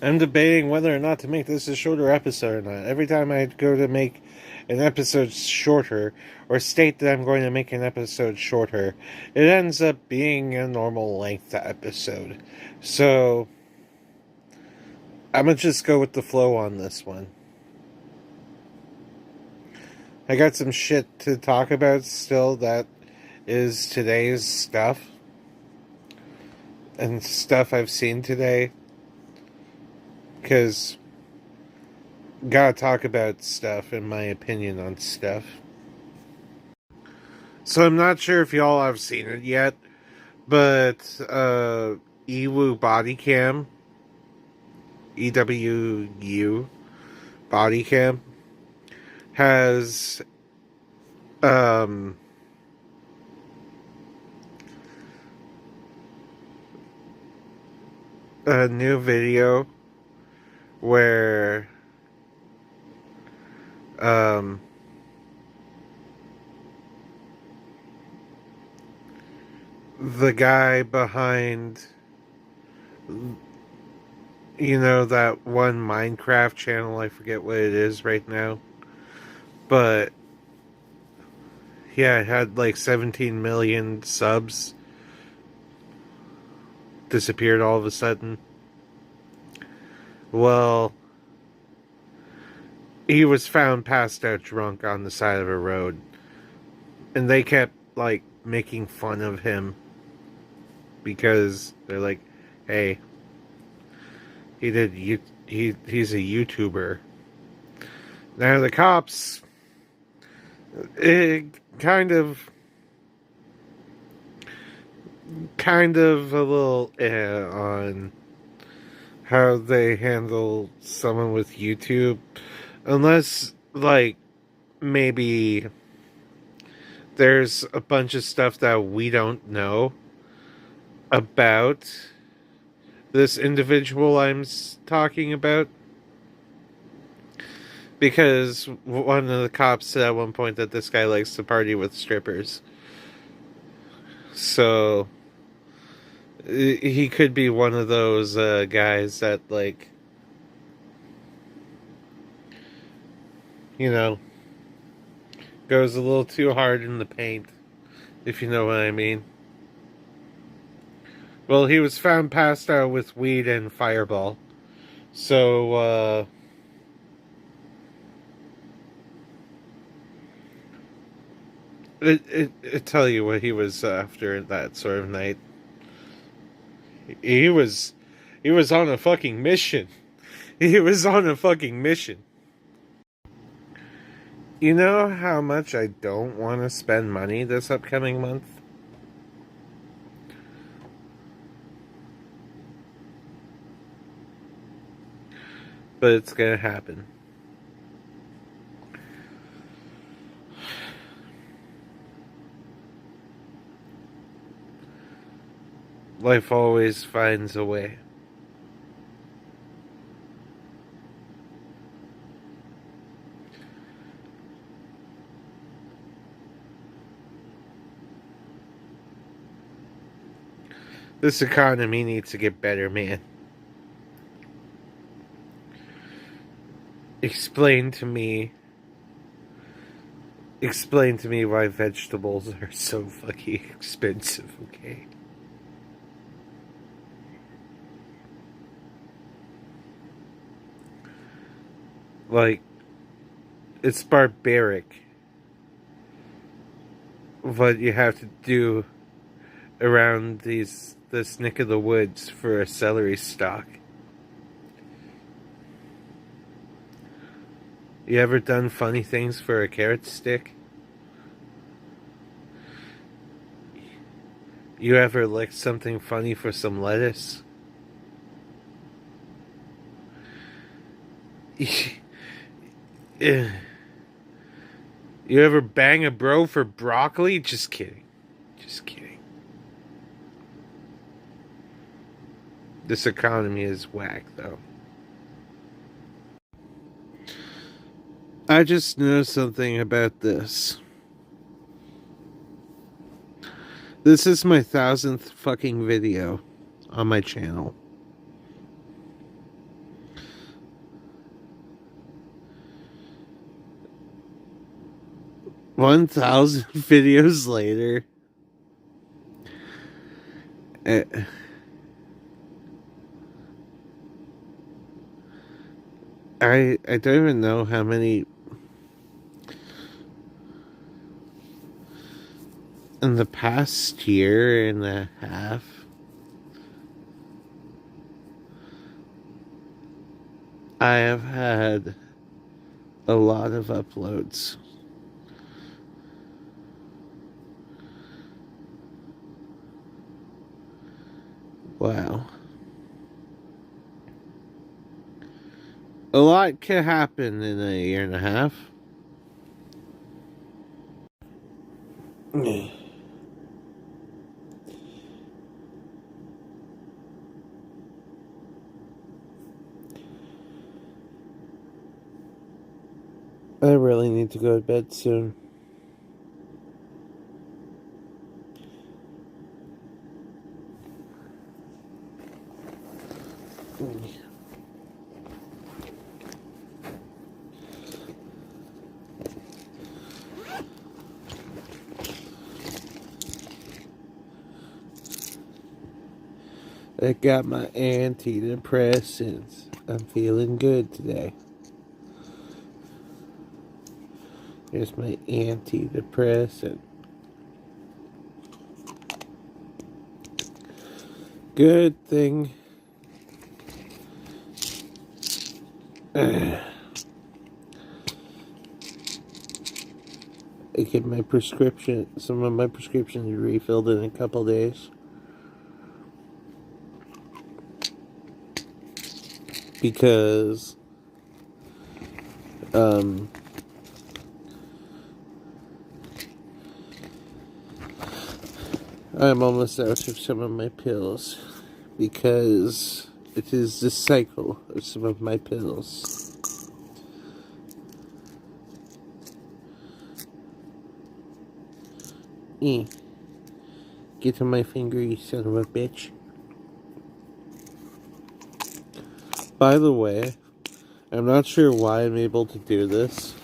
I'm debating whether or not to make this a shorter episode or not. Every time I go to make an episode shorter, or state that I'm going to make an episode shorter, it ends up being a normal length episode. So, I'm going to just go with the flow on this one. I got some shit to talk about still that is today's stuff. And stuff I've seen today. Because gotta talk about stuff and my opinion on stuff. So I'm not sure if y'all have seen it yet, but Ewu Body Cam, EWU Body Cam, has a new video where the guy behind, you know, that one Minecraft channel, I forget what it is right now, but yeah, it had like 17 million subs, disappeared all of a sudden. Well, he was found passed out drunk on the side of a road, and they kept like making fun of him because they're like, hey, he's a YouTuber. Now the cops, it kind of a little on how they handle someone with YouTube, unless like maybe there's a bunch of stuff that we don't know about this individual I'm talking about. Because one of the cops said at one point that this guy likes to party with strippers. So he could be one of those guys that, like, you know, goes a little too hard in the paint, if you know what I mean. Well, he was found passed out with weed and Fireball. So, it tell you what he was after that sort of night. He was on a fucking mission. He was on a fucking mission. You know how much I don't want to spend money this upcoming month? But it's gonna happen. Life always finds a way. This economy needs to get better, man. Explain to me why vegetables are so fucking expensive, okay? Like, it's barbaric what you have to do around this neck of the woods for a celery stalk. You ever done funny things for a carrot stick? You ever licked something funny for some lettuce? You ever bang a bro for broccoli? Just kidding. Just kidding. This economy is whack, though. I just know something about this. This is my 1000th fucking video on my channel. $1,000 videos later. I don't even know how many in the past year and a half. I have had a lot of uploads. Wow. A lot can happen in a year and a half. I really need to go to bed soon. I got my antidepressants. I'm feeling good today. Here's my antidepressant. Good thing. I get my prescription, some of my prescriptions refilled in a couple days. Because I'm almost out of some of my pills, because it is the cycle of some of my pills. Get on my finger, you son of a bitch. By the way, I'm not sure why I'm able to do this,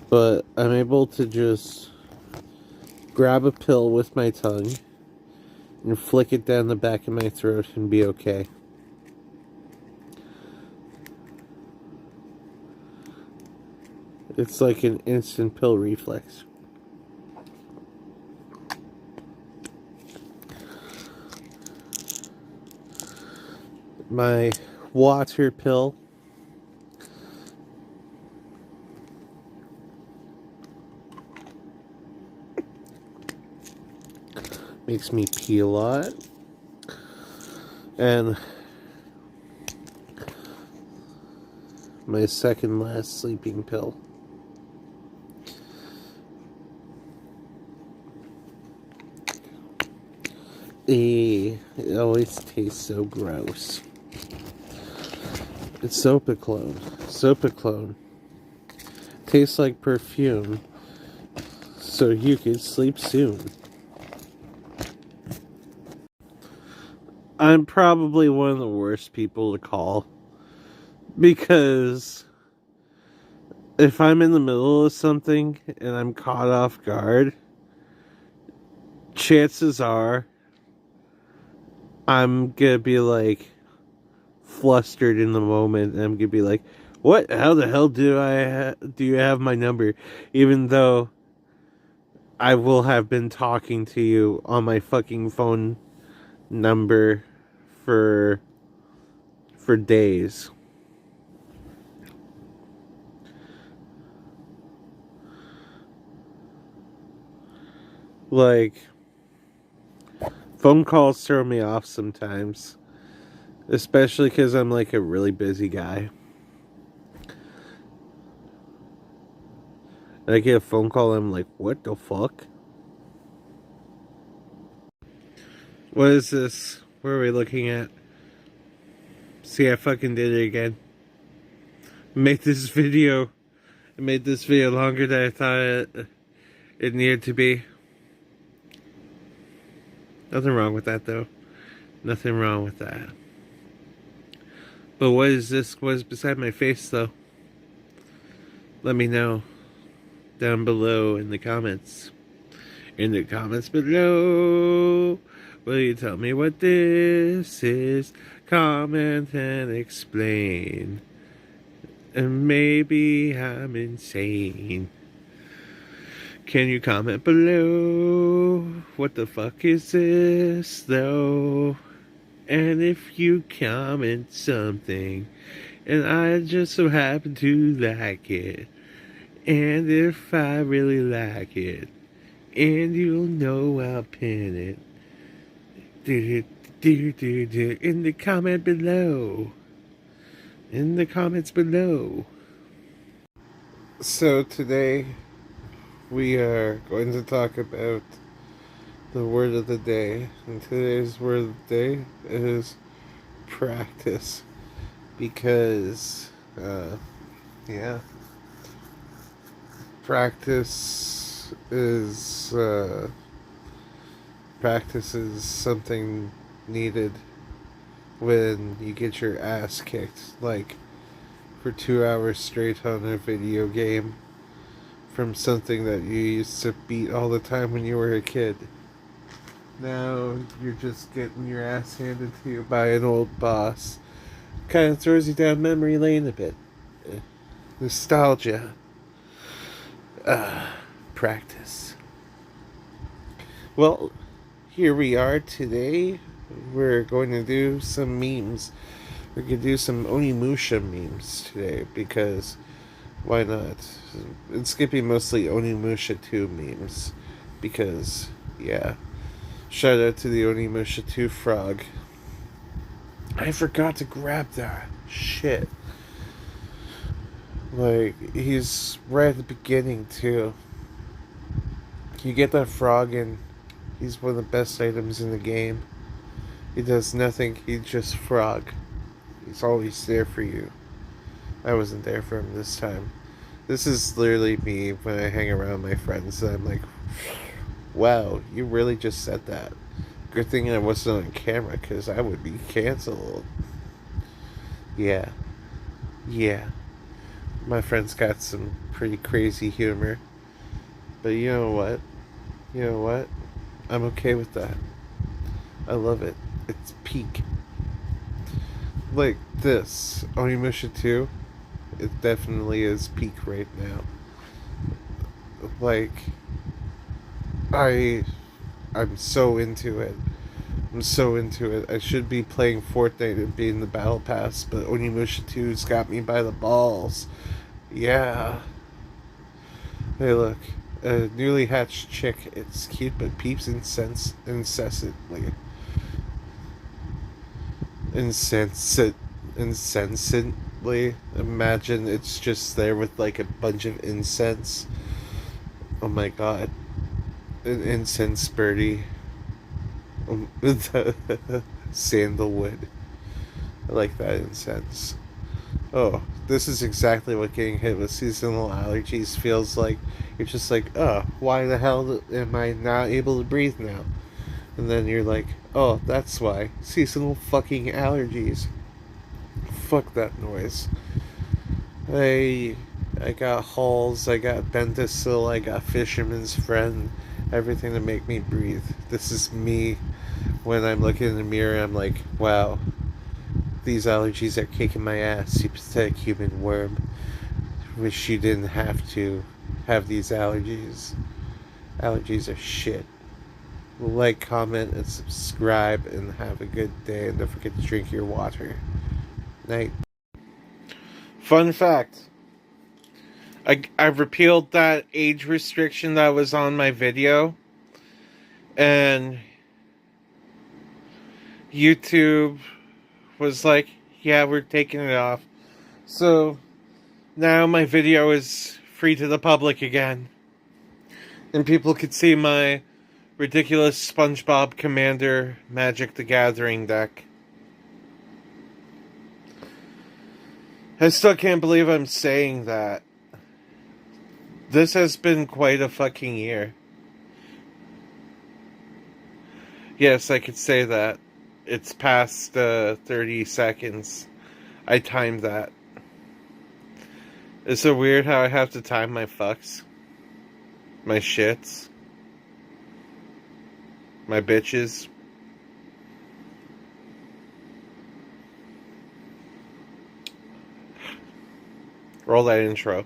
but I'm able to just grab a pill with my tongue and flick it down the back of my throat and be okay. It's like an instant pill reflex. My water pill. Makes me pee a lot. And my second last sleeping pill. It always tastes so gross. It's Sopiclone. Sopiclone tastes like perfume, so you could sleep soon. I'm probably one of the worst people to call, because if I'm in the middle of something and I'm caught off guard, chances are I'm gonna be like flustered in the moment, and I'm gonna be like, What? How the hell do you have my number? Even though I will have been talking to you on my fucking phone number for days. Like, phone calls throw me off sometimes, especially because I'm like a really busy guy. And I get a phone call, I'm like, what the fuck? What is this? What are we looking at? See, I fucking did it again. I made this video longer than I thought it needed to be. Nothing wrong with that, though. Nothing wrong with that. But what is this? What is beside my face, though? Let me know down below in the comments. In the comments below, will you tell me what this is? Comment and explain. And maybe I'm insane. Can you comment below? What the fuck is this, though? And if you comment something, and I just so happen to like it, and if I really like it, and you'll know I'll pin it, in the comment below. In the comments below. So today we are going to talk about the word of the day, and today's word of the day is practice, because practice is something needed when you get your ass kicked, like for 2 hours straight on a video game from something that you used to beat all the time when you were a kid. Now you're just getting your ass handed to you by an old boss. Kind of throws you down memory lane a bit. Nostalgia. Practice. Well, here we are today. We're going to do some memes. We're going to do some Onimusha memes today, because why not? It's going to be mostly Onimusha 2 memes, because, yeah. Shout out to the Onimusha 2 frog. I forgot to grab that. Shit. Like, he's right at the beginning, too. You get that frog, and he's one of the best items in the game. He does nothing, he's just frog. He's always there for you. I wasn't there for him this time. This is literally me when I hang around my friends, and I'm like, wow, you really just said that. Good thing I wasn't on camera, because I would be canceled. Yeah. My friends got some pretty crazy humor. But you know what? I'm okay with that. I love it. It's peak. Like this, Onimusha 2, it definitely is peak right now. Like, I'm so into it. I should be playing Fortnite and being the Battle Pass, but Onimusha 2's got me by the balls. Yeah. Hey, look. A newly hatched chick. It's cute, but peeps incessantly. Insensantly. Imagine it's just there with like a bunch of incense. Oh my god. An incense birdie. Sandalwood. I like that incense. Oh, this is exactly what getting hit with seasonal allergies feels like. You're just like, oh, why the hell am I not able to breathe now? And then you're like, oh, that's why. Seasonal fucking allergies. Fuck that noise. I got Halls, I got Bentasil, I got Fisherman's Friend. Everything to make me breathe. This is me when I'm looking in the mirror. I'm like, wow, These allergies are kicking my ass, you pathetic human worm. Wish you didn't have to have these allergies. Allergies are shit. Like, comment, and subscribe, and have a good day. And don't forget to drink your water. Night. Fun fact. I've repealed that age restriction that was on my video. And YouTube was like, yeah, we're taking it off. So now my video is free to the public again. And people could see my ridiculous SpongeBob Commander Magic the Gathering deck. I still can't believe I'm saying that. This has been quite a fucking year. Yes, I could say that. It's past 30 seconds. I timed that. Is it weird how I have to time my fucks? My shits? My bitches? Roll that intro.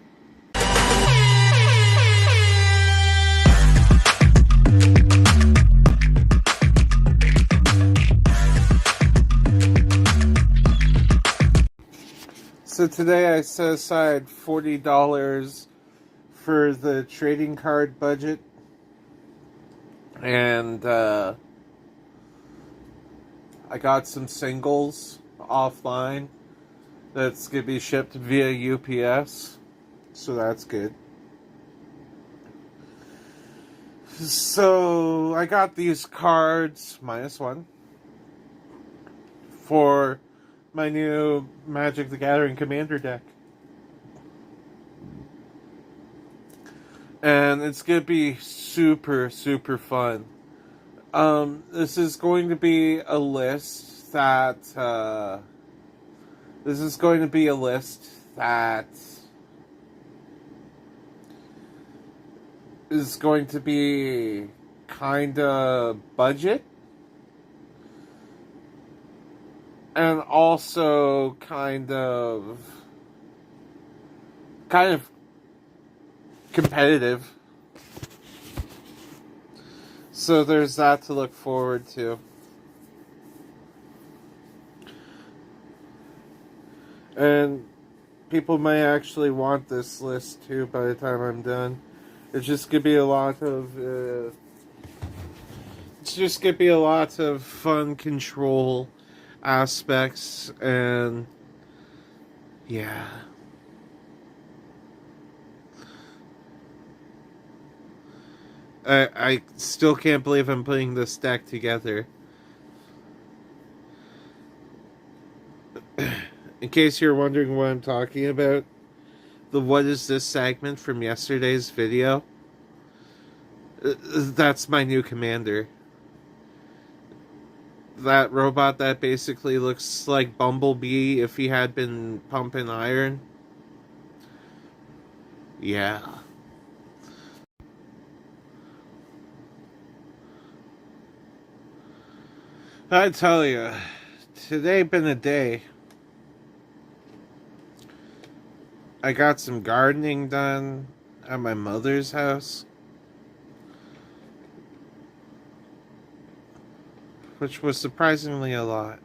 So today I set aside $40 for the trading card budget, and I got some singles offline that's gonna be shipped via UPS, so that's good. So I got these cards -1 for my new Magic the Gathering Commander deck. And it's gonna be super, super fun. This is going to be a list that, is going to be kinda budget. And also kind of competitive. So there's that to look forward to. And people may actually want this list too by the time I'm done. It's just gonna be a lot of fun control aspects, and yeah. I still can't believe I'm putting this deck together. In case you're wondering what I'm talking about, the what is this segment from yesterday's video, that's my new commander. That robot that basically looks like Bumblebee if he had been pumping iron. Yeah. I tell you, today been a day. I got some gardening done at my mother's house, which was surprisingly a lot.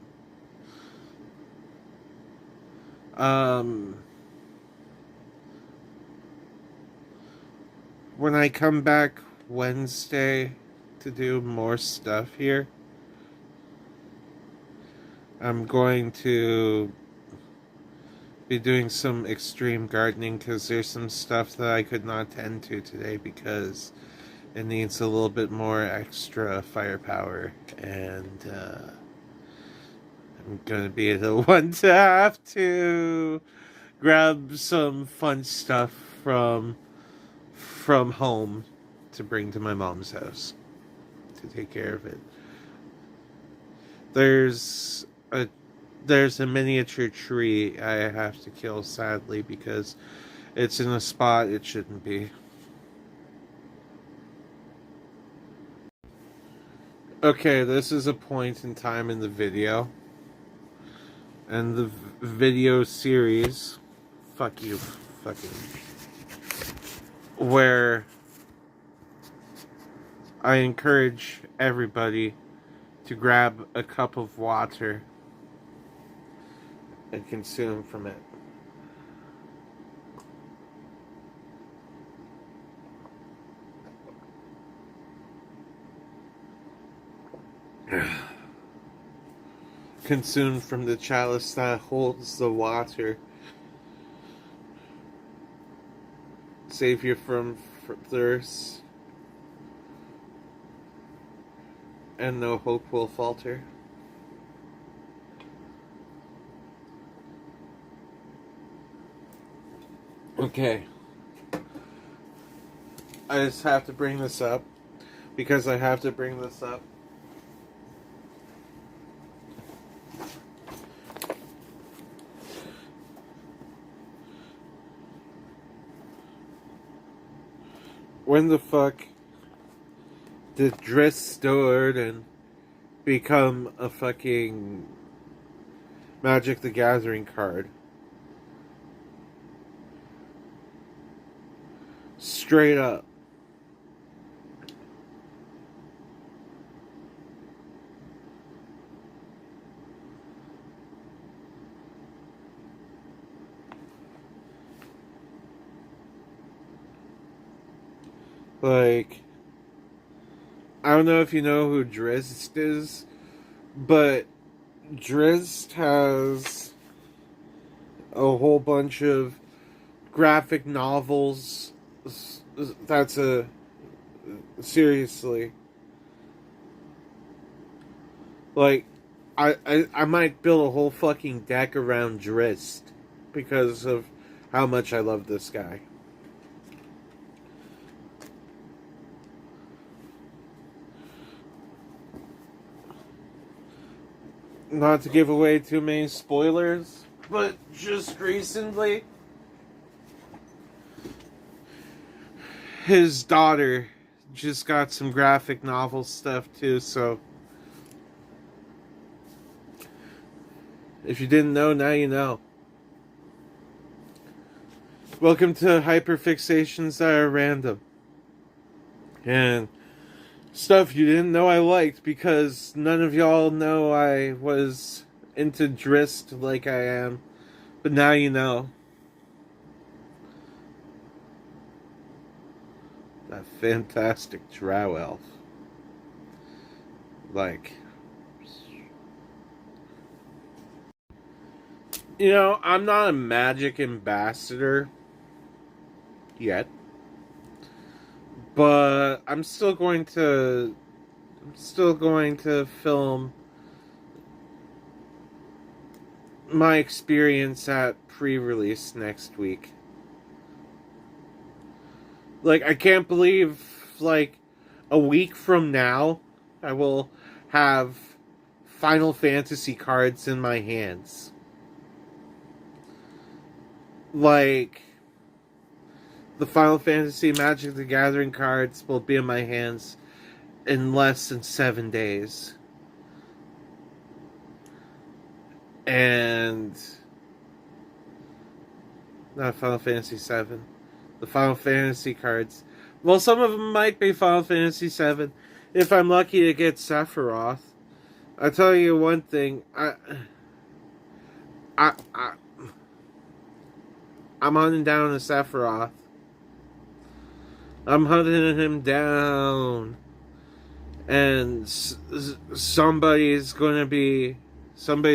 When I come back Wednesday to do more stuff here, I'm going to be doing some extreme gardening because there's some stuff that I could not tend to today because it needs a little bit more extra firepower, and I'm gonna be the one to have to grab some fun stuff from home to bring to my mom's house to take care of it. There's a miniature tree I have to kill, sadly, because it's in a spot it shouldn't be. Okay, this is a point in time in the video and the video series, fuck you, fucking, where I encourage everybody to grab a cup of water and consume from it. Consume from the chalice that holds the water. Save you from thirst, and no hope will falter. Okay. I just have to bring this up because I have to bring this up. When the fuck did Driss Stewart become a fucking Magic the Gathering card? Straight up. Like, I don't know if you know who Drizzt is, but Drizzt has a whole bunch of graphic novels. That's a... Seriously. Like, I might build a whole fucking deck around Drizzt because of how much I love this guy. Not to give away too many spoilers, but just recently, his daughter just got some graphic novel stuff too, so if you didn't know, now you know. Welcome to Hyperfixations that are random. And stuff you didn't know I liked because none of y'all know I was into Drizzt like I am. But now you know. That fantastic drow elf. Like, you know, I'm not a Magic ambassador yet. But I'm still going to film my experience at pre-release next week. Like, I can't believe, like, a week from now, I will have Final Fantasy cards in my hands. Like, the Final Fantasy Magic the Gathering cards will be in my hands in less than 7 days. And not Final Fantasy 7. The Final Fantasy cards. Well, some of them might be Final Fantasy 7 if I'm lucky to get Sephiroth. I'll tell you one thing. I'm hunting down a Sephiroth. I'm hunting him down. And somebody's gonna be selling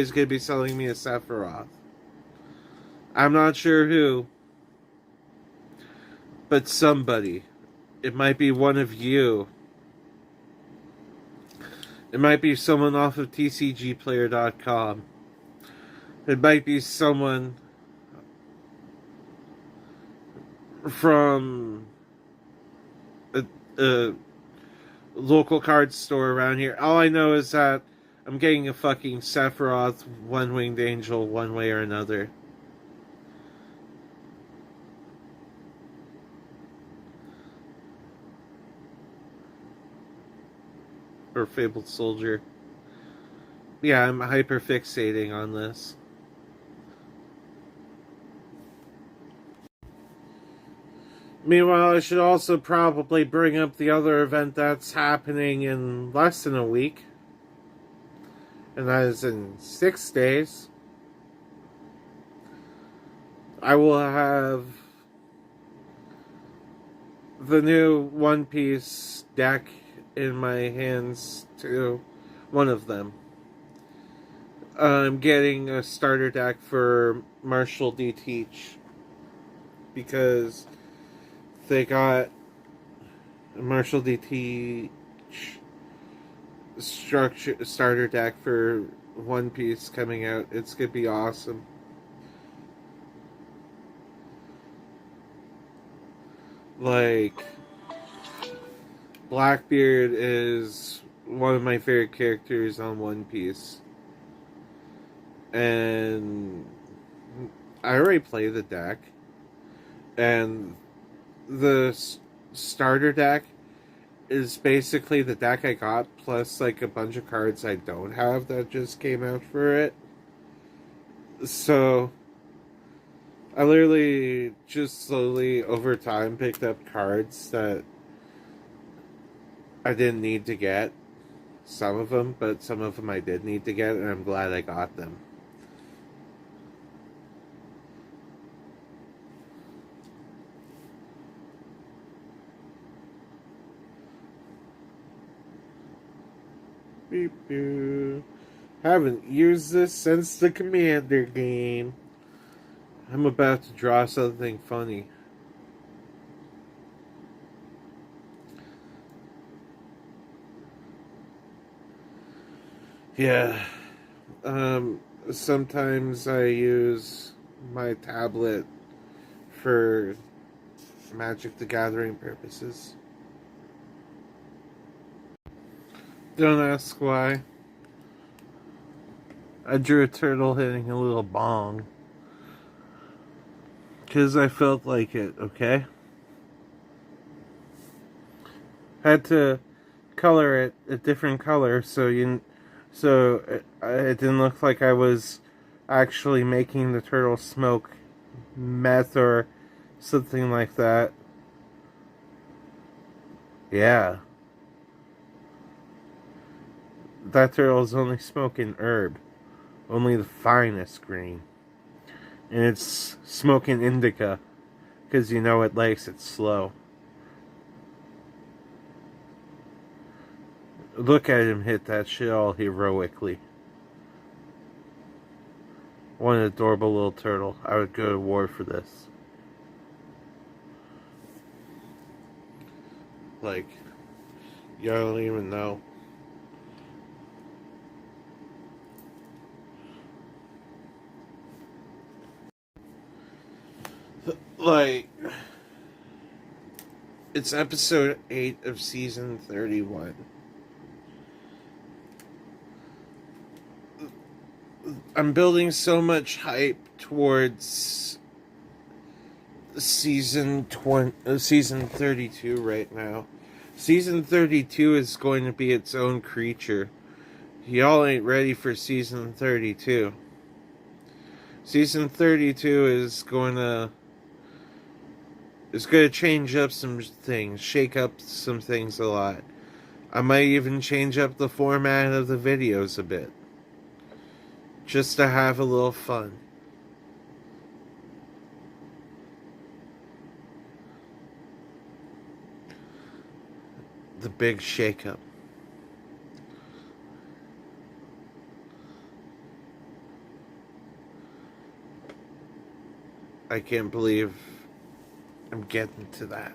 me a Sephiroth. I'm not sure who, but somebody. It might be one of you. It might be someone off of TCGplayer.com. It might be someone from a local card store around here. All I know is that I'm getting a fucking Sephiroth One-Winged Angel one way or another. Or Fabled Soldier. Yeah, I'm hyper fixating on this. Meanwhile, I should also probably bring up the other event that's happening in less than a week, and that is in 6 days. I will have the new One Piece deck in my hands, too. One of them. I'm getting a starter deck for Marshall D. Teach because they got a Marshall D. Teach starter deck for One Piece coming out. It's gonna be awesome. Like, Blackbeard is one of my favorite characters on One Piece. And I already play the deck. And the starter deck is basically the deck I got plus like a bunch of cards I don't have that just came out for it. So I literally just slowly over time picked up cards that I didn't need to get. Some of them, but some of them I did need to get, and I'm glad I got them. Beep boo. Haven't used this since the Commander game. I'm about to draw something funny. Yeah. Sometimes I use my tablet for Magic the Gathering purposes. Don't ask why. I drew a turtle hitting a little bong. Because I felt like it, okay? Had to color it a different color so it didn't look like I was actually making the turtle smoke meth or something like that. Yeah. That turtle's only smoking herb. Only the finest green. And it's smoking indica. Because you know it likes it slow. Look at him hit that shit all heroically. What an adorable little turtle. I would go to war for this. Like, you don't even know. Like, it's episode 8 of season 31. I'm building so much hype towards season 32 right now. Season 32 is going to be its own creature. Y'all ain't ready for season 32. Season 32 is going to change up some things, shake up some things a lot. I might even change up the format of the videos a bit. Just to have a little fun. The big shakeup. I can't believe I'm getting to that.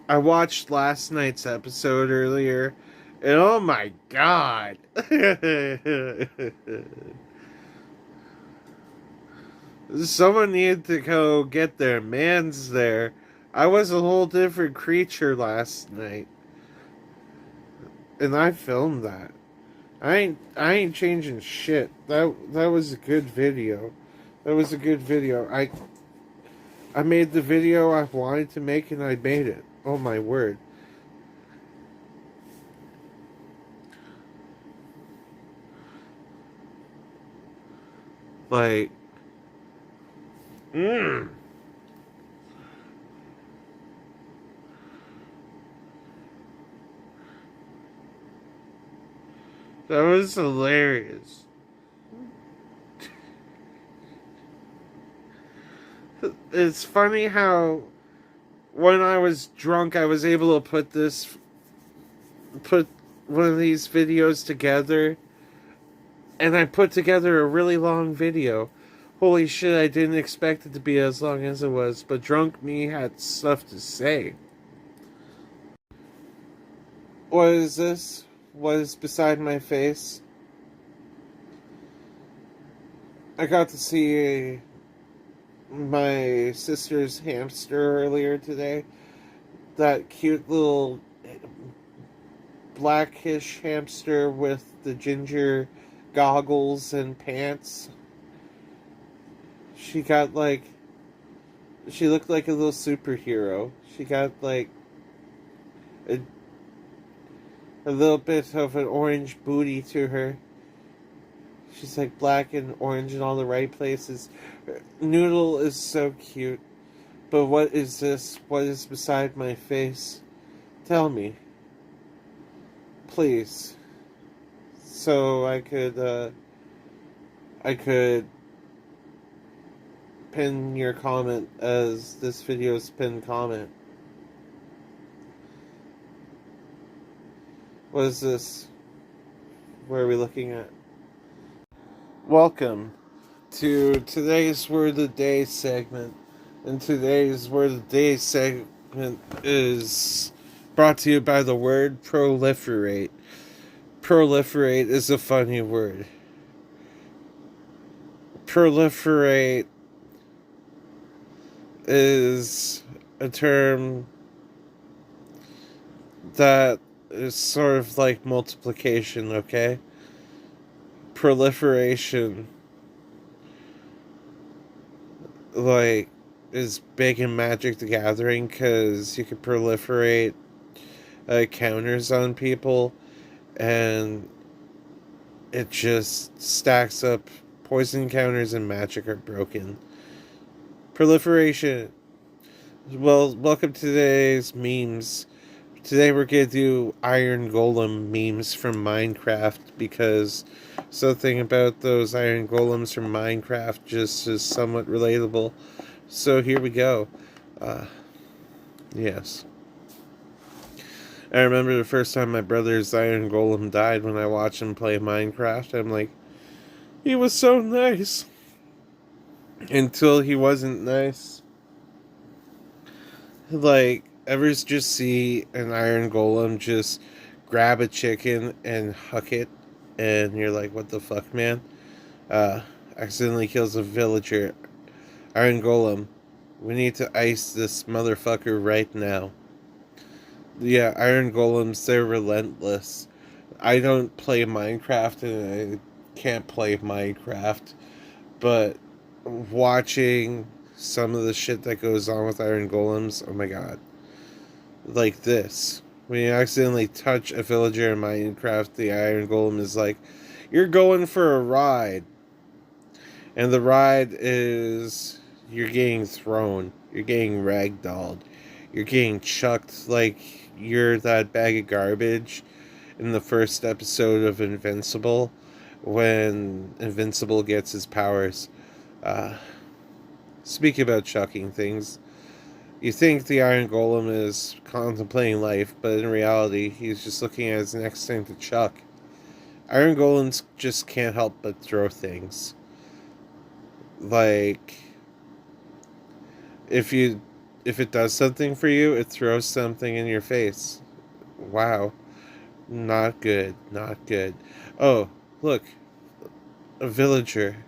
I watched last night's episode earlier, and oh my god! Someone needed to go get their mans there. I was a whole different creature last night, and I filmed that. I ain't changing shit. That was a good video. That was a good video. I made the video I wanted to make, and I made it. Oh my word. Like, That was hilarious. It's funny how when I was drunk, I was able to put one of these videos together, and I put together a really long video. Holy shit, I didn't expect it to be as long as it was, but drunk me had stuff to say. What is this? What is beside my face? I got to see my sister's hamster earlier today. That cute little blackish hamster with the ginger goggles and pants. She looked like a little superhero. She got like a little bit of an orange booty to her. She's like black and orange in all the right places. Noodle is so cute. But what is this? What is beside my face? Tell me. Please. So I could pin your comment as this video's pinned comment. What is this? What are we looking at? Welcome to today's Word of the Day segment. And today's Word of the Day segment is brought to you by the word proliferate. Proliferate is a funny word. Proliferate is a term that is sort of like multiplication, okay? Proliferation, like, is big in Magic the Gathering because you can proliferate counters on people, and it just stacks up. Poison counters in Magic are broken. Proliferation. Well, welcome to today's memes. Today we're going to do Iron Golem memes from Minecraft because something about those Iron Golems from Minecraft just is somewhat relatable. So here we go. Yes. I remember the first time my brother's Iron Golem died when I watched him play Minecraft. I'm like, he was so nice. Until he wasn't nice. Like, ever just see an Iron Golem just grab a chicken and huck it, and you're like, what the fuck, man? Accidentally kills a villager. Iron Golem, we need to ice this motherfucker right now. Yeah, Iron Golems, they're relentless. I don't play Minecraft, and I can't play Minecraft, but watching some of the shit that goes on with Iron Golems, oh my god. Like this. When you accidentally touch a villager in Minecraft, the Iron Golem is like, you're going for a ride. And the ride is, you're getting thrown. You're getting ragdolled. You're getting chucked like you're that bag of garbage in the first episode of Invincible, when Invincible gets his powers. Speaking about chucking things, you think the Iron Golem is contemplating life, but in reality, he's just looking at his next thing to chuck. Iron Golems just can't help but throw things. Like, if it does something for you, it throws something in your face. Wow. Not good. Not good. Oh, look. A villager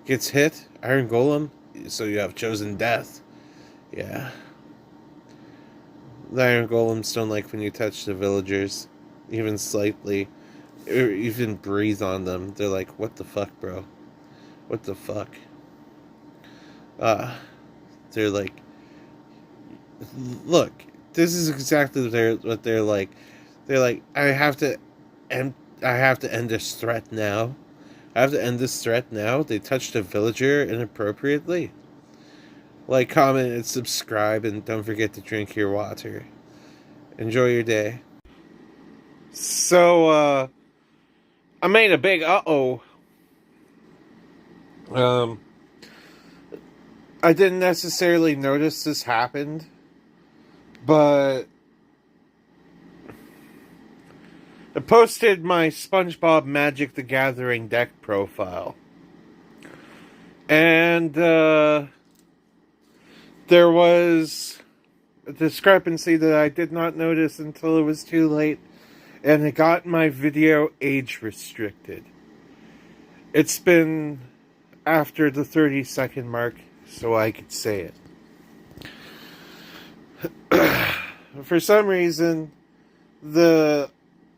gets hit. Iron Golem. So you have chosen death. Yeah. The Iron Golems don't like when you touch the villagers. Even slightly. Or even breathe on them. They're like, what the fuck, bro? What the fuck? They're like, look, this is exactly what they're like. They're like, I have to end this threat now. I have to end this threat now. They touched a villager inappropriately. Like, comment, and subscribe, and don't forget to drink your water. Enjoy your day. So, I made a big uh-oh. I didn't necessarily notice this happened, but I posted my SpongeBob Magic the Gathering deck profile. And there was a discrepancy that I did not notice until it was too late, and it got my video age restricted. It's been after the 30-second mark, so I could say it. For some reason, the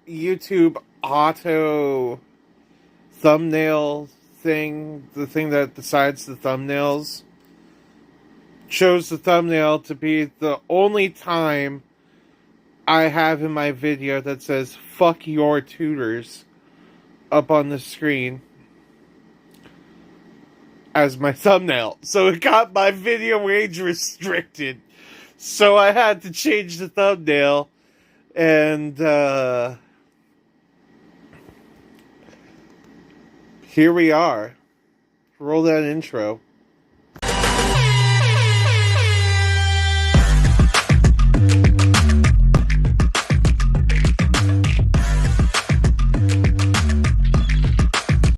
YouTube auto thumbnail thing, the thing that decides the thumbnails, chose the thumbnail to be the only time I have in my video that says "fuck your tutors" up on the screen as my thumbnail. So it got my video age restricted. So I had to change the thumbnail, and here we are. Roll that intro.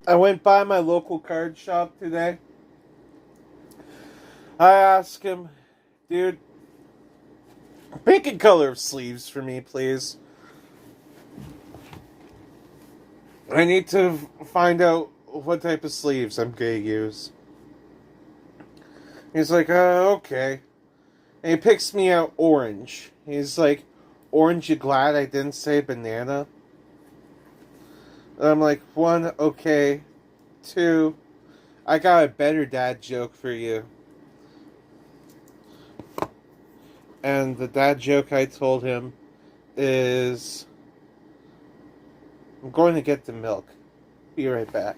I went by my local card shop today. I asked him, dude, pick a color of sleeves for me, please. I need to find out what type of sleeves I'm gonna use. He's like, okay. And he picks me out orange. He's like, orange, you glad I didn't say banana? And I'm like, 1, okay. 2, I got a better dad joke for you. And the dad joke I told him is, I'm going to get the milk. Be right back.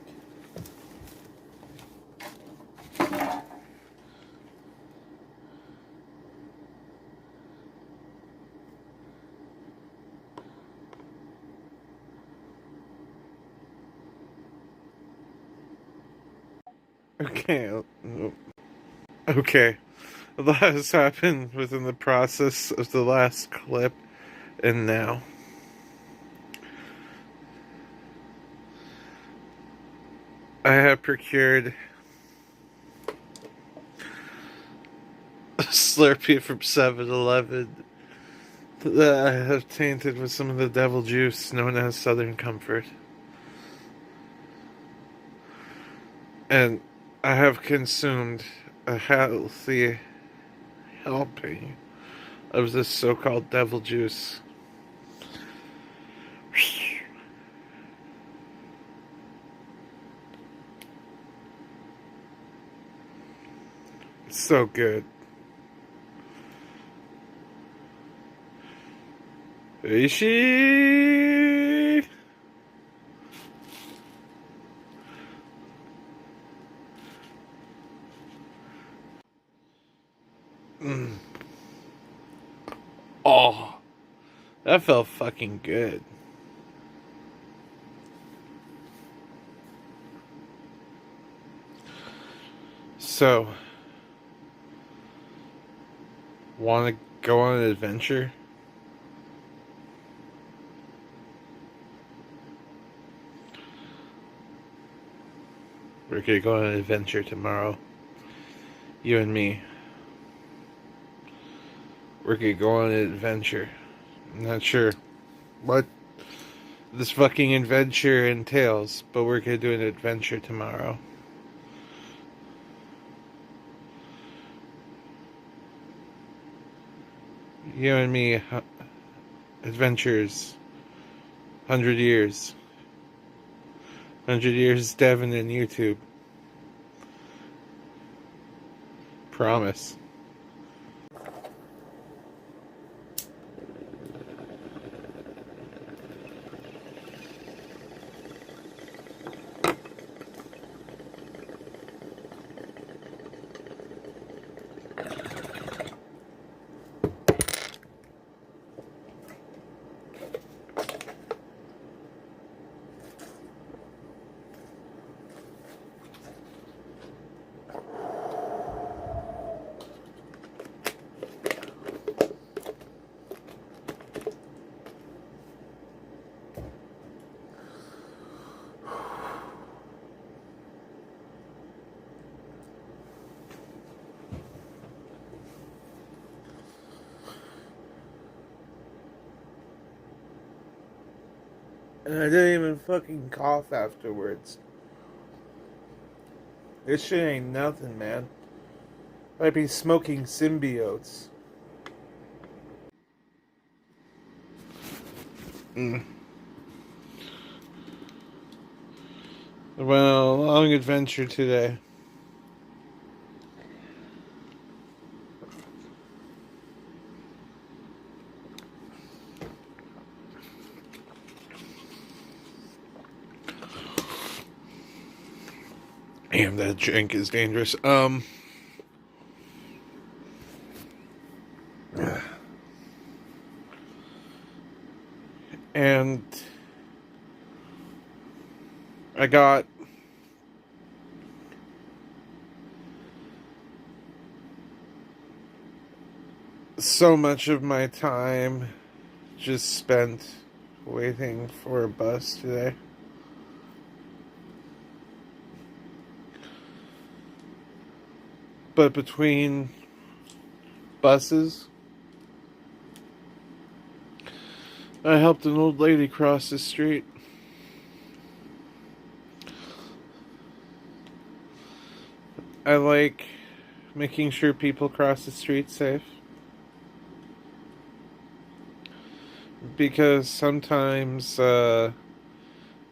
Okay. A lot has happened within the process of the last clip and now. I have procured a Slurpee from 7-Eleven that I have tainted with some of the devil juice known as Southern Comfort. And I have consumed a healthy helping of this so-called devil juice. It's so good. Ishi. Oh, that felt fucking good. So, want to go on an adventure? We're gonna go on an adventure tomorrow. You and me. We're gonna go on an adventure. I'm not sure what this fucking adventure entails, but we're gonna do an adventure tomorrow. You and me, adventures. 100 years. 100 years Devin and YouTube. Promise. And I didn't even fucking cough afterwards. This shit ain't nothing, man. I'd be smoking symbiotes. Well, long adventure today. Damn, that drink is dangerous. And I got so much of my time just spent waiting for a bus today. But between buses, I helped an old lady cross the street. I like making sure people cross the street safe. Because sometimes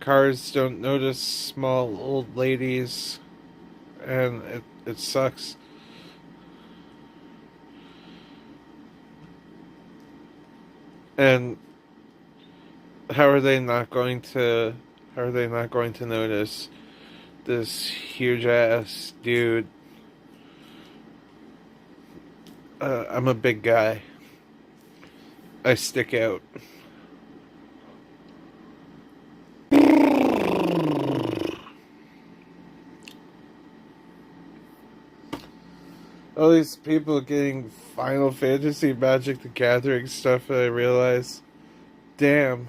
cars don't notice small old ladies, and it sucks. And how are they not going to notice this huge ass dude? I'm a big guy. I stick out. All these people getting Final Fantasy Magic the Gathering stuff, I realize, damn,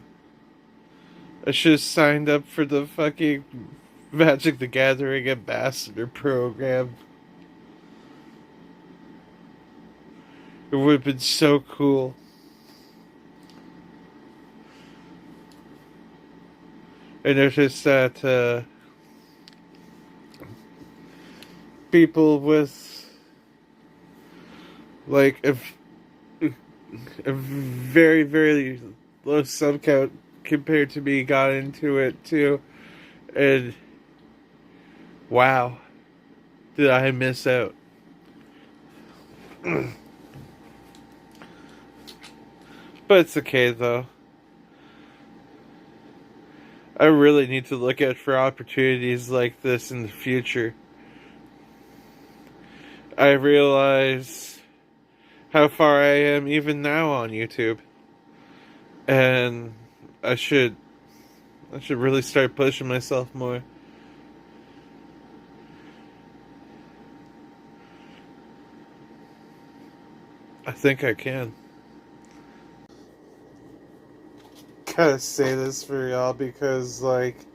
I should have signed up for the fucking Magic the Gathering Ambassador program. It would have been so cool. I noticed that people with like a very, very low sub count compared to me got into it too. And wow, did I miss out. But it's okay though. I really need to look out for opportunities like this in the future. I realize how far I am even now on YouTube. And I should really start pushing myself more. I think I can. Gotta say this for y'all because, like,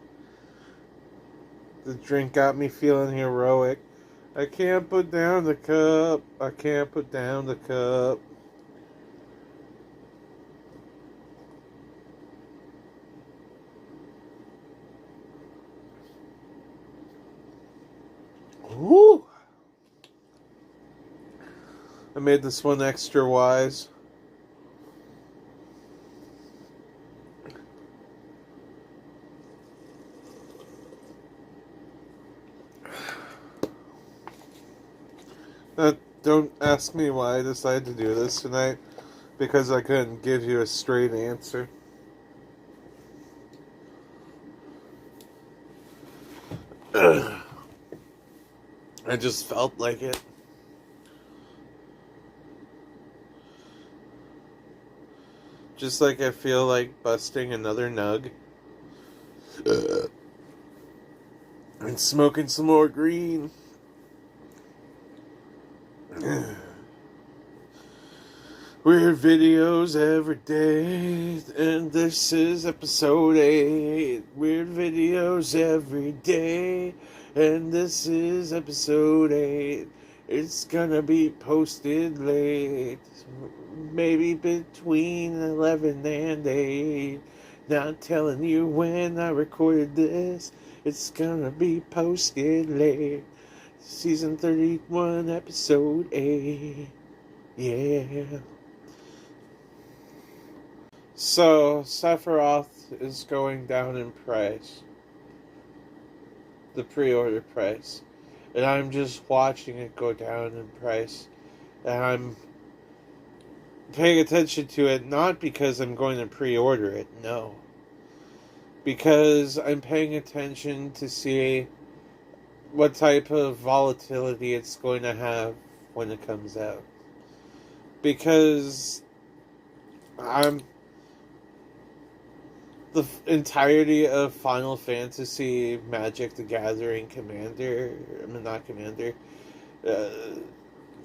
the drink got me feeling heroic. I can't put down the cup. I can't put down the cup. Woo! I made this one extra wise. Don't ask me why I decided to do this tonight, because I couldn't give you a straight answer. I just felt like it. Just like I feel like busting another nug. And smoking some more green. Weird videos every day, and this is episode 8. Weird videos every day, and this is episode 8. It's gonna be posted late, maybe between 11 and 8. Not telling you when I recorded this. It's gonna be posted late. Season 31, episode 8. Yeah. So, Sephiroth is going down in price. The pre-order price. And I'm just watching it go down in price. And I'm paying attention to it not because I'm going to pre-order it, no. Because I'm paying attention to see what type of volatility it's going to have when it comes out. Because I'm the entirety of Final Fantasy Magic the Gathering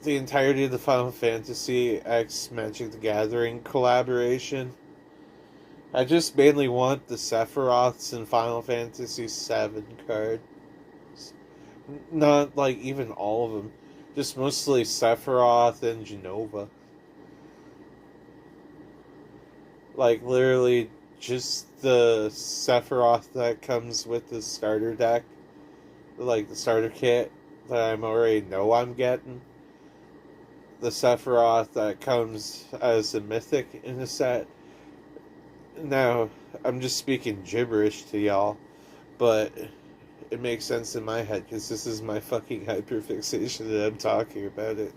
the entirety of the Final Fantasy X Magic the Gathering collaboration. I just mainly want the Sephiroths in Final Fantasy VII cards. Not like even all of them. Just mostly Sephiroth and Jenova. Like literally just the Sephiroth that comes with the starter deck. Like the starter kit that I'm already know I'm getting. The Sephiroth that comes as a mythic in the set. Now, I'm just speaking gibberish to y'all, but it makes sense in my head because this is my fucking hyperfixation that I'm talking about it.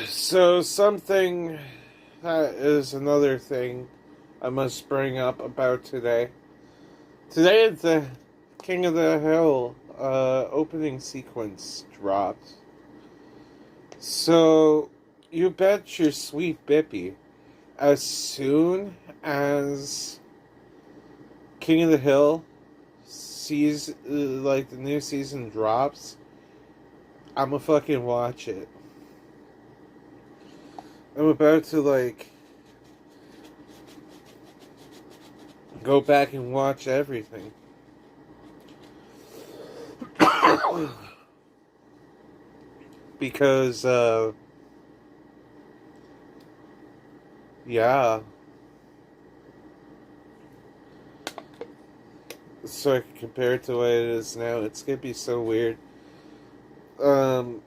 So, something that is another thing I must bring up about today. Today, the King of the Hill opening sequence dropped. So, you bet your sweet Bippy, as soon as King of the Hill sees, like, the new season drops, I'ma fucking watch it. I'm about to, like, go back and watch everything. Because, yeah. So I can compare it to the way it is now. It's gonna be so weird. Y'all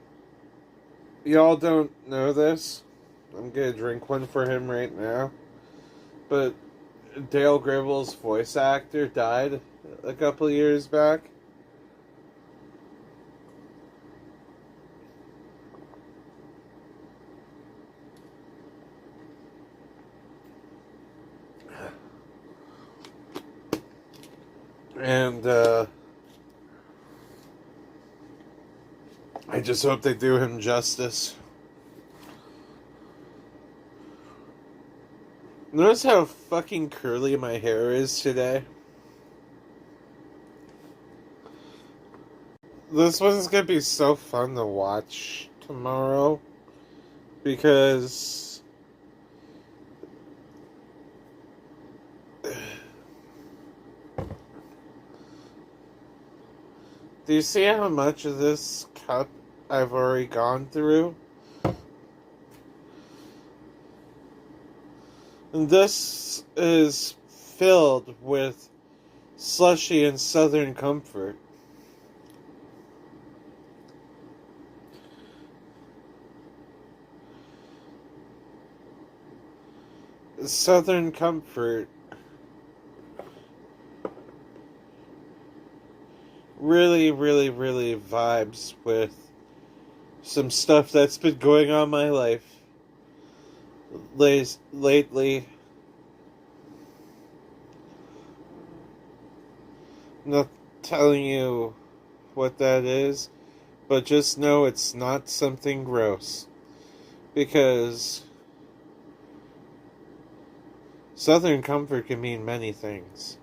don't know this. I'm gonna drink one for him right now. But Dale Gribble's voice actor died a couple years back. And, I just hope they do him justice. Notice how fucking curly my hair is today? This one's gonna be so fun to watch tomorrow. Because do you see how much of this cup I've already gone through? And this is filled with slushy and Southern Comfort. Southern Comfort really, really, really vibes with some stuff that's been going on in my life lately. I'm not telling you what that is, but just know it's not something gross. Because Southern Comfort can mean many things.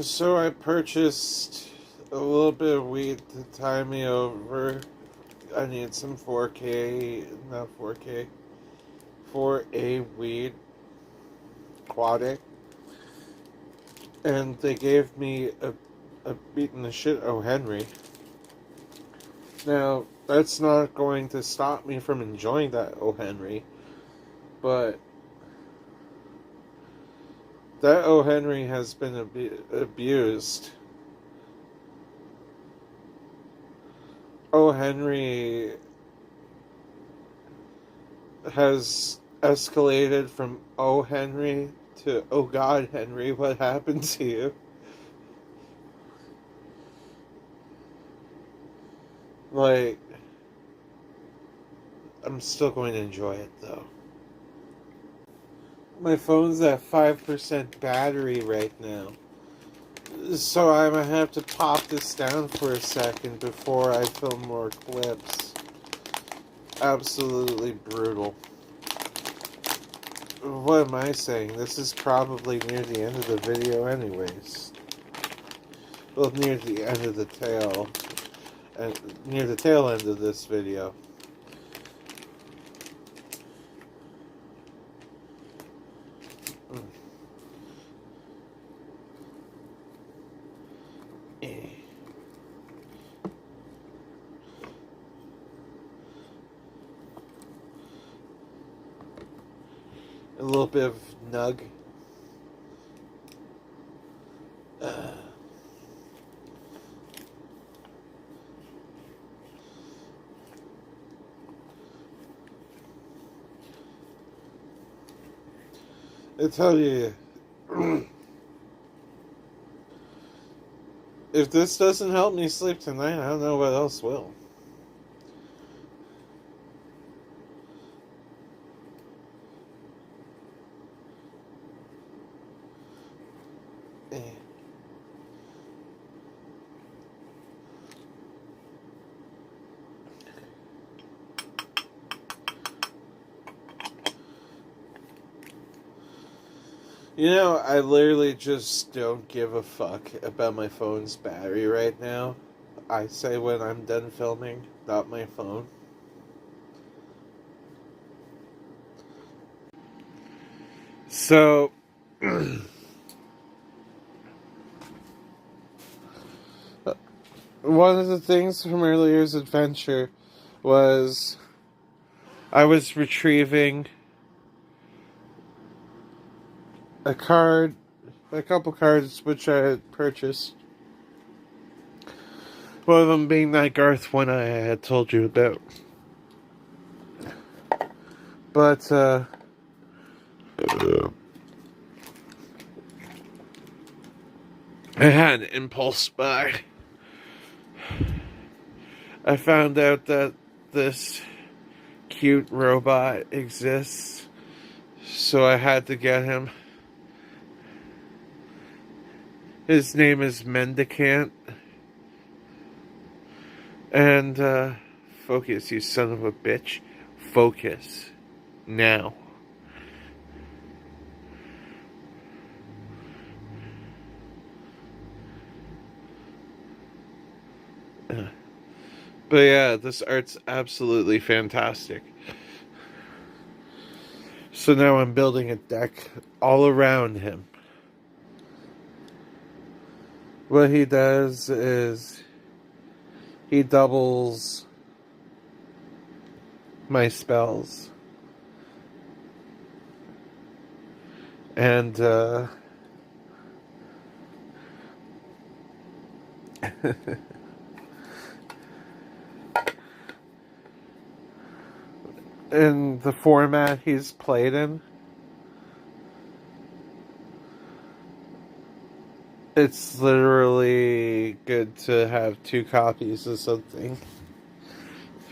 So I purchased a little bit of weed to tie me over. I need some 4A weed, quadic. And they gave me a beaten the shit O. Henry. Now, that's not going to stop me from enjoying that O. Henry, but that O. Henry has been abused. O. Henry has escalated from "Oh Henry" to "Oh God Henry, what happened to you?" Like, I'm still going to enjoy it though. My phone's at 5% battery right now, so I'm gonna have to pop this down for a second before I film more clips. Absolutely brutal. What am I saying? This is probably near the end of the video anyways. Well, near the end of the tail. And near the tail end of this video. A little bit of nug. I tell you, if this doesn't help me sleep tonight, I don't know what else will. You know, I literally just don't give a fuck about my phone's battery right now. I say when I'm done filming, not my phone. So, one of the things from earlier's adventure was I was retrieving a couple cards which I had purchased. One of them being that Garth one I had told you about. But, I had an impulse buy. I found out that this cute robot exists, so I had to get him. His name is Mendicant. And, focus, you son of a bitch. Focus. Now. But yeah, this art's absolutely fantastic. So now I'm building a deck all around him. What he does is he doubles my spells. And, in the format he's played in, it's literally good to have 2 copies of something.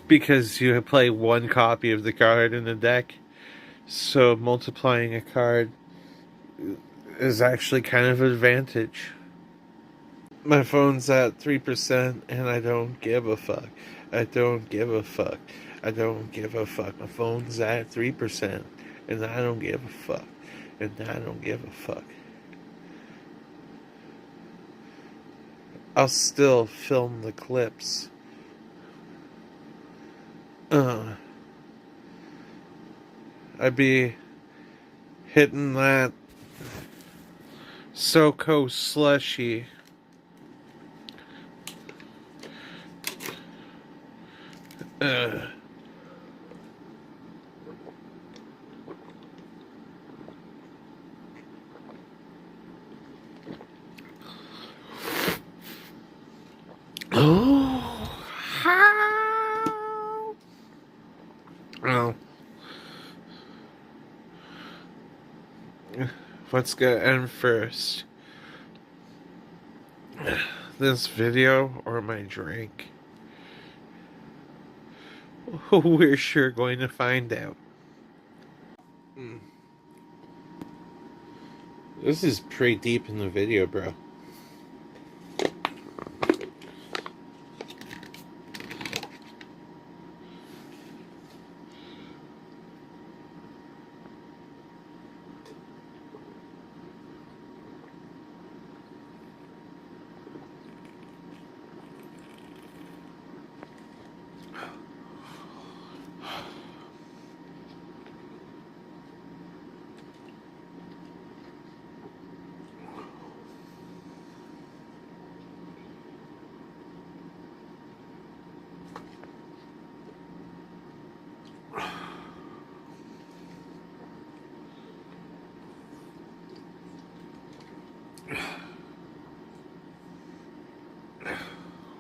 Because you play 1 copy of the card in the deck. So multiplying a card is actually kind of an advantage. My phone's at 3% and I don't give a fuck. I don't give a fuck. I don't give a fuck. My phone's at 3% and I don't give a fuck. And I don't give a fuck. I'll still film the clips. I'd be hitting that SoCo slushy Uh. Oh, how? Well, what's gonna end first? This video or my drink? We're sure going to find out. This is pretty deep in the video, bro.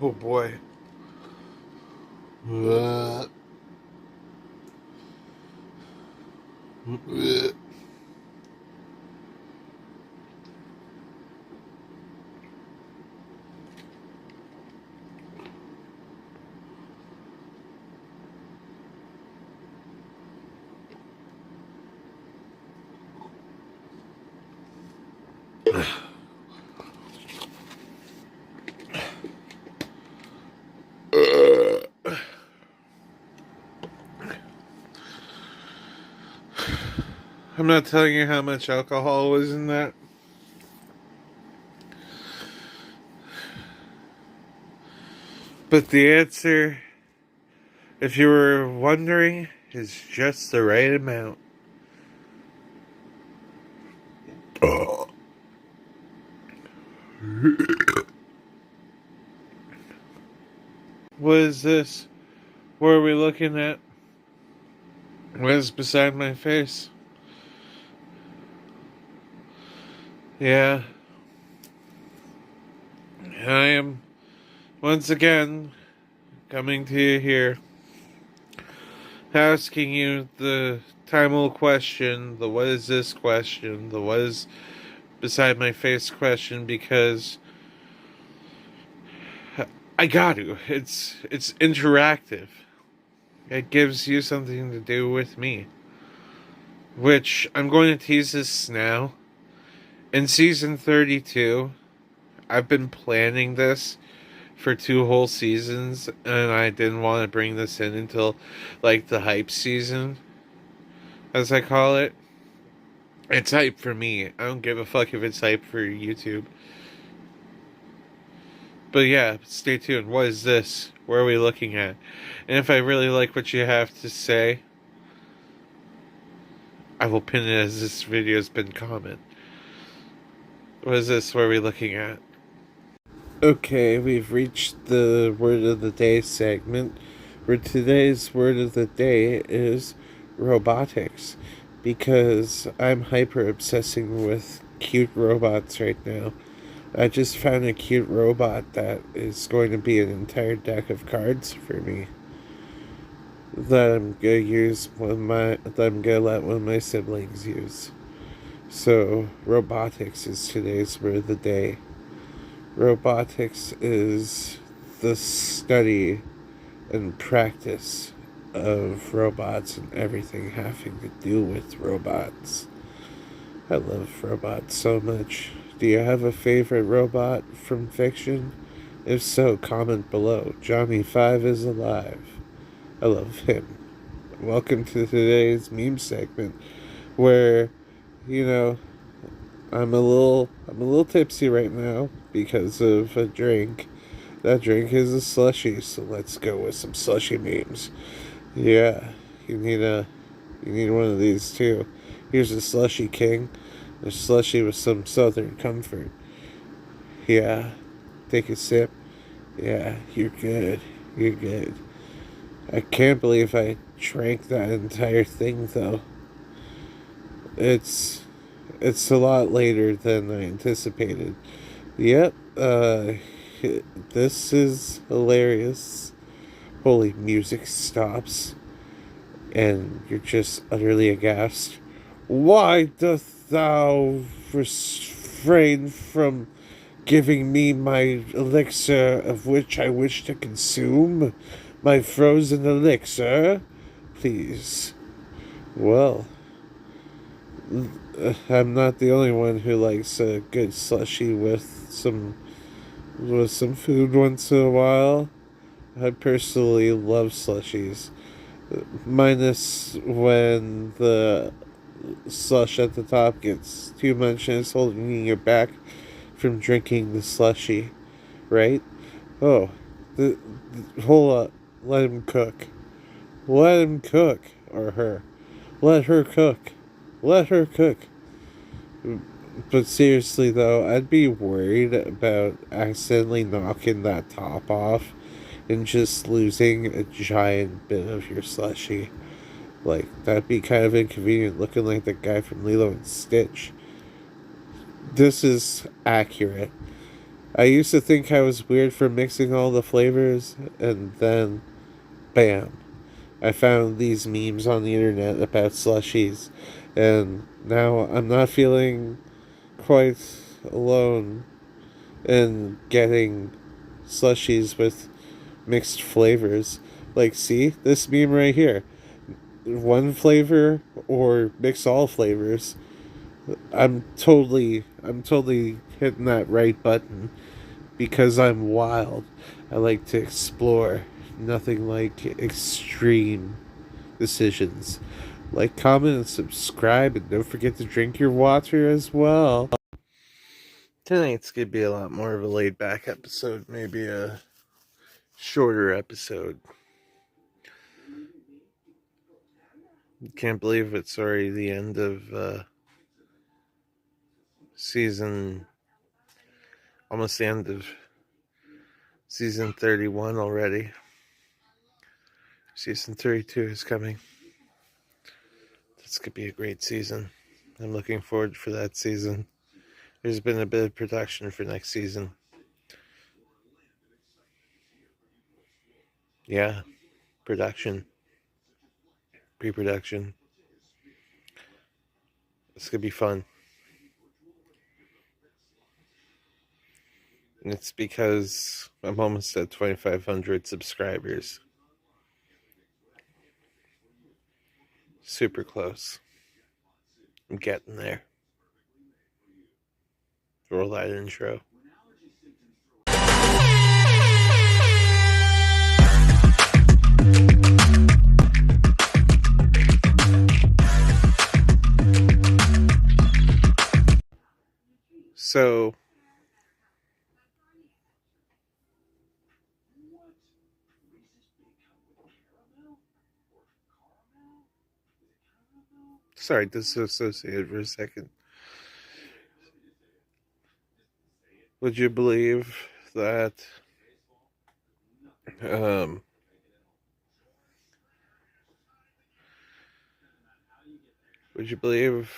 Oh boy. I'm not telling you how much alcohol was in that. But the answer, if you were wondering, is just the right amount. What is this? What are we looking at? What is beside my face? Yeah. I am once again coming to you here, asking you the time-old question, the what is this question, the what is beside my face question, because I got to. It's interactive. It gives you something to do with me. Which, I'm going to tease this now. In season 32, I've been planning this for 2 whole seasons, and I didn't want to bring this in until, like, the hype season, as I call it. It's hype for me. I don't give a fuck if it's hype for YouTube. But yeah, stay tuned. What is this? What are we looking at? And if I really like what you have to say, I will pin it as this video's been comment. What is this? What are we looking at? Okay, we've reached the word of the day segment, where today's word of the day is robotics, because I'm hyper obsessing with cute robots right now. I just found a cute robot that is going to be an entire deck of cards for me that I'm gonna use that I'm gonna let one of my siblings use. So robotics is today's word of the day. Robotics is the study and practice of robots and everything having to do with robots. I love robots so much. Do you have a favorite robot from fiction? If so, comment below. Johnny 5 is alive. I love him. Welcome to today's meme segment, where, you know, I'm a little tipsy right now because of a drink. That drink is a slushy, so let's go with some slushy memes. Yeah, you need one of these too. Here's a slushy king. A slushy with some Southern comfort. Yeah, take a sip. Yeah, you're good. You're good. I can't believe I drank that entire thing, though. It's a lot later than I anticipated. Yep, this is hilarious. Holy, music stops, and you're just utterly aghast. Why dost thou refrain from giving me my elixir of which I wish to consume? My frozen elixir? Please. Well, I'm not the only one who likes a good slushy with some food once in a while. I personally love slushies, minus when the slush at the top gets too much and it's holding you back from drinking the slushy, right? Oh, hold up. Let him cook. Let him cook. Or her. Let her cook. Let her cook. But seriously, though, I'd be worried about accidentally knocking that top off and just losing a giant bit of your slushy. Like, that'd be kind of inconvenient, looking like the guy from Lilo and Stitch. This is accurate. I used to think I was weird for mixing all the flavors, and then, bam, I found these memes on the internet about slushies, and now I'm not feeling quite alone in getting slushies with mixed flavors. Like, see, this meme right here. One flavor or mix all flavors. I'm totally hitting that right button because I'm wild. I like to explore. Nothing like extreme decisions. Like, comment, and subscribe, and don't forget to drink your water as well. Tonight's gonna be a lot more of a laid back episode, maybe a shorter episode. Can't believe it's already the end of season, almost the end of season 31 already. Season 32 is coming. This could be a great season. I'm looking forward for that season. There's been a bit of production for next season. Yeah, production, pre-production. This could be fun. And it's because I'm almost at 2,500 subscribers. Super close. I'm getting there. Roll that intro. So, sorry, disassociated for a second. Would you believe that um, would you believe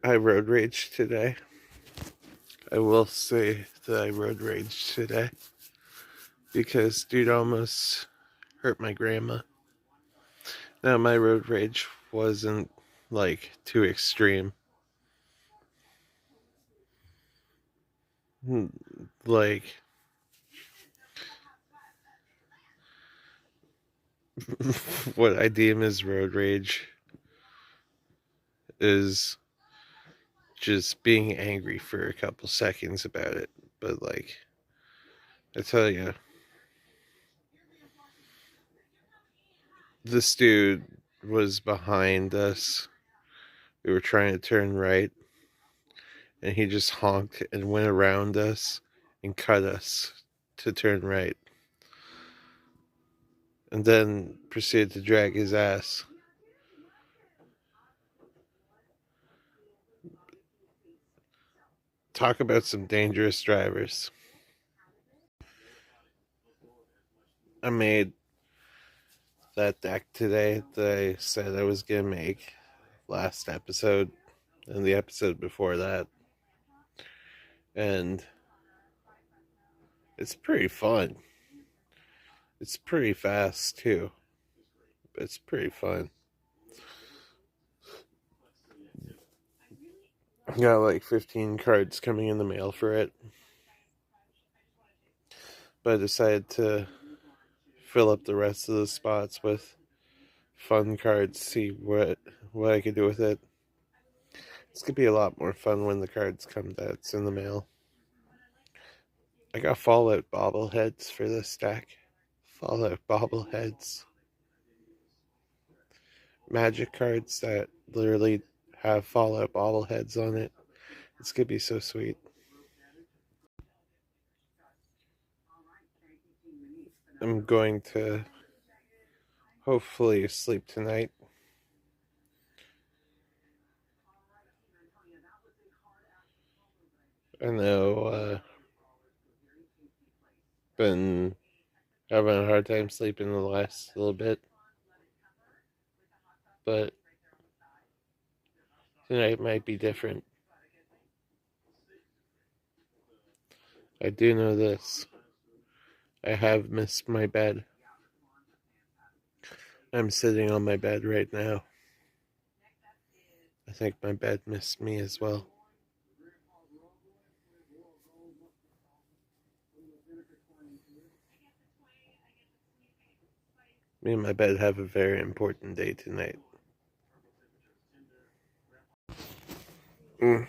I road raged today? I will say that I road raged today because dude almost hurt my grandma. Now, my road rage wasn't like too extreme. Like, what I deem as road rage is just being angry for a couple seconds about it. But, like, I tell you, this dude was behind us. We were trying to turn right, and he just honked and went around us and cut us to turn right. And then proceeded to drag his ass. Talk about some dangerous drivers. I made that deck today that I said I was gonna make last episode and the episode before that. And it's pretty fun. It's pretty fast too. It's pretty fun. Got like 15 cards coming in the mail for it. But I decided to fill up the rest of the spots with fun cards, see what I could do with it. It's gonna be a lot more fun when the cards come that's in the mail. I got Fallout bobbleheads for this deck. Fallout bobbleheads. Magic cards that literally have Fallout bobbleheads on it. It's gonna be so sweet. I'm going to hopefully sleep tonight. I know, been having a hard time sleeping the last little bit, but tonight might be different. I do know this. I have missed my bed. I'm sitting on my bed right now. I think my bed missed me as well. Me and my bed have a very important day tonight. I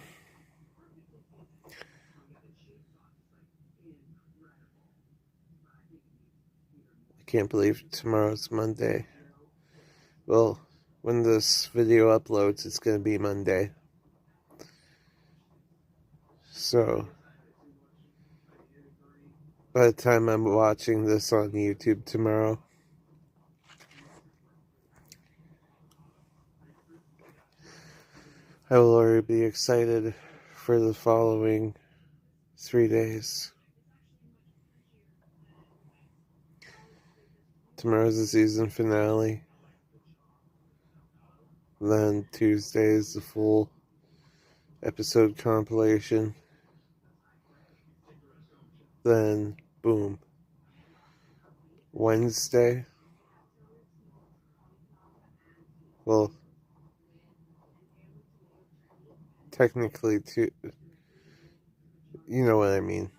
can't believe tomorrow's Monday. Well, when this video uploads, it's going to be Monday. So, by the time I'm watching this on YouTube tomorrow, I will already be excited for the following 3 days. Tomorrow's the season finale. Then Tuesday is the full episode compilation. Then, boom. Wednesday. Well, technically, you know what I mean.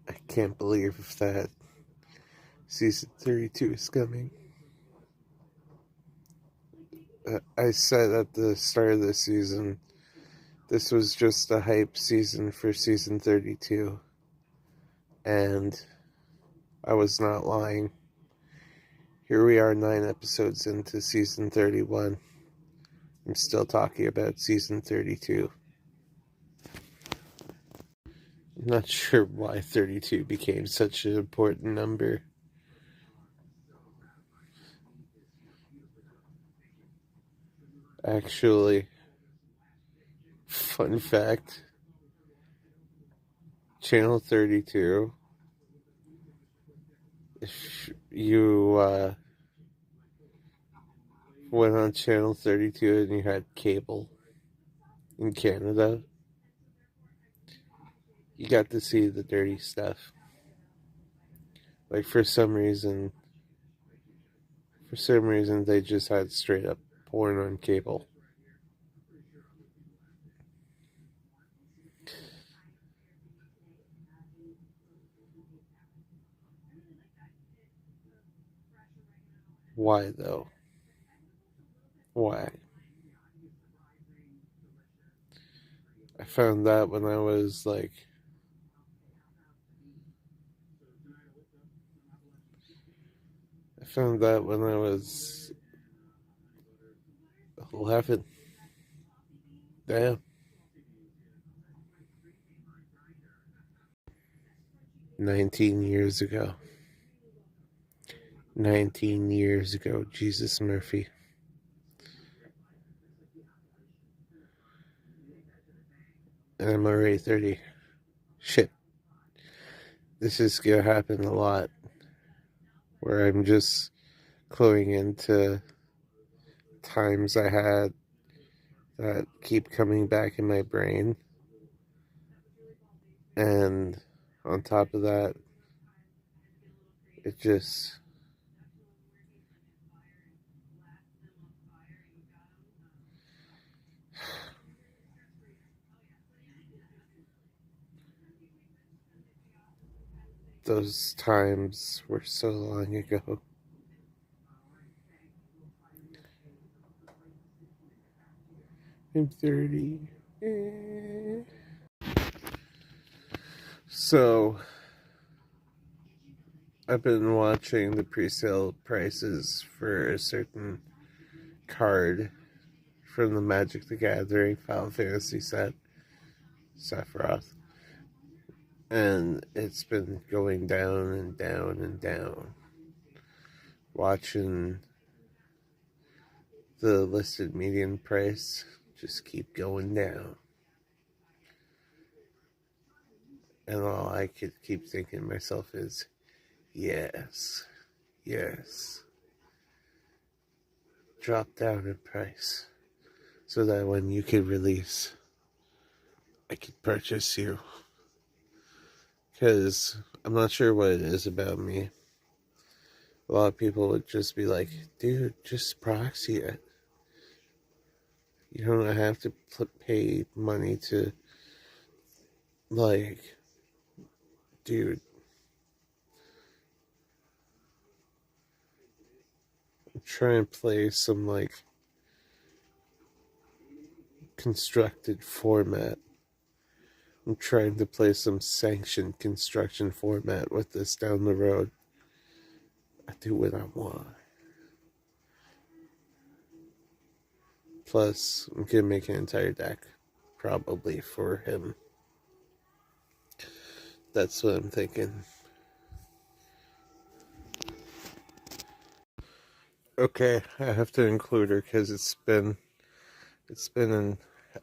I can't believe that season 32 is coming. I said at the start of the season, this was just a hype season for season 32. And I was not lying. Here we are 9 episodes into season 31. I'm still talking about season 32. I'm not sure why 32 became such an important number. Actually, fun fact, Channel 32, if you went on Channel 32 and you had cable in Canada, you got to see the dirty stuff. Like, for some reason, they just had straight up porn on cable. Why, though? Why? I found that when I was like 11. Damn. 19 years ago. 19 years ago, Jesus Murphy. And I'm already 30. Shit. this is gonna happen a lot, where I'm just cluing into times I had that keep coming back in my brain. And on top of that, it just, those times were so long ago. I'm 30. So, I've been watching the pre-sale prices for a certain card from the Magic the Gathering Final Fantasy set, Sephiroth. And it's been going down and down and down. Watching the listed median price just keep going down. And all I could keep thinking to myself is, yes, yes. Drop down in price so that when you could release, I could purchase you. Because I'm not sure what it is about me. A lot of people would just be like, dude, just proxy it. You don't have to pay money to, like, dude. Try and play some, like, constructed format. I'm trying to play some sanctioned construction format with this down the road. I do what I want. Plus, I'm gonna make an entire deck, probably, for him. That's what I'm thinking. Okay, I have to include her because it's been an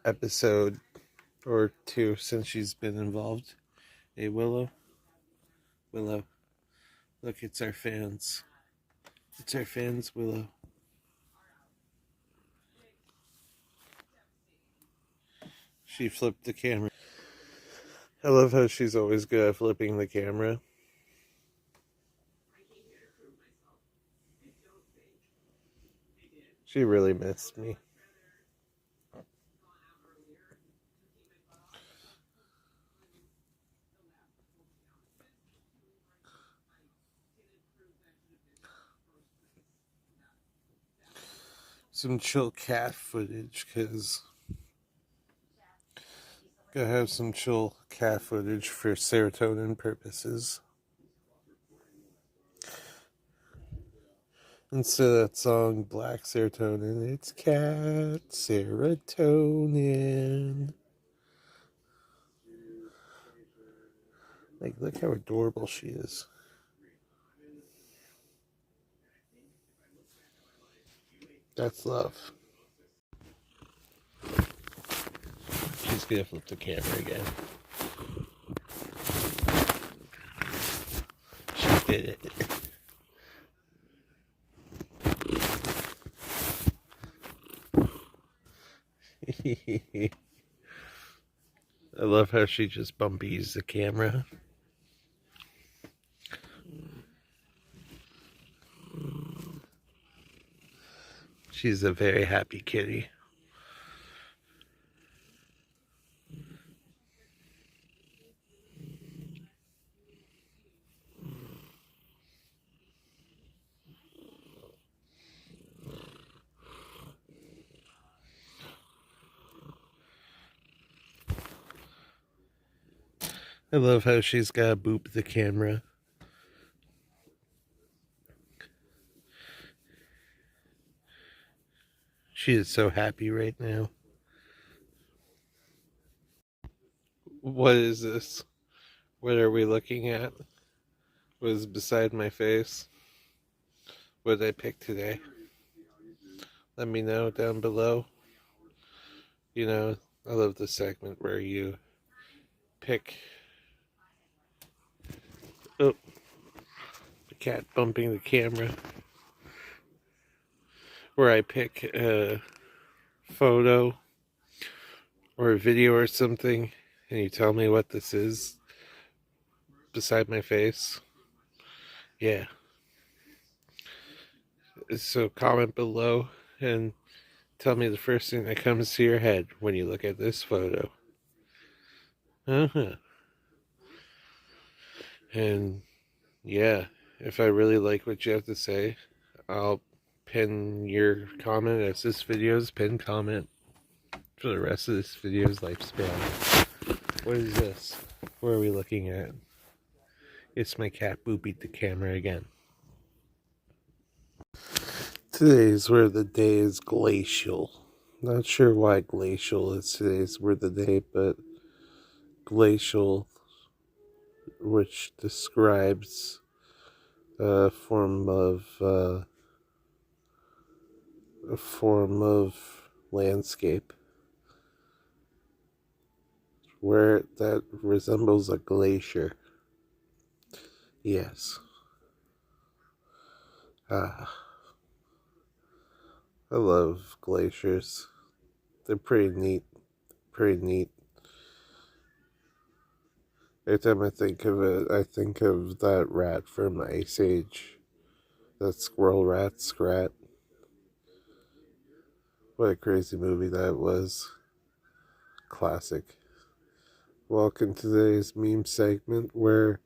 episode or two since she's been involved. Hey, Willow. Willow. Look, it's our fans. It's our fans, Willow. She flipped the camera. I love how she's always good at flipping the camera. She really missed me. Some chill cat footage, because gotta have some chill cat footage for serotonin purposes. Instead of that song Black Serotonin, it's Cat Serotonin. Like, look how adorable she is. That's love. She's gonna flip the camera again. She did it. I love how she just bumpies the camera. She's a very happy kitty. I love how she's got to boop the camera. She is so happy right now. What is this? What are we looking at? What is beside my face? What did I pick today? Let me know down below. You know, I love the segment where you pick Oh, the cat bumping the camera. Where I pick a photo or a video or something and you tell me what this is beside my face. Yeah. So comment below and tell me the first thing that comes to your head when you look at this photo. Uh-huh. And yeah, if I really like what you have to say, I'll pin your comment as this video's pinned comment for the rest of this video's lifespan. What is this? What are we looking at? It's my cat Boo beat the camera again. Today's word of the day is glacial. Not sure why glacial is today's word of the day, but glacial, which describes a form of landscape where that resembles a glacier. Yes. I love glaciers. They're pretty neat. Pretty neat. Every time I think of it, I think of that rat from Ice Age. That squirrel rat, Scrat. What a crazy movie that was. Classic. Welcome to today's meme segment where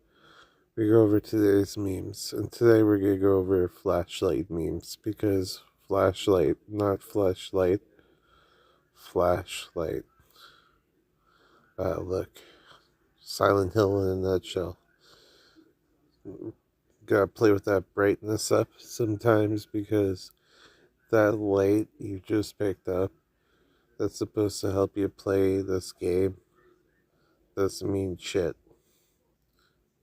we go over today's memes. And today we're going to go over flashlight memes because flashlight, not flashlight. Flashlight. Look. Silent Hill in a nutshell. Gotta play with that brightness up sometimes because that light you just picked up that's supposed to help you play this game doesn't mean shit.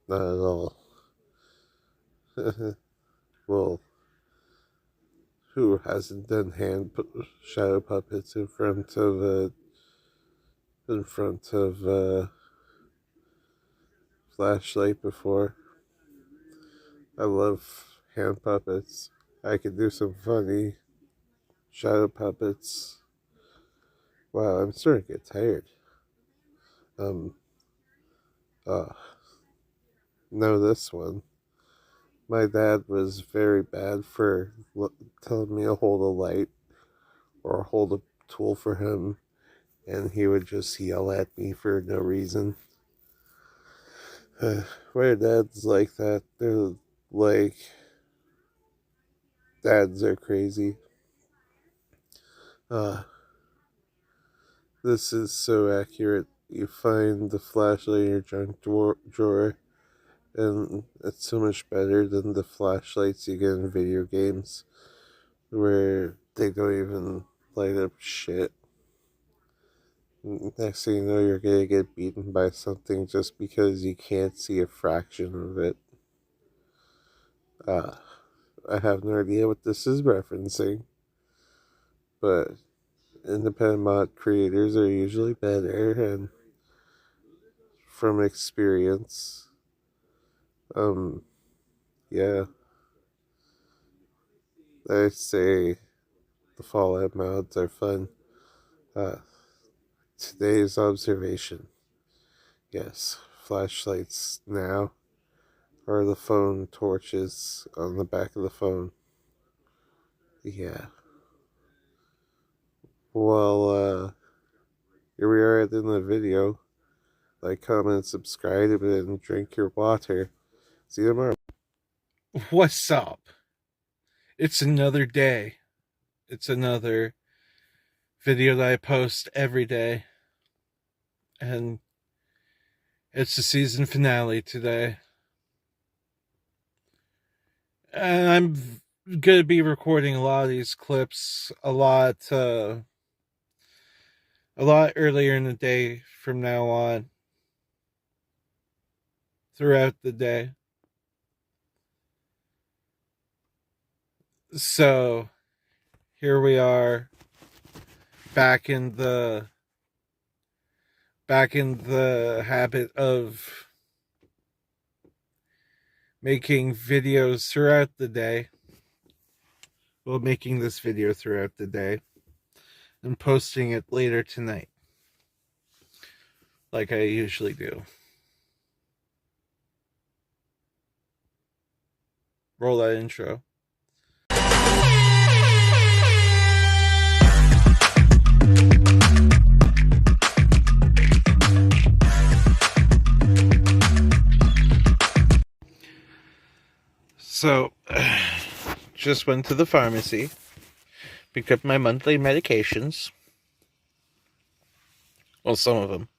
Not at all. Well, who hasn't done shadow puppets in front of flashlight before? I love hand puppets. I could do some funny shadow puppets. Wow, I'm starting to get tired. Know this one. My dad was very bad for telling me to hold a light or hold a tool for him, and he would just yell at me for no reason. My dad's like that. They're like, dads are crazy. This is so accurate. You find the flashlight in your junk drawer, and it's so much better than the flashlights you get in video games, where they don't even light up shit. Next thing you know, you're gonna get beaten by something just because you can't see a fraction of it. I have no idea what this is referencing, but independent mod creators are usually better, and from experience, yeah, I say the Fallout mods are fun. Today's observation. Yes, flashlights now are the phone torches on the back of the phone. Yeah. Well, here we are at the end of the video. Like, comment, subscribe, and drink your water. See you tomorrow. What's up? It's another day. It's another video that I post every day. And it's the season finale today. And I'm going to be recording a lot of these clips a lot earlier in the day from now on. Throughout the day. So, here we are back in the habit of making videos throughout the day. Well, making this video throughout the day and posting it later tonight, like I usually do. Roll that intro. So, just went to the pharmacy, picked up my monthly medications. Well, some of them.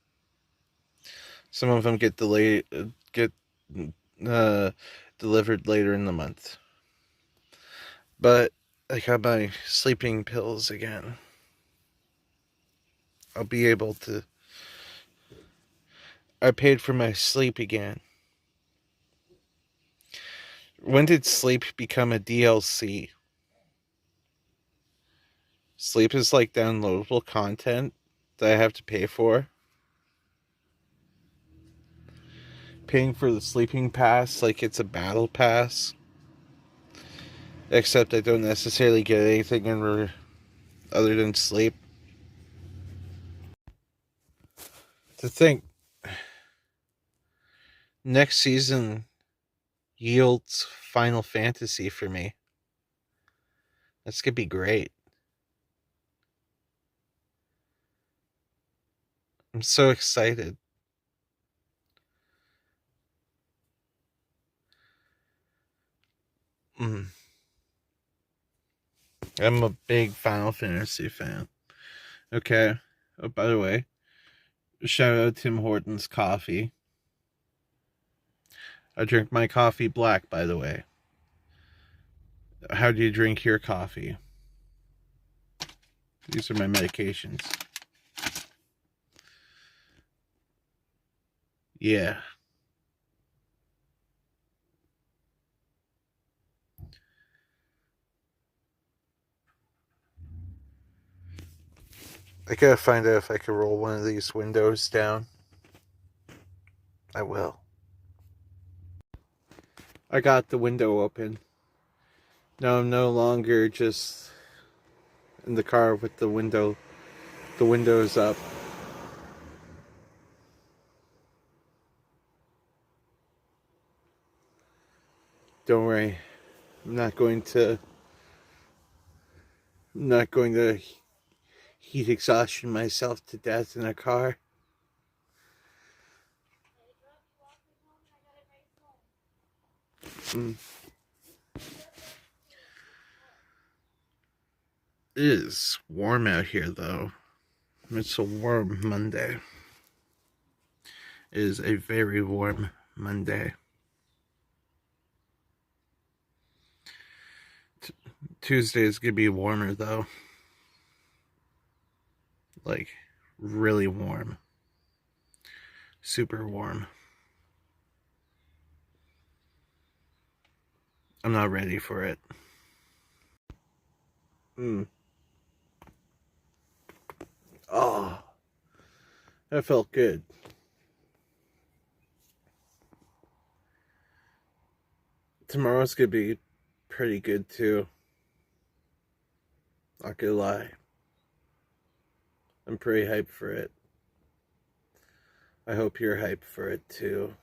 Some of them get delayed, delivered later in the month. But I got my sleeping pills again. I'll be able to. I paid for my sleep again. When did sleep become a DLC? Sleep is like downloadable content that I have to pay for. Paying for the sleeping pass like it's a battle pass. Except I don't necessarily get anything in other than sleep. To think, next season yields Final Fantasy for me. That's gonna be great. I'm so excited. I'm a big Final Fantasy fan. Okay. Oh, by the way, shout out Tim Hortons coffee. I drink my coffee black, by the way. How do you drink your coffee? These are my medications. Yeah. I gotta find out if I can roll one of these windows down. I will. I got the window open. Now I'm no longer just in the car with the windows up. Don't worry. I'm not going to heat exhaustion myself to death in a car. It is warm out here, though. It's a warm Monday. It is a very warm Monday. Tuesday is gonna be warmer, though. Like, really warm. Super warm. I'm not ready for it. Oh, that felt good. Tomorrow's gonna be pretty good too. Not gonna lie. I'm pretty hyped for it. I hope you're hyped for it too.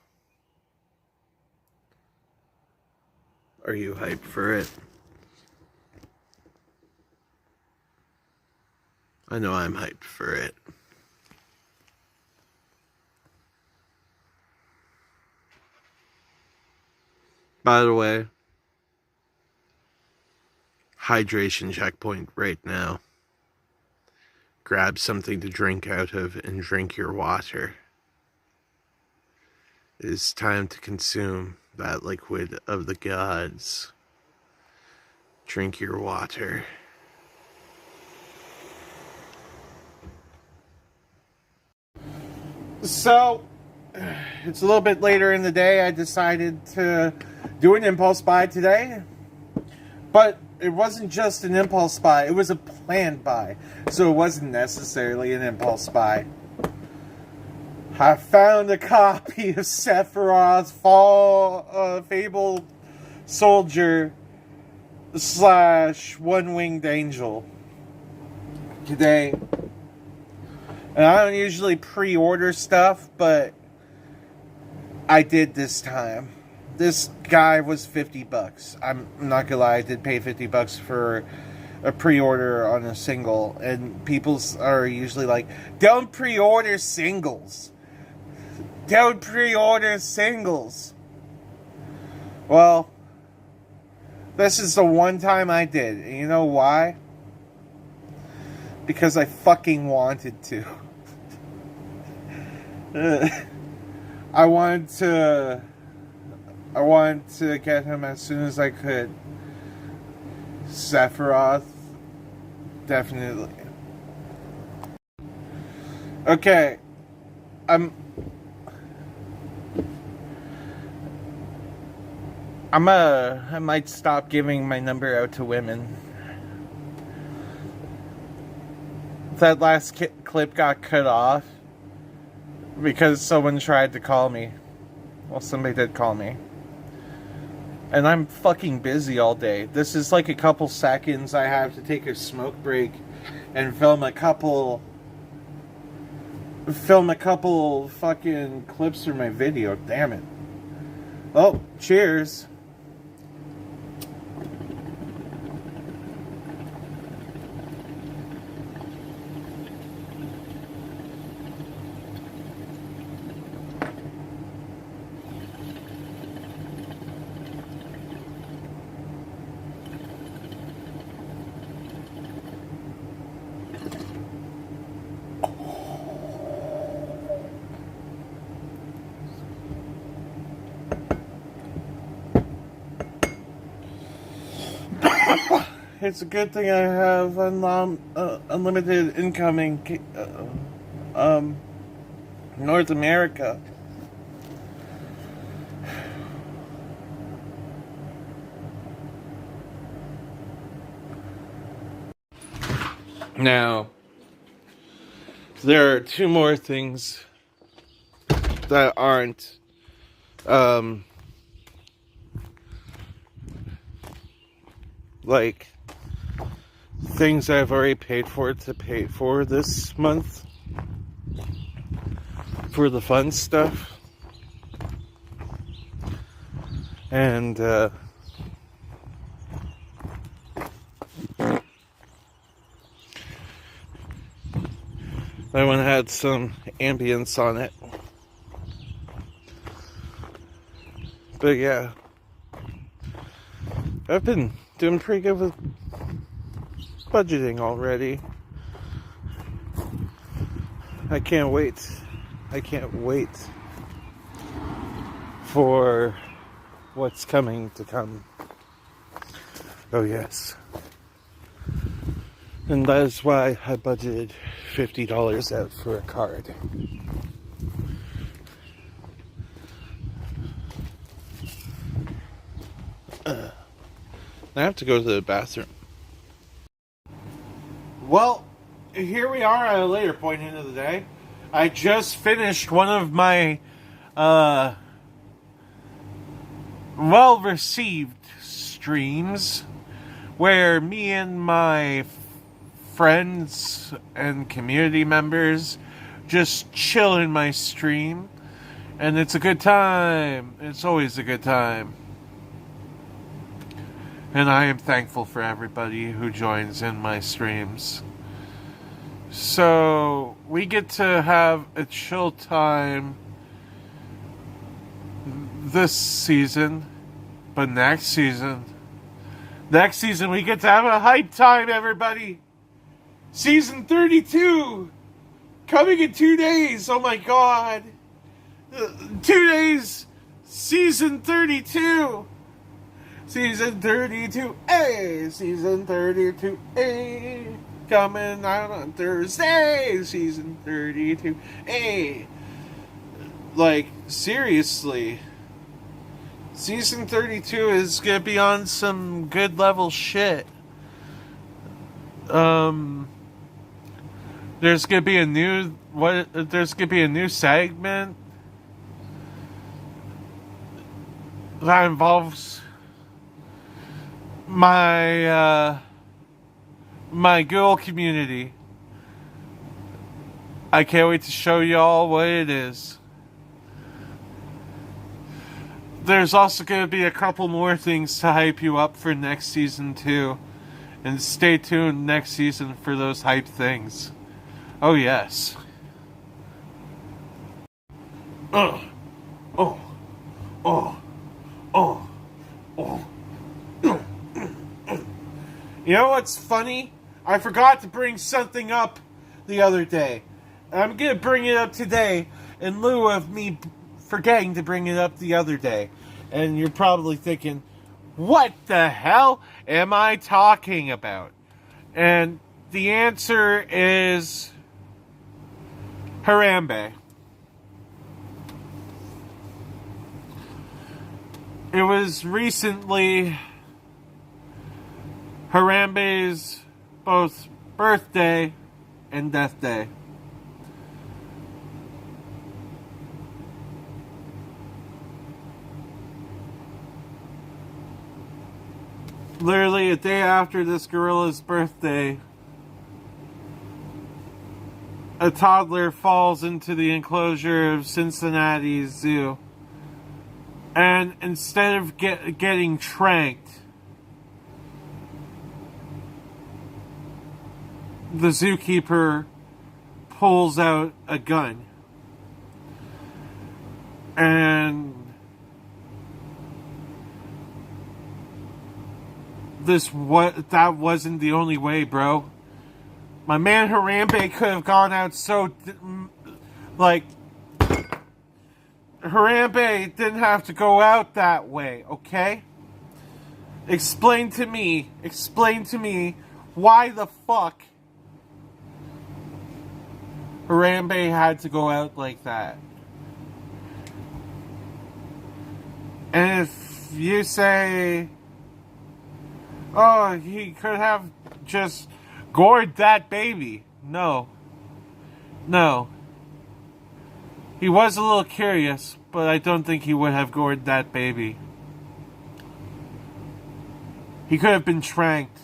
Are you hyped for it? I know I'm hyped for it. By the way, hydration checkpoint right now. Grab something to drink out of and drink your water. It is time to consume that liquid of the gods. Drink your water. So, it's a little bit later in the day. I decided to do an impulse buy today. But it wasn't just an impulse buy. It was a planned buy. So it wasn't necessarily an impulse buy. I found a copy of Sephiroth's Fabled Soldier / One-Winged Angel today. And I don't usually pre-order stuff, but I did this time. This guy was $50. I'm not gonna lie, I did pay $50 for a pre-order on a single, and people are usually like, don't pre-order singles. Don't pre-order singles. Well, this is the one time I did. And you know why? Because I fucking wanted to. I wanted to get him as soon as I could. Sephiroth, definitely. Okay, I might stop giving my number out to women. That last clip got cut off because someone tried to call me. Well, somebody did call me. And I'm fucking busy all day. This is like a couple seconds. I have to take a smoke break and film a couple fucking clips for my video. Damn it. Oh, cheers. It's a good thing I have unlimited incoming North America. Now, there are two more things that aren't like things I've already paid for to pay for this month for the fun stuff. And that one had some ambience on it. But yeah, I've been doing pretty good with budgeting already. I can't wait for what's coming to come. Oh yes. And that is why I budgeted $50 out for a card. I have to go to the bathroom. Well, here we are at a later point into the day. I just finished one of my well-received streams where me and my friends and community members just chill in my stream, and it's a good time. It's always a good time. And I am thankful for everybody who joins in my streams. So, we get to have a chill time this season. But next season we get to have a hype time, everybody. Season 32. Coming in 2 days. Oh my god. 2 days. Season 32. Season 32A, Season 32A, coming out on Thursday, Season 32A. Like, seriously, Season 32 is gonna be on some good level shit. There's gonna be a new There's gonna be a new segment that involves my Google community. I can't wait to show y'all what it is. There's also going to be a couple more things to hype you up for next season too. And stay tuned next season for those hype things. Oh yes. Oh, oh, oh, oh, oh. You know what's funny? I forgot to bring something up the other day. I'm going to bring it up today in lieu of me forgetting to bring it up the other day. And you're probably thinking, what the hell am I talking about? And the answer is Harambe. It was recently Harambe's both birthday and death day. Literally a day after this gorilla's birthday, a toddler falls into the enclosure of Cincinnati Zoo. And instead of getting tranked, the zookeeper pulls out a gun. And that wasn't the only way, bro. My man Harambe could have gone out Harambe didn't have to go out that way, okay? Explain to me why the fuck Harambe had to go out like that. And if you say, oh, he could have just gored that baby. No. He was a little curious, but I don't think he would have gored that baby. He could have been tranked.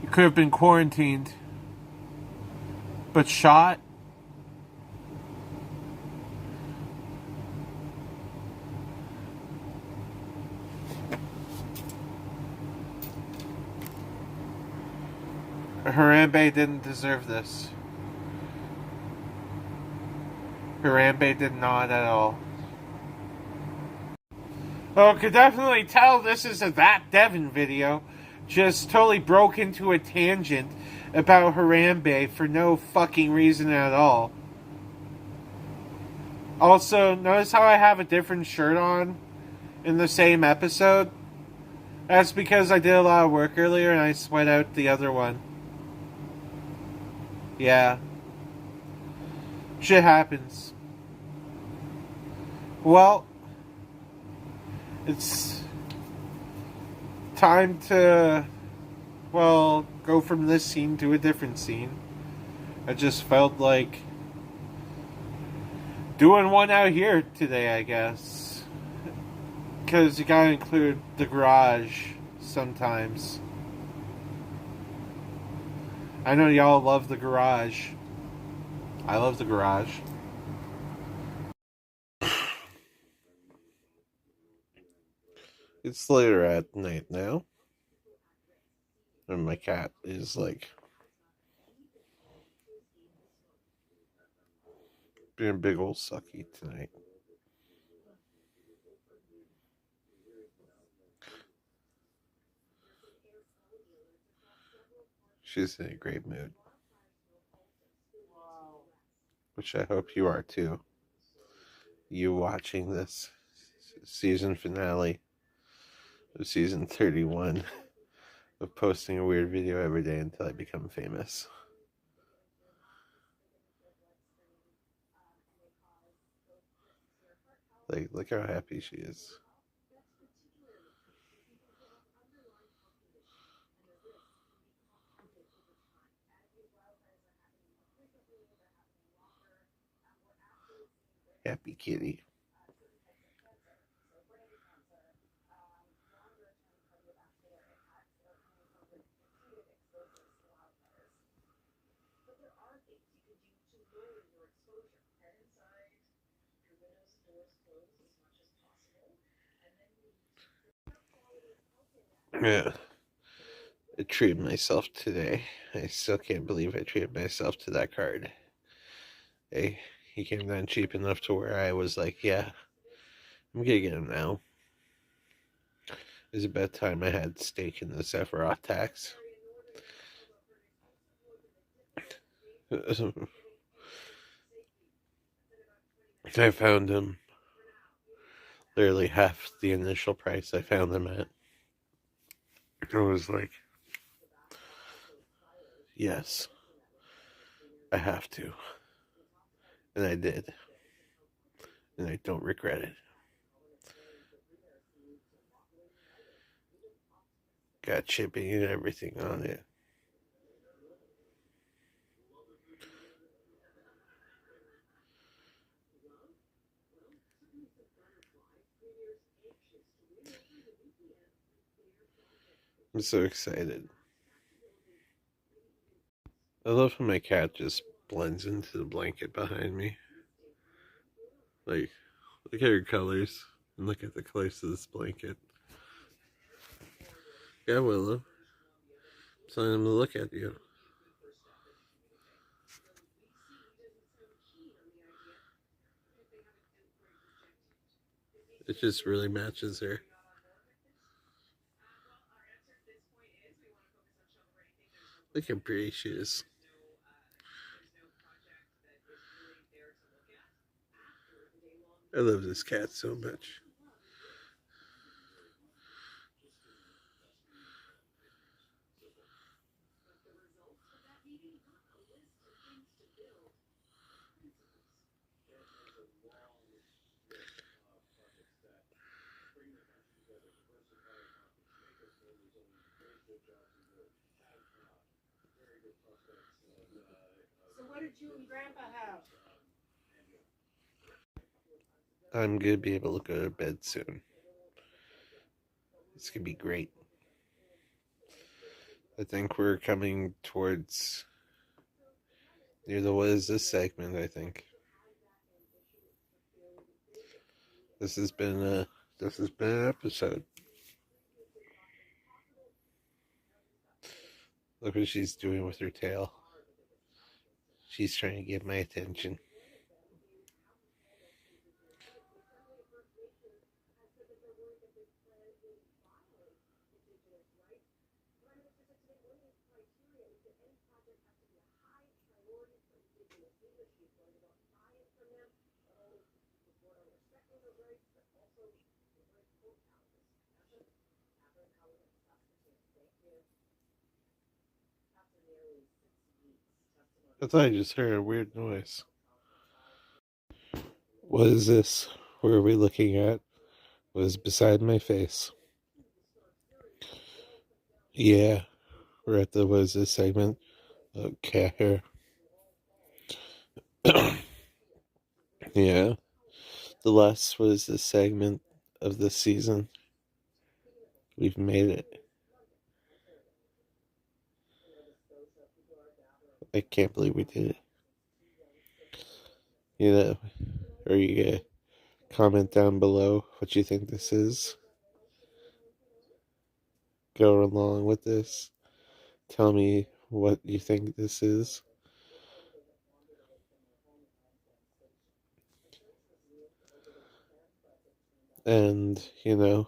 He could have been quarantined. But shot? Harambe didn't deserve this. Harambe did not at all. Oh, could definitely tell this is a That Devin video. Just totally broke into a tangent about Harambe for no fucking reason at all. Also, notice how I have a different shirt on in the same episode? That's because I did a lot of work earlier and I sweat out the other one. Yeah. Shit happens. Well, it's time to, go from this scene to a different scene. I just felt like doing one out here today, I guess. Because you gotta include the garage sometimes. I know y'all love the garage. I love the garage. It's later at night now. And my cat is being a big old sucky tonight. She's in a great mood. Which I hope you are too. You watching this season finale of season 31 of posting a weird video every day until I become famous. Look how happy she is. Happy kitty. Yeah. I treated myself today. I still can't believe I treated myself to that card. Hey, he came down cheap enough to where I was like, yeah, I'm gonna get him now. It was about time I had stake in the Sephiroth tax. I found him literally half the initial price I found him at. I was like, yes, I have to. And I did. And I don't regret it. Got shipping and everything on it. I'm so excited. I love how my cat just blends into the blanket behind me. Like, look at her colors and look at the colors of this blanket. Yeah, Willow. I'm telling him to look at you. It just really matches her. Look how pretty she is. I love this cat so much. So what did you and Grandpa have? I'm gonna be able to go to bed soon. It's gonna be great. I think we're coming towards near the what is this segment, I think. This has been an episode. Look what she's doing with her tail. She's trying to get my attention. I thought I just heard a weird noise. What is this? Where are we looking at? What is beside my face? Yeah, we're at the what is this segment? Cat hair. Yeah, the last what is this segment of this season? We've made it. I can't believe we did it. You know, are you gonna comment down below what you think this is? Go along with this. Tell me what you think this is. And, you know,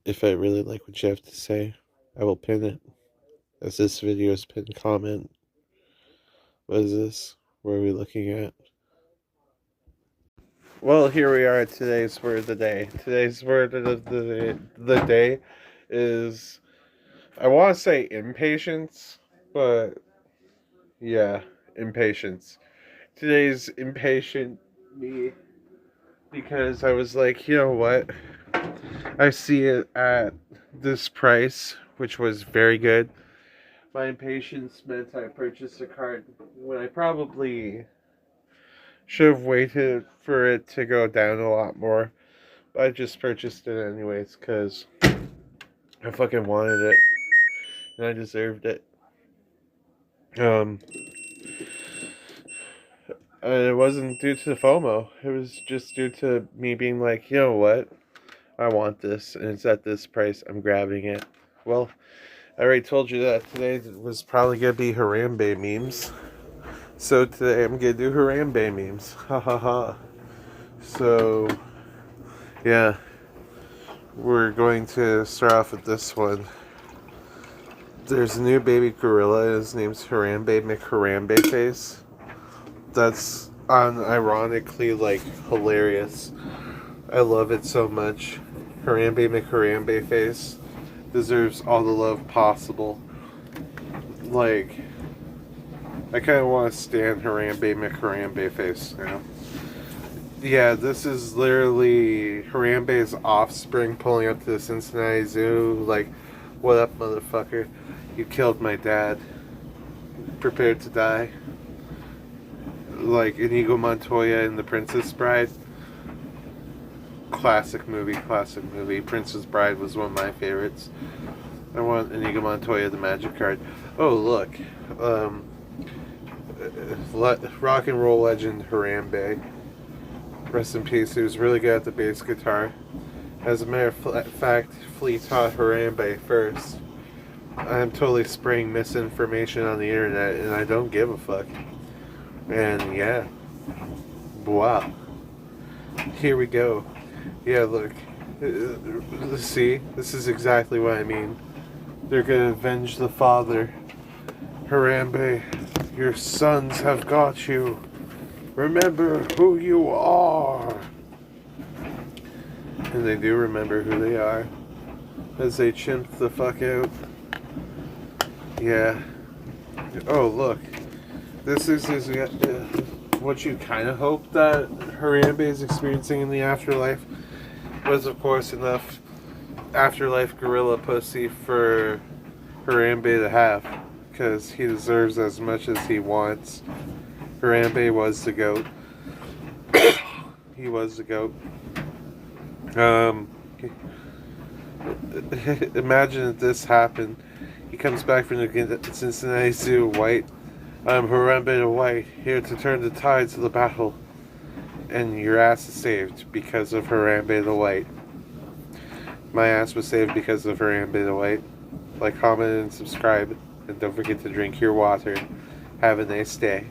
if I really like what you have to say, I will pin it. As this video is pinned comment. What is this? What are we looking at? Well, here we are at today's word of the day. Today's word of the day is, I want to say impatience, but yeah, impatience. Today's impatient me because I was like, you know what? I see it at this price, which was very good. My impatience meant I purchased a card when I probably should have waited for it to go down a lot more. But I just purchased it anyways because I fucking wanted it and I deserved it. And it wasn't due to the FOMO. It was just due to me being like, you know what? I want this, and it's at this price. I'm grabbing it. Well, I already told you that today was probably going to be Harambe memes. So today I'm going to do Harambe memes. Ha ha ha. So, yeah. We're going to start off with this one. There's a new baby gorilla, and his name's Harambe McHarambe Face. That's unironically, like, hilarious. I love it so much. Harambe McHarambe Face deserves all the love possible. Like, I kind of want to stand Harambe McHarambe Face now. Yeah, this is literally Harambe's offspring pulling up to the Cincinnati Zoo. Like, what up, motherfucker? You killed my dad. Prepared to die. Like Inigo Montoya in The Princess Bride. Classic movie. Princess Bride was one of my favorites. I want Inigo Montoya, the magic card. Oh, look. Rock and roll legend Harambe. Rest in peace. He was really good at the bass guitar. As a matter of fact, Flea taught Harambe first. I'm totally spraying misinformation on the internet, and I don't give a fuck. And yeah. Wow. Here we go. Yeah, look. See? This is exactly what I mean. They're gonna avenge the father. Harambe, your sons have got you. Remember who you are. And they do remember who they are. As they chimp the fuck out. Yeah. Oh, look. This is what you kind of hope that Harambe is experiencing in the afterlife. Was, of course, enough afterlife gorilla pussy for Harambe to have. Because he deserves as much as he wants. Harambe was the GOAT. He was the GOAT. Imagine if this happened. He comes back from the Cincinnati Zoo, white. I'm Harambe the White, here to turn the tides of the battle. And your ass is saved because of Harambe the White. My ass was saved because of Harambe the White. Like, comment, and subscribe. And don't forget to drink your water. Have a nice day.